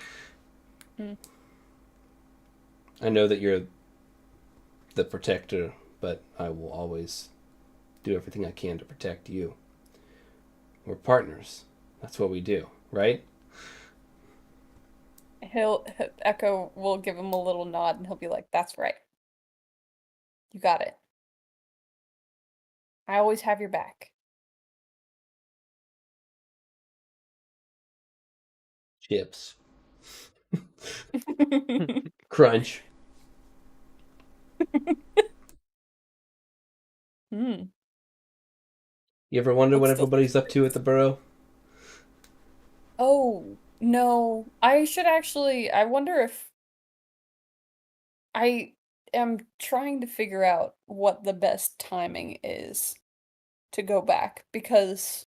I know that you're the protector, but I will always do everything I can to protect you. We're partners. That's what we do, right? Echo will give him a little nod and he'll be like, "That's right. You got it. I always have your back." Chips. Crunch. Hmm. You ever wonder what Looks everybody's up to at the burrow? Oh, no. I wonder if I am trying to figure out what the best timing is to go back because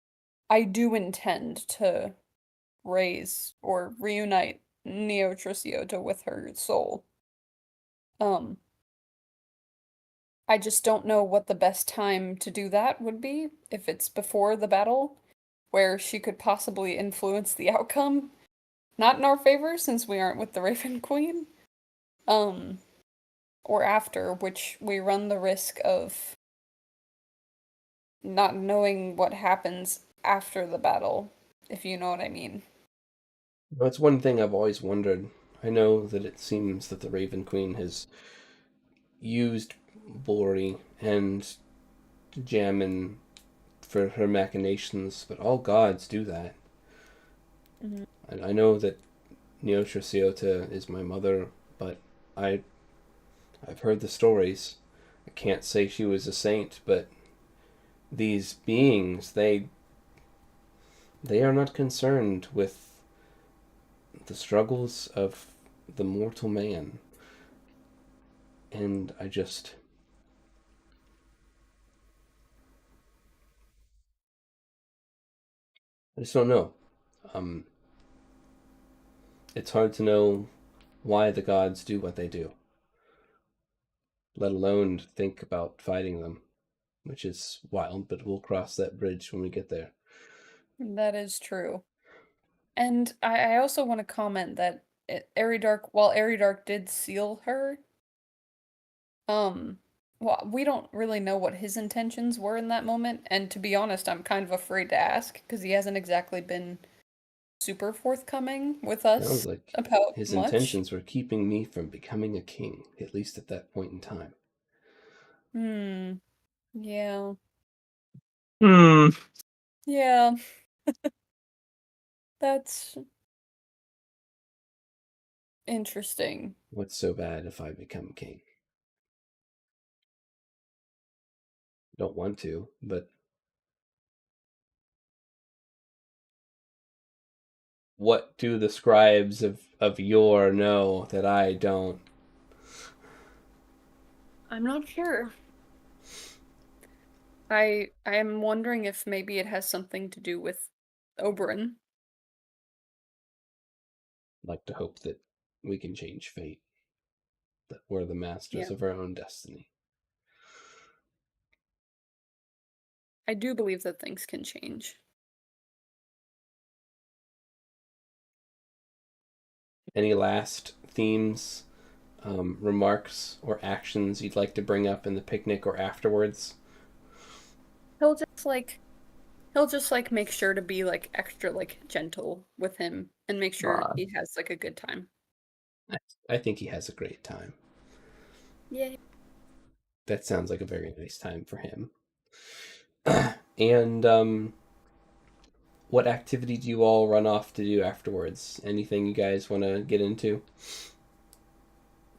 I do intend to raise or reunite Neo Triciota with her soul. Um, I just don't know what the best time to do that would be, if it's before the battle, where she could possibly influence the outcome. Not in our favor, since we aren't with the Raven Queen. Or after, which we run the risk of not knowing what happens after the battle, if you know what I mean. That's one thing I've always wondered. I know that it seems that the Raven Queen has used Bori and Jammin for her machinations, but all gods do that. Mm-hmm. And I know that Neotriciota is my mother, but I've heard the stories. I can't say she was a saint, but these beings, they are not concerned with the struggles of the mortal man. And I just don't know. It's hard to know why the gods do what they do, let alone think about fighting them, which is wild, but we'll cross that bridge when we get there. That is true. And I also want to comment that while Eridark did seal her, well, we don't really know what his intentions were in that moment, and to be honest, I'm kind of afraid to ask, because he hasn't exactly been super forthcoming with us Sounds like about his much. intentions were keeping me from becoming a king, at least at that point in time. Yeah. Hmm. Yeah. That's interesting. What's so bad if I become king? Don't want to, but what do the scribes of yore know that I don't? I'm not sure. I am wondering if maybe it has something to do with Oberyn. I'd like to hope that we can change fate, that we're the masters Yeah. of our own destiny. I do believe that things can change. Any last themes, remarks, or actions you'd like to bring up in the picnic or afterwards? He'll just like make sure to be like extra like gentle with him and make sure he has like a good time. I think he has a great time. Yay. That sounds like a very nice time for him. And what activity do you all run off to do afterwards? Anything you guys want to get into?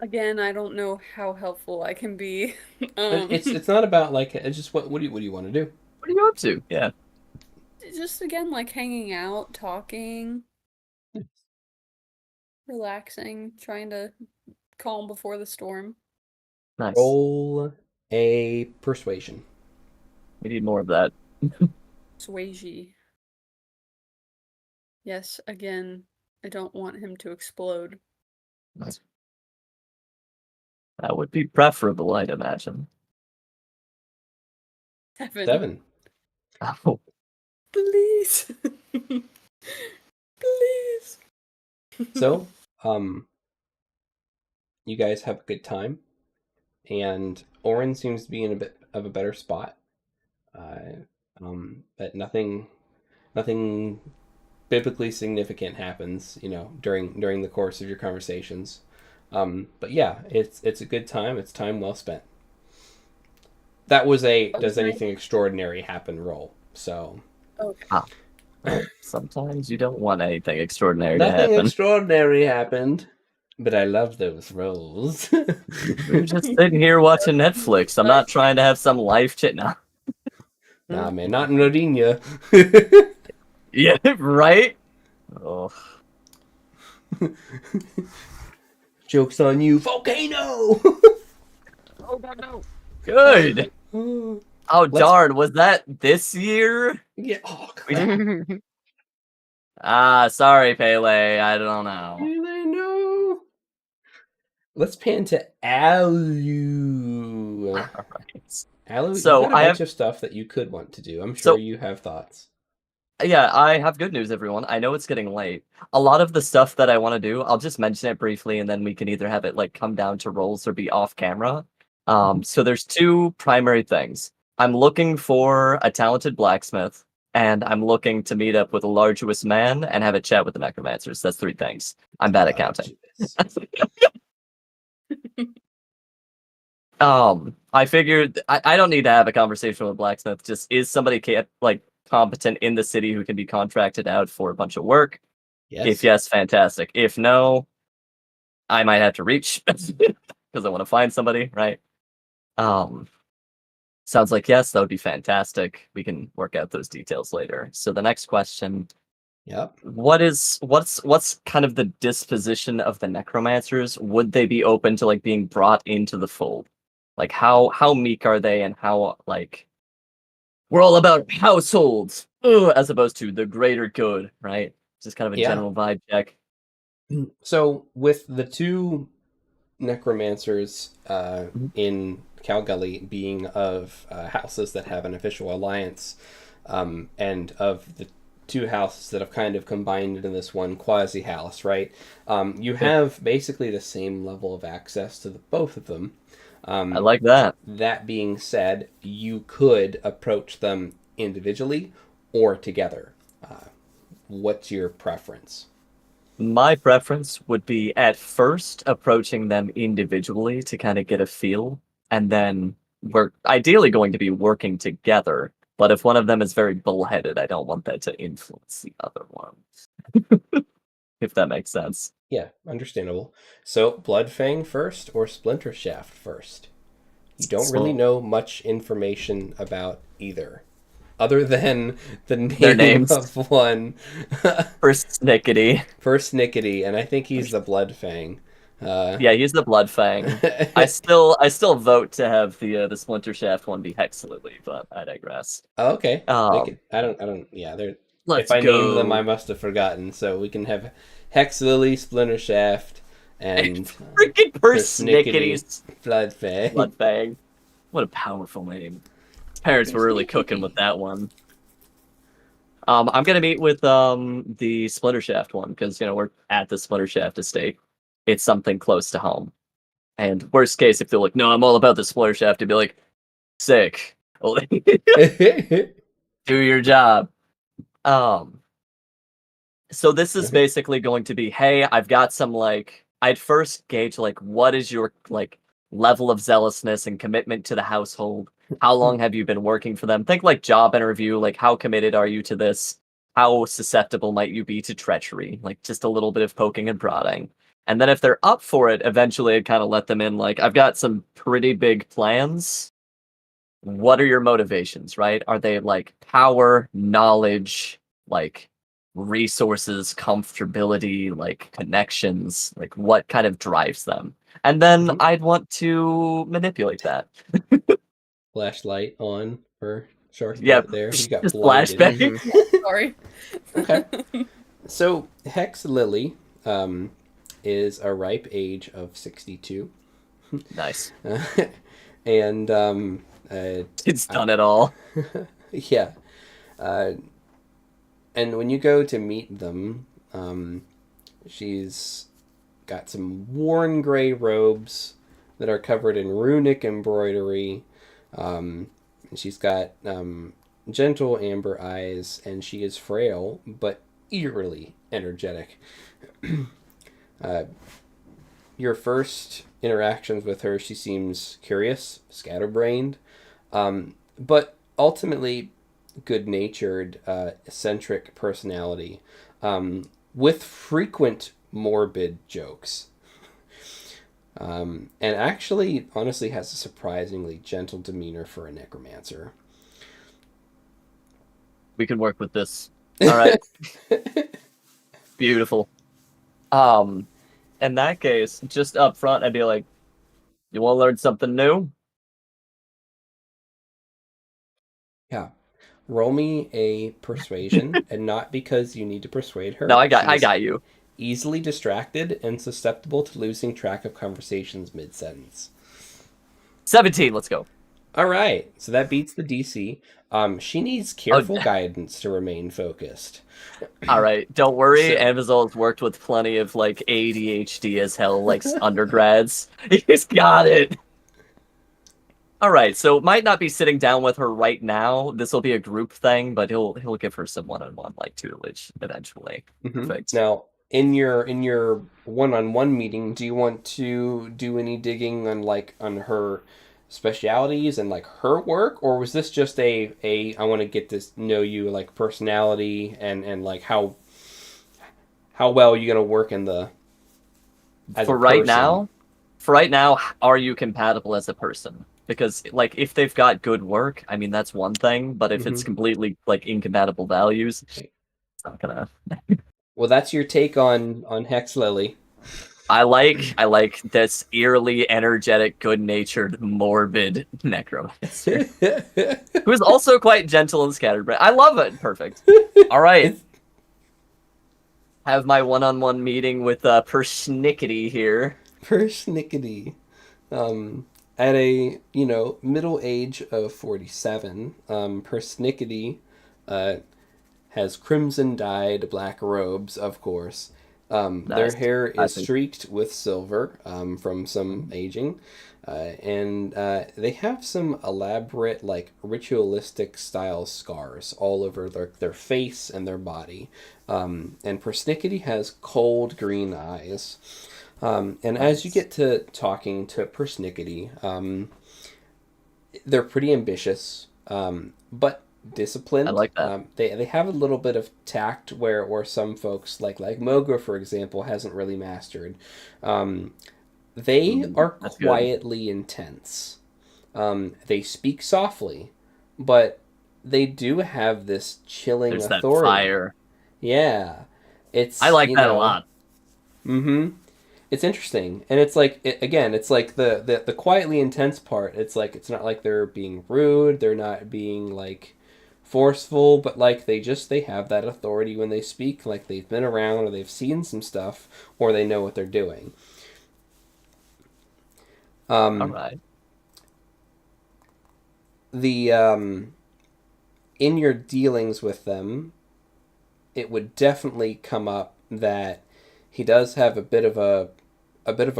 Again, I don't know how helpful I can be. It's not about like, it's just what do you want to do? What are you up to? Yeah. Just again, like hanging out, talking, relaxing, trying to calm before the storm. Nice. Roll a persuasion. We need more of that. Swayze. Yes, again, I don't want him to explode. Nice. That would be preferable, I'd imagine. 7. Oh, Please. Please. So, you guys have a good time, and Oren seems to be in a bit of a better spot. But nothing biblically significant happens, during the course of your conversations. But yeah, it's a good time. It's time well spent. That was a does anything extraordinary happen roll. So. Okay. Sometimes you don't want anything extraordinary to Nothing happen. extraordinary happened, but I love those rolls. We're just sitting here watching Netflix. I'm not trying to have some life shit now. Nah, man, not in Rodinia. Yeah, right? Oh. Joke's on you, volcano! Oh, God, no. Good. Oh, darn. Was that this year? Yeah. Oh, crap. Sorry, Pele. I don't know. Pele, no. Let's pan to Alu. Right. Alu, So you've got a bunch of stuff that you could want to do. I'm sure you have thoughts. Yeah, I have good news, everyone. I know it's getting late. A lot of the stuff that I want to do, I'll just mention it briefly, and then we can either have it like come down to rolls or be off camera. So there's 2 primary things. I'm looking for a talented blacksmith, and I'm looking to meet up with a larguous man and have a chat with the necromancers. That's 3 things. I'm bad at counting. I figured I don't need to have a conversation with a blacksmith. Just is somebody competent in the city who can be contracted out for a bunch of work? Yes. If yes, fantastic. If no, I might have to reach because I want to find somebody, right? Sounds like yes, that would be fantastic. We can work out those details later. So the next question. Yep. What's kind of the disposition of the necromancers? Would they be open to like being brought into the fold? Like how meek are they, and how like we're all about households as opposed to the greater good, right? Just kind of a general vibe check. So with the 2 necromancers in Calgully being of houses that have an official alliance, and of the 2 houses that have kind of combined into this one quasi house, right? You have basically the same level of access to both of them. I like that. That being said, you could approach them individually or together. What's your preference? My preference would be at first approaching them individually to kind of get a feel, and then we're ideally going to be working together. But if one of them is very bullheaded, I don't want that to influence the other one. If that makes sense. Yeah, understandable. So, Bloodfang first or Splinter Shaft first? You don't really know much information about either, other than the name of one. Persnickety, and I think he's the Bloodfang. Yeah, he's the Bloodfang. I still vote to have the Splinter Shaft one be Hexalily, but I digress. Oh, okay. I don't. Yeah, they're. If I named them, I must have forgotten. So we can have Hexalily, Splinter Shaft, and freaking Persnickety's Bloodfang. Bloodfang. What a powerful name. His parents were really cooking with that one. I'm gonna meet with the Splinter Shaft one because we're at the Splinter Shaft estate. It's something close to home. And worst case, if they're like, no, I'm all about the Splinter Shaft, to be like, sick. Do your job. So this is basically going to be, hey, I've got some I'd first gauge what is your level of zealousness and commitment to the household? How long have you been working for them? Think job interview, how committed are you to this? how susceptible might you be to treachery? Like, just a little bit of poking and prodding. And then if they're up for it, eventually I'd kind of let them in, like, I've got some pretty big plans. What are your motivations, right? Are they, like, power, knowledge, like, resources, comfortability, like, connections? Like, what kind of drives them? And then I'd want to manipulate that. Flashlight on for Shark Yeah, there. He got just blinded. flashbang. Sorry. Okay. So Hex Lily is a ripe age of 62. Nice. And It's done it all. yeah. And when you go to meet them, she's got some worn gray robes that are covered in runic embroidery. And she's got gentle amber eyes, and she is frail but eerily energetic. Your first interactions with her, she seems curious, scatterbrained, but ultimately good-natured, eccentric personality, with frequent morbid jokes. And actually, honestly, has a surprisingly gentle demeanor for a necromancer. We can work with this. All right. Beautiful. In that case, just up front, I'd be like, you want to learn something new? Yeah. Roll me a persuasion, and not because you need to persuade her. No, I got you. Easily distracted and susceptible to losing track of conversations mid-sentence. 17, let's go. All right, so that beats the DC. She needs careful guidance to remain focused. All right, don't worry. Amazon's worked with plenty of like ADHD as hell, like undergrads. He's got it. All right, so might not be sitting down with her right now. This will be a group thing, but he'll give her some one-on-one like tutelage eventually. Perfect. Now, in your one-on-one meeting, do you want to do any digging on her specialities and like her work, or was this just a I want to get to know you, like personality and like how well you're gonna work in the for right now, are you compatible as a person? Because like if they've got good work, I mean that's one thing, but if it's completely like incompatible values, it's not gonna. Well, that's your take on Hex Lily. I like this eerily energetic, good-natured, morbid necromancer who is also quite gentle and scatterbrained. I love it. Perfect. All right. Have my one-on-one meeting with Persnickety here. Persnickety. At a middle age of 47, Persnickety has crimson-dyed black robes, of course. Nice. Their hair is streaked with silver from some aging, and they have some elaborate, like, ritualistic style scars all over their face and their body. And Persnickety has cold green eyes. And nice. As you get to talking to Persnickety, they're pretty ambitious, but disciplined. I like that. They have a little bit of tact where some folks like Mogra, for example, hasn't really mastered. They are quietly intense. They speak softly, but they do have this chilling authority. There's that fire. Yeah, I like that a lot. It's interesting, and it's like it's like the quietly intense part. It's like it's not like they're being rude. They're not being like forceful, but like they have that authority when they speak, like they've been around or they've seen some stuff or they know what they're doing. All right. The in your dealings with them, it would definitely come up that he does have a bit of a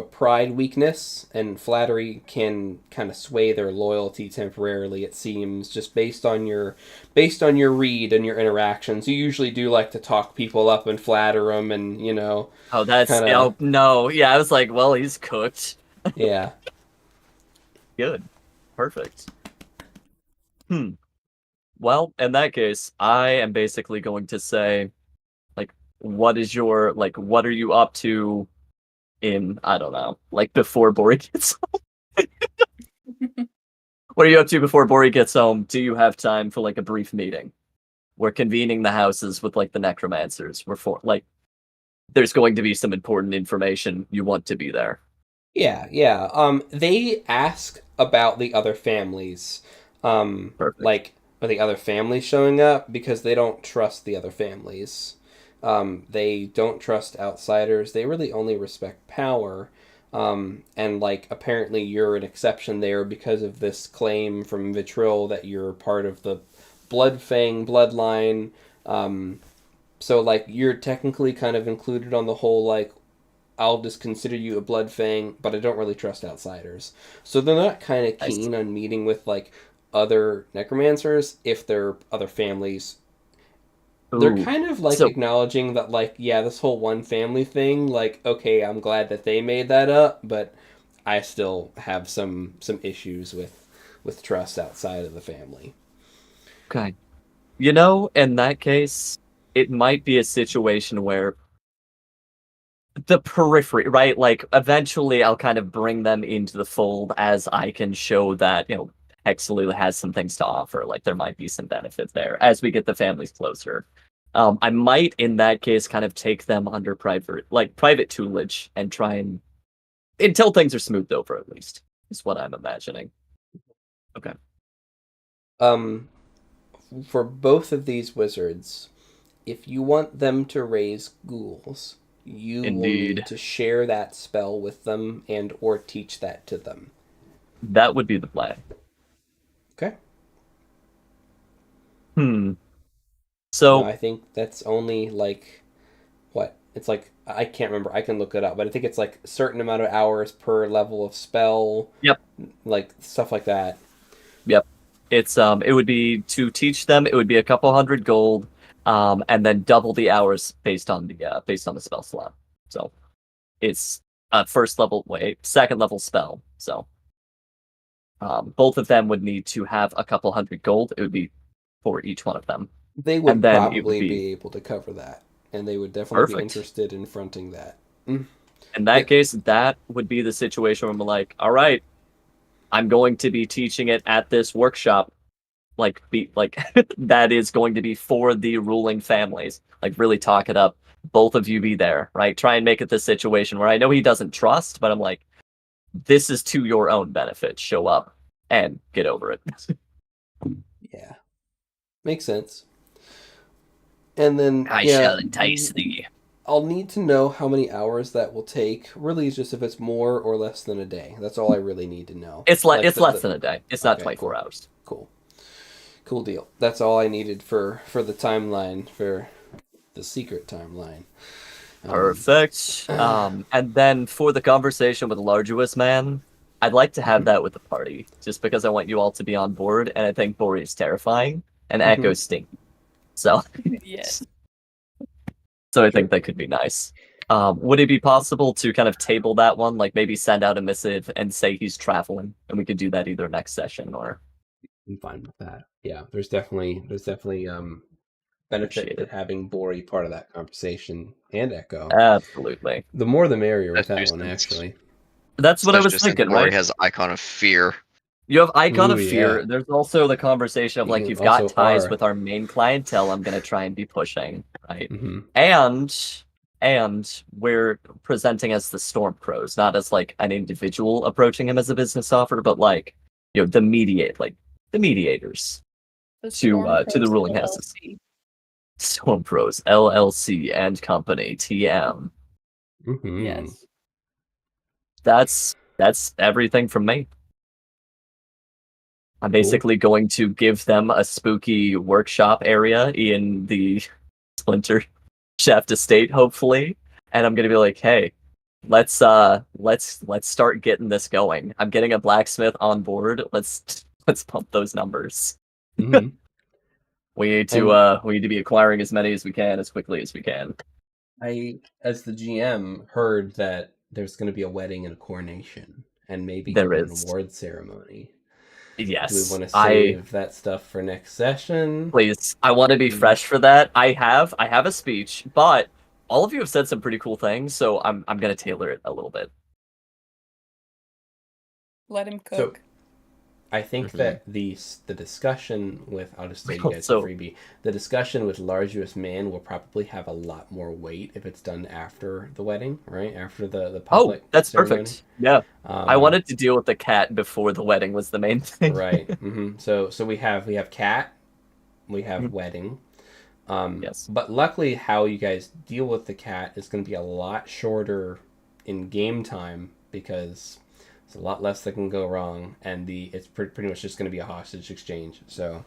pride weakness, and flattery can kind of sway their loyalty temporarily, it seems, just based on your read and your interactions. You usually do like to talk people up and flatter them, and Oh, that's oh no, yeah. I was like, well, he's cooked. Yeah. Good, perfect. Well, in that case, I am basically going to say, like, what are you up to in, I don't know, like, before Bori gets home? What are you up to before Bori gets home? Do you have time for, like, a brief meeting? We're convening the houses with, like, the necromancers. There's going to be some important information. You want to be there. Yeah. They ask about the other families. Perfect. Like, are the other families showing up? Because they don't trust the other families. They don't trust outsiders. They really only respect power. And, like, apparently you're an exception there because of this claim from Vitriol that you're part of the Bloodfang bloodline. So, like, you're technically kind of included on the whole, like, I'll just consider you a Bloodfang, but I don't really trust outsiders. So they're not kind of keen on meeting with, like, other necromancers if they're other families. Ooh. They're kind of, like, acknowledging that, like, yeah, this whole one family thing, like, okay, I'm glad that they made that up, but I still have some issues with trust outside of the family. Okay. You know, in that case, it might be a situation where the periphery, right? Like, eventually I'll kind of bring them into the fold as I can show that, Hexaloo has some things to offer. Like, there might be some benefit there as we get the families closer. I might, in that case, kind of take them under private tutelage and try and until things are smoothed over, at least, is what I'm imagining. Okay. For both of these wizards, if you want them to raise ghouls, you will need to share that spell with them and or teach that to them. That would be the plan. Okay. So no, I think that's only like what? It's like I can't remember. I can look it up, but I think it's like a certain amount of hours per level of spell. Yep. Like stuff like that. Yep. It's it would be to teach them, it would be a couple 100 gold, and then double the hours based on the spell slot. So it's a second level spell. So both of them would need to have a couple 100 gold. It would be for each one of them. They would probably be able to cover that, and they would definitely be interested in fronting that. In that case, that would be the situation where I'm like, all right, I'm going to be teaching it at this workshop. That is going to be for the ruling families. Like, really talk it up. Both of you be there, right? Try and make it this situation where I know he doesn't trust, but I'm like, this is to your own benefit. Show up and get over it. Yeah. Makes sense. And then I shall entice thee. I'll need to know how many hours that will take. Really, it's just if it's more or less than a day. That's all I really need to know. It's less than a day. It's not 24 hours. Cool deal. That's all I needed for the timeline, for the secret timeline. Perfect. And then for the conversation with Larduous Man, I'd like to have that with the party, just because I want you all to be on board, and I think Bori is terrifying, and Echo's stinky. So, yes. So I think that could be nice. Would it be possible to kind of table that one, like maybe send out a missive and say he's traveling, and we could do that either next session or... I'm fine with that. Yeah, there's definitely benefit to having Bori part of that conversation and Echo. Absolutely. The more the merrier with that one, actually. That's what I was thinking, right? Bori has Icon of Fear. You have Icon of Fear. Yeah. There's also the conversation of, like, you've got ties with our main clientele I'm going to try and be pushing, right? And we're presenting as the Storm Crows, not as, like, an individual approaching him as a business offer, but, like, the mediators to the ruling houses. Storm Pros, LLC and Company, TM. Yes. That's everything from me. I'm basically going to give them a spooky workshop area in the Splinter Shaft Estate, hopefully, and I'm gonna be like, hey, let's start getting this going. I'm getting a blacksmith on board. Let's pump those numbers. We need to be acquiring as many as we can as quickly as we can. I, as the GM, heard that there's going to be a wedding and a coronation, and maybe an award ceremony. Yes. Do we want to save that stuff for next session? Please. I want to be fresh for that. I have a speech, but all of you have said some pretty cool things, so I'm gonna tailor it a little bit. Let him cook. So, I think that the discussion with, I'll just say you guys a freebie, the discussion with Largius Man will probably have a lot more weight if it's done after the wedding, right? After the public that's ceremony. Perfect. Yeah. I wanted to deal with the cat before the wedding was the main thing. Right. So we have cat, we have wedding. Yes. But luckily how you guys deal with the cat is going to be a lot shorter in game time because a lot less that can go wrong, and it's pretty much just going to be a hostage exchange. So,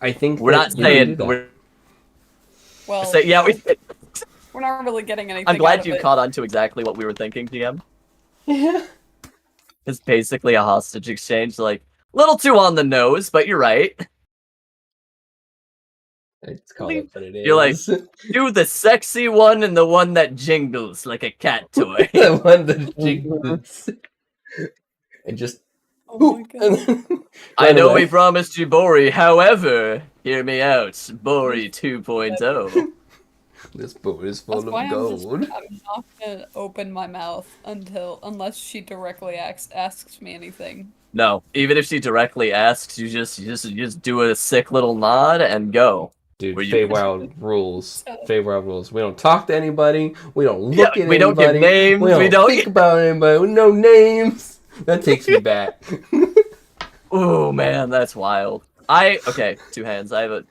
I think we're not saying we're not really getting anything. I'm glad you caught on to exactly what we were thinking, GM. Yeah, it's basically a hostage exchange, like little too on the nose, but you're right. It's called it what it is. You're like, do the sexy one and the one that jingles like a cat toy. The one that jingles. And just my God. I know we promised you Bori, however, hear me out, Bori 2.0. This boat is full of gold. I'm not gonna open my mouth unless she directly asks me anything. No, even if she directly asks, you just do a sick little nod and go. Dude, Feywild rules. Feywild rules. We don't talk to anybody. We don't look at anybody. We don't give names. We don't think about anybody with no names. That takes me back. Oh man, that's wild. Okay, two hands. I have a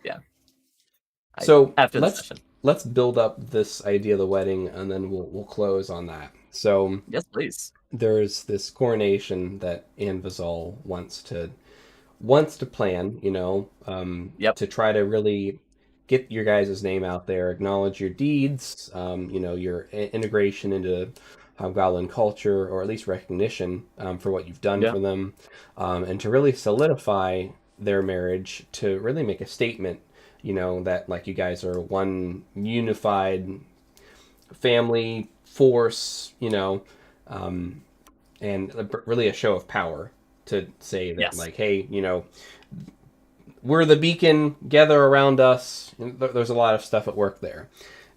So after the session, let's build up this idea of the wedding, and then we'll close on that. So yes, please. There's this coronation that Anvizal wants to plan. To try to really get your guys' name out there, acknowledge your deeds. Your integration into Hobgoblin culture, or at least recognition for what you've done for them, and to really solidify their marriage, to really make a statement, that like you guys are one unified family force, and really a show of power to say that like, hey, we're the beacon, gather around us. There's a lot of stuff at work there.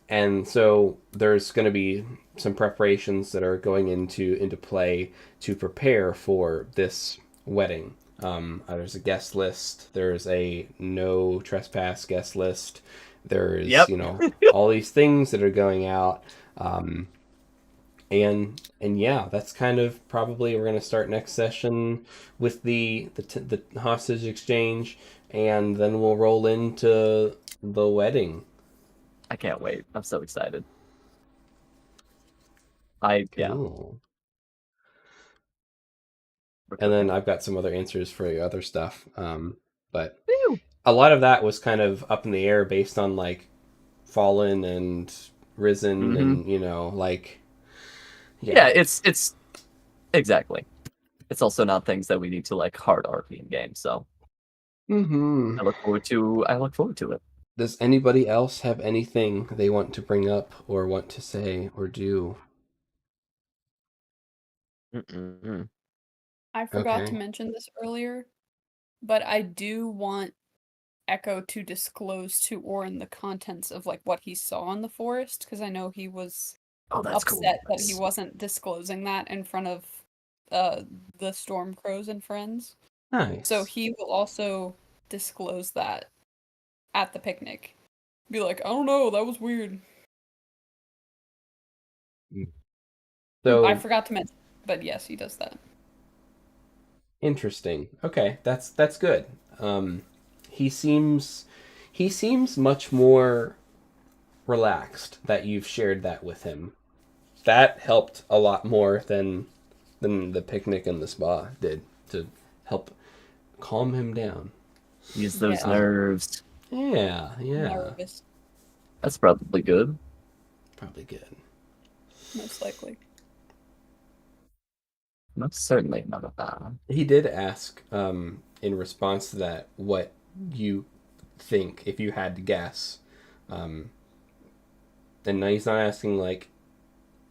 And so there's going to be some preparations that are going into play to prepare for this wedding. There's a guest list. There's a no trespass guest list. There's all these things that are going out. And yeah, that's kind of probably we're going to start next session with the hostage exchange, and then we'll roll into the wedding. I can't wait. I'm so excited. Cool. And then I've got some other answers for your other stuff. But a lot of that was kind of up in the air based on like Fallen and Risen and it's exactly. It's also not things that we need to like hard RP in game, so I look forward to it. Does anybody else have anything they want to bring up or want to say or do? I forgot to mention this earlier, but I do want Echo to disclose to Orin the contents of like what he saw in the forest, because I know he was upset that he wasn't disclosing that in front of the Stormcrows and friends. Nice. So he will also disclose that at the picnic. Be like, I don't know, that was weird. So I forgot to mention, but yes, he does that. Interesting. Okay, that's good. He seems much more relaxed that you've shared that with him. That helped a lot more than the picnic and the spa did to help calm him down. Use those nerves. Yeah. Nervous. That's probably good. Probably good. Most likely. Most certainly not bad. He did ask, in response to that, what you think, if you had to guess. And now he's not asking, like,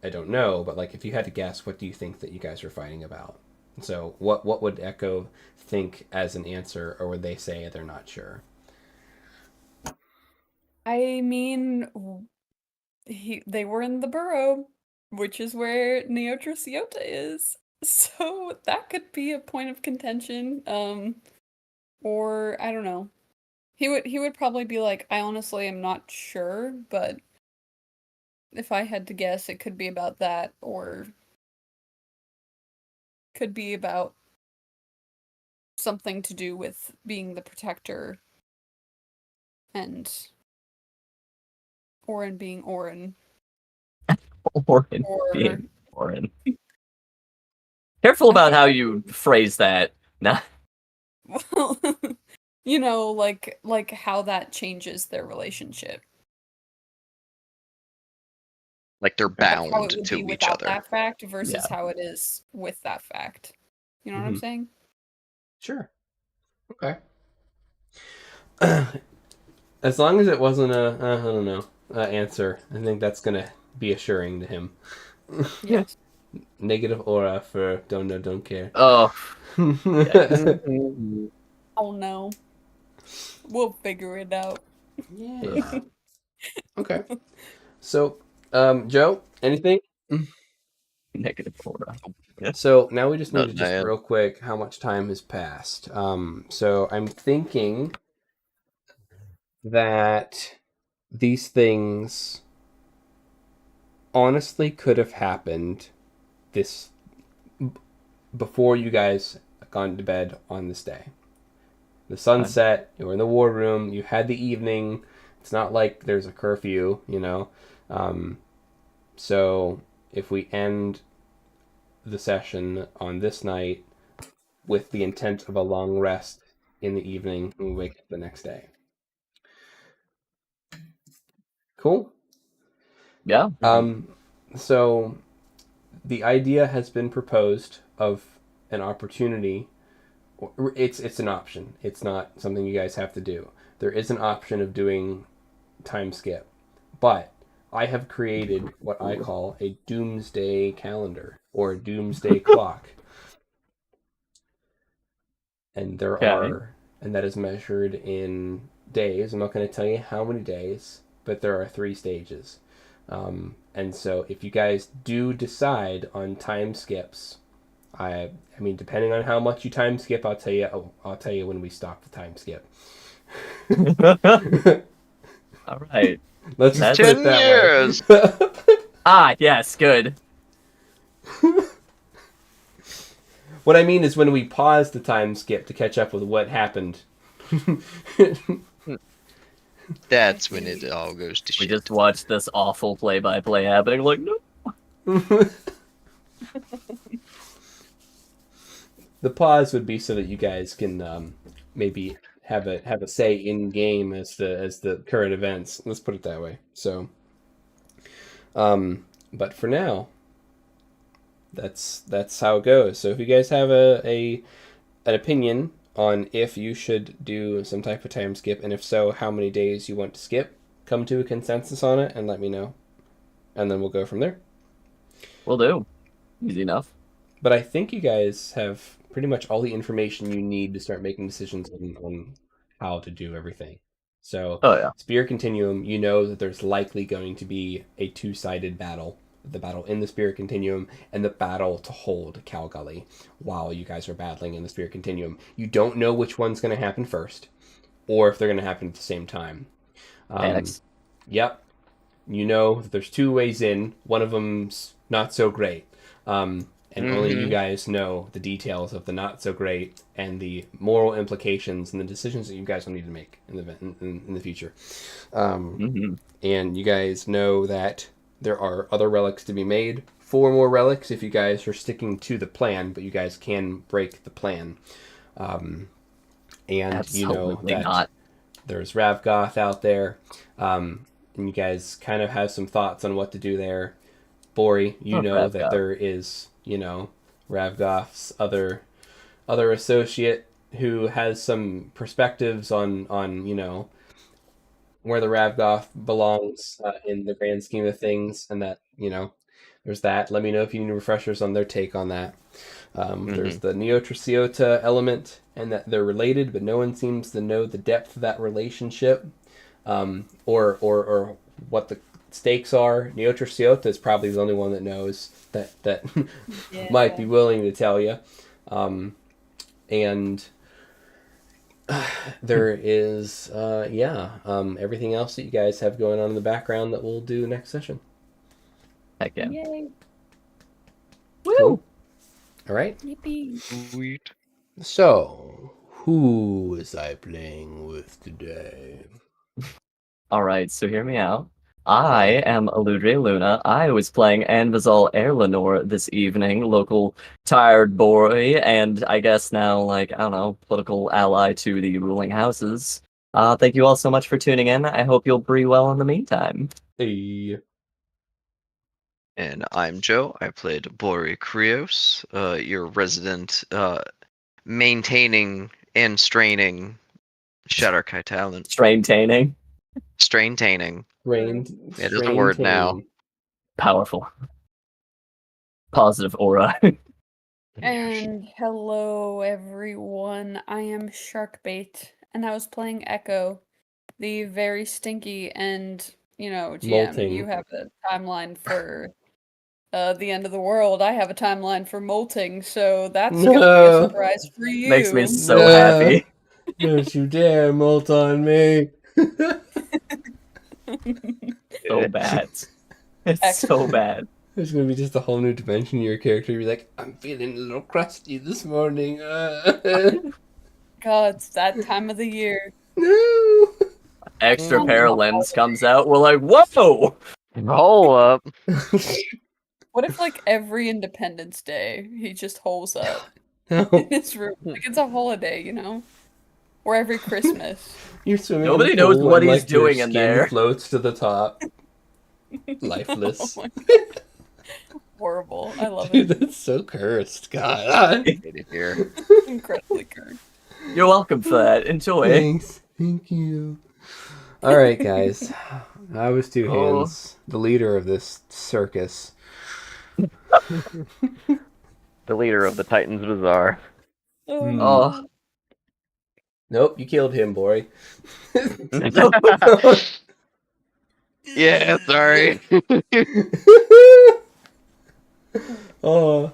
I don't know, but, like, if you had to guess, what do you think that you guys are fighting about? So what would Echo think as an answer, or would they say they're not sure? I mean, they were in the burrow, which is where Neotriciota is. So that could be a point of contention. Or I don't know. He would probably be like, I honestly am not sure, but if I had to guess, it could be about that, or could be about something to do with being the protector and Orin being Orin. Orin being Orin. Careful about how you phrase that. Nah. Well, you know, like how that changes their relationship. Like they're Like how it bound would to be each without other. that fact versus Yeah. how it is with that fact. You know what I'm saying? Sure. Okay. As long as it wasn't a, I don't know, answer, I think that's gonna be assuring to him. Yes. Negative aura for don't know, don't care. Oh. Oh no. We'll figure it out. Yeah. Okay. So, Joe, anything? Negative aura. Yeah. So now we just need to Not just bad. real quick how much time has passed. So I'm thinking that these things honestly could have happened this before you guys gone to bed on this day. The sunset, you were in the war room, you had the evening. It's not like there's a curfew, you know. So if we end the session on this night with the intent of a long rest in the evening, and we wake up the next day. Cool. Yeah. So the idea has been proposed of an opportunity. It's an option. It's not something you guys have to do. There is an option of doing time skip, but I have created what I call a doomsday calendar or a doomsday clock. And that is measured in days. I'm not going to tell you how many days, but there are 3 stages. And so if you guys do decide on time skips, I mean, depending on how much you time skip, I'll tell you when we stop the time skip. All right. Let's just put 10 it that years. way. Yes, good. What I mean is when we pause the time skip to catch up with what happened. That's when it all goes to We shit. just watched this awful play-by-play happening. Like, no. The pause would be so that you guys can maybe have a say in game as the current events. Let's put it that way. So, but for now, that's how it goes. So if you guys have an opinion on if you should do some type of time skip, and if so, how many days you want to skip, come to a consensus on it and let me know, and then we'll go from there. Will do. Easy enough. But I think you guys have pretty much all the information you need to start making decisions on how to do everything. So, Spear Continuum, you know that there's likely going to be a 2-sided battle. The battle in the Spirit Continuum and the battle to hold Cal Gully while you guys are battling in the Spirit Continuum. You don't know which one's going to happen first or if they're going to happen at the same time. Panics. Yep. You know that there's 2 ways in. One of them's not so great. And only you guys know the details of the not so great and the moral implications and the decisions that you guys will need to make in the future. And you guys know that there are other relics to be made. 4 more relics if you guys are sticking to the plan, but you guys can break the plan. And you know that there's Ravgoth out there. And you guys kind of have some thoughts on what to do there. Bori, you know Ravgoth. That there is, Ravgoth's other associate who has some perspectives on where the Ravgoth belongs in the grand scheme of things, and that there's that. Let me know if you need refreshers on their take on that. There's the Neotriciota element, and that they're related, but no one seems to know the depth of that relationship, or what the stakes are. Neotriciota is probably the only one that knows that might be willing to tell you. And there is everything else that you guys have going on in the background that we'll do next session. Heck yeah. Yay. Woo! Cool. All right. Yippee. Sweet. So, who is I playing with today? All right, so hear me out. I am Aludriea Luna. I was playing Anvizal Erlenor this evening, local tired boy, and I guess now, like, I don't know, political ally to the ruling houses. Thank you all so much for tuning in. I hope you'll brew well in the meantime. Hey. And I'm Joe. I played Bori Krios, your resident maintaining and straining Shadowkai talent. Straintaining. Straintaining. It is a word now. Powerful. Positive aura. And hello, everyone. I am Sharkbait, and I was playing Echo, the very stinky and, GM, Molting. you have a timeline for the end of the world. I have a timeline for molting, so that's going to be a surprise for you. Makes me so happy. Don't you dare molt on me. So bad. It's so bad. There's going to be just a whole new dimension to your character. You're like, I'm feeling a little crusty this morning. God, it's that time of the year. No. Extra pair of limbs comes out. We're like, whoa! Roll up. What if, like, every Independence Day, he just holes up No. in his room? Like, it's a holiday, Or every Christmas. You're swimming Nobody in the knows pool what and, he's like, your doing in skin there. Floats to the top. Lifeless. Oh my God. Horrible. I love Dude, it. that's so cursed. God. Hate it here. Incredibly cursed. You're welcome for that. Enjoy. Thanks. Thank you. All right, guys. I was TwoHands, the leader of this circus. The leader of the Titans Bazaar. Oh. Nope, you killed him, boy. Yeah, sorry. Oh.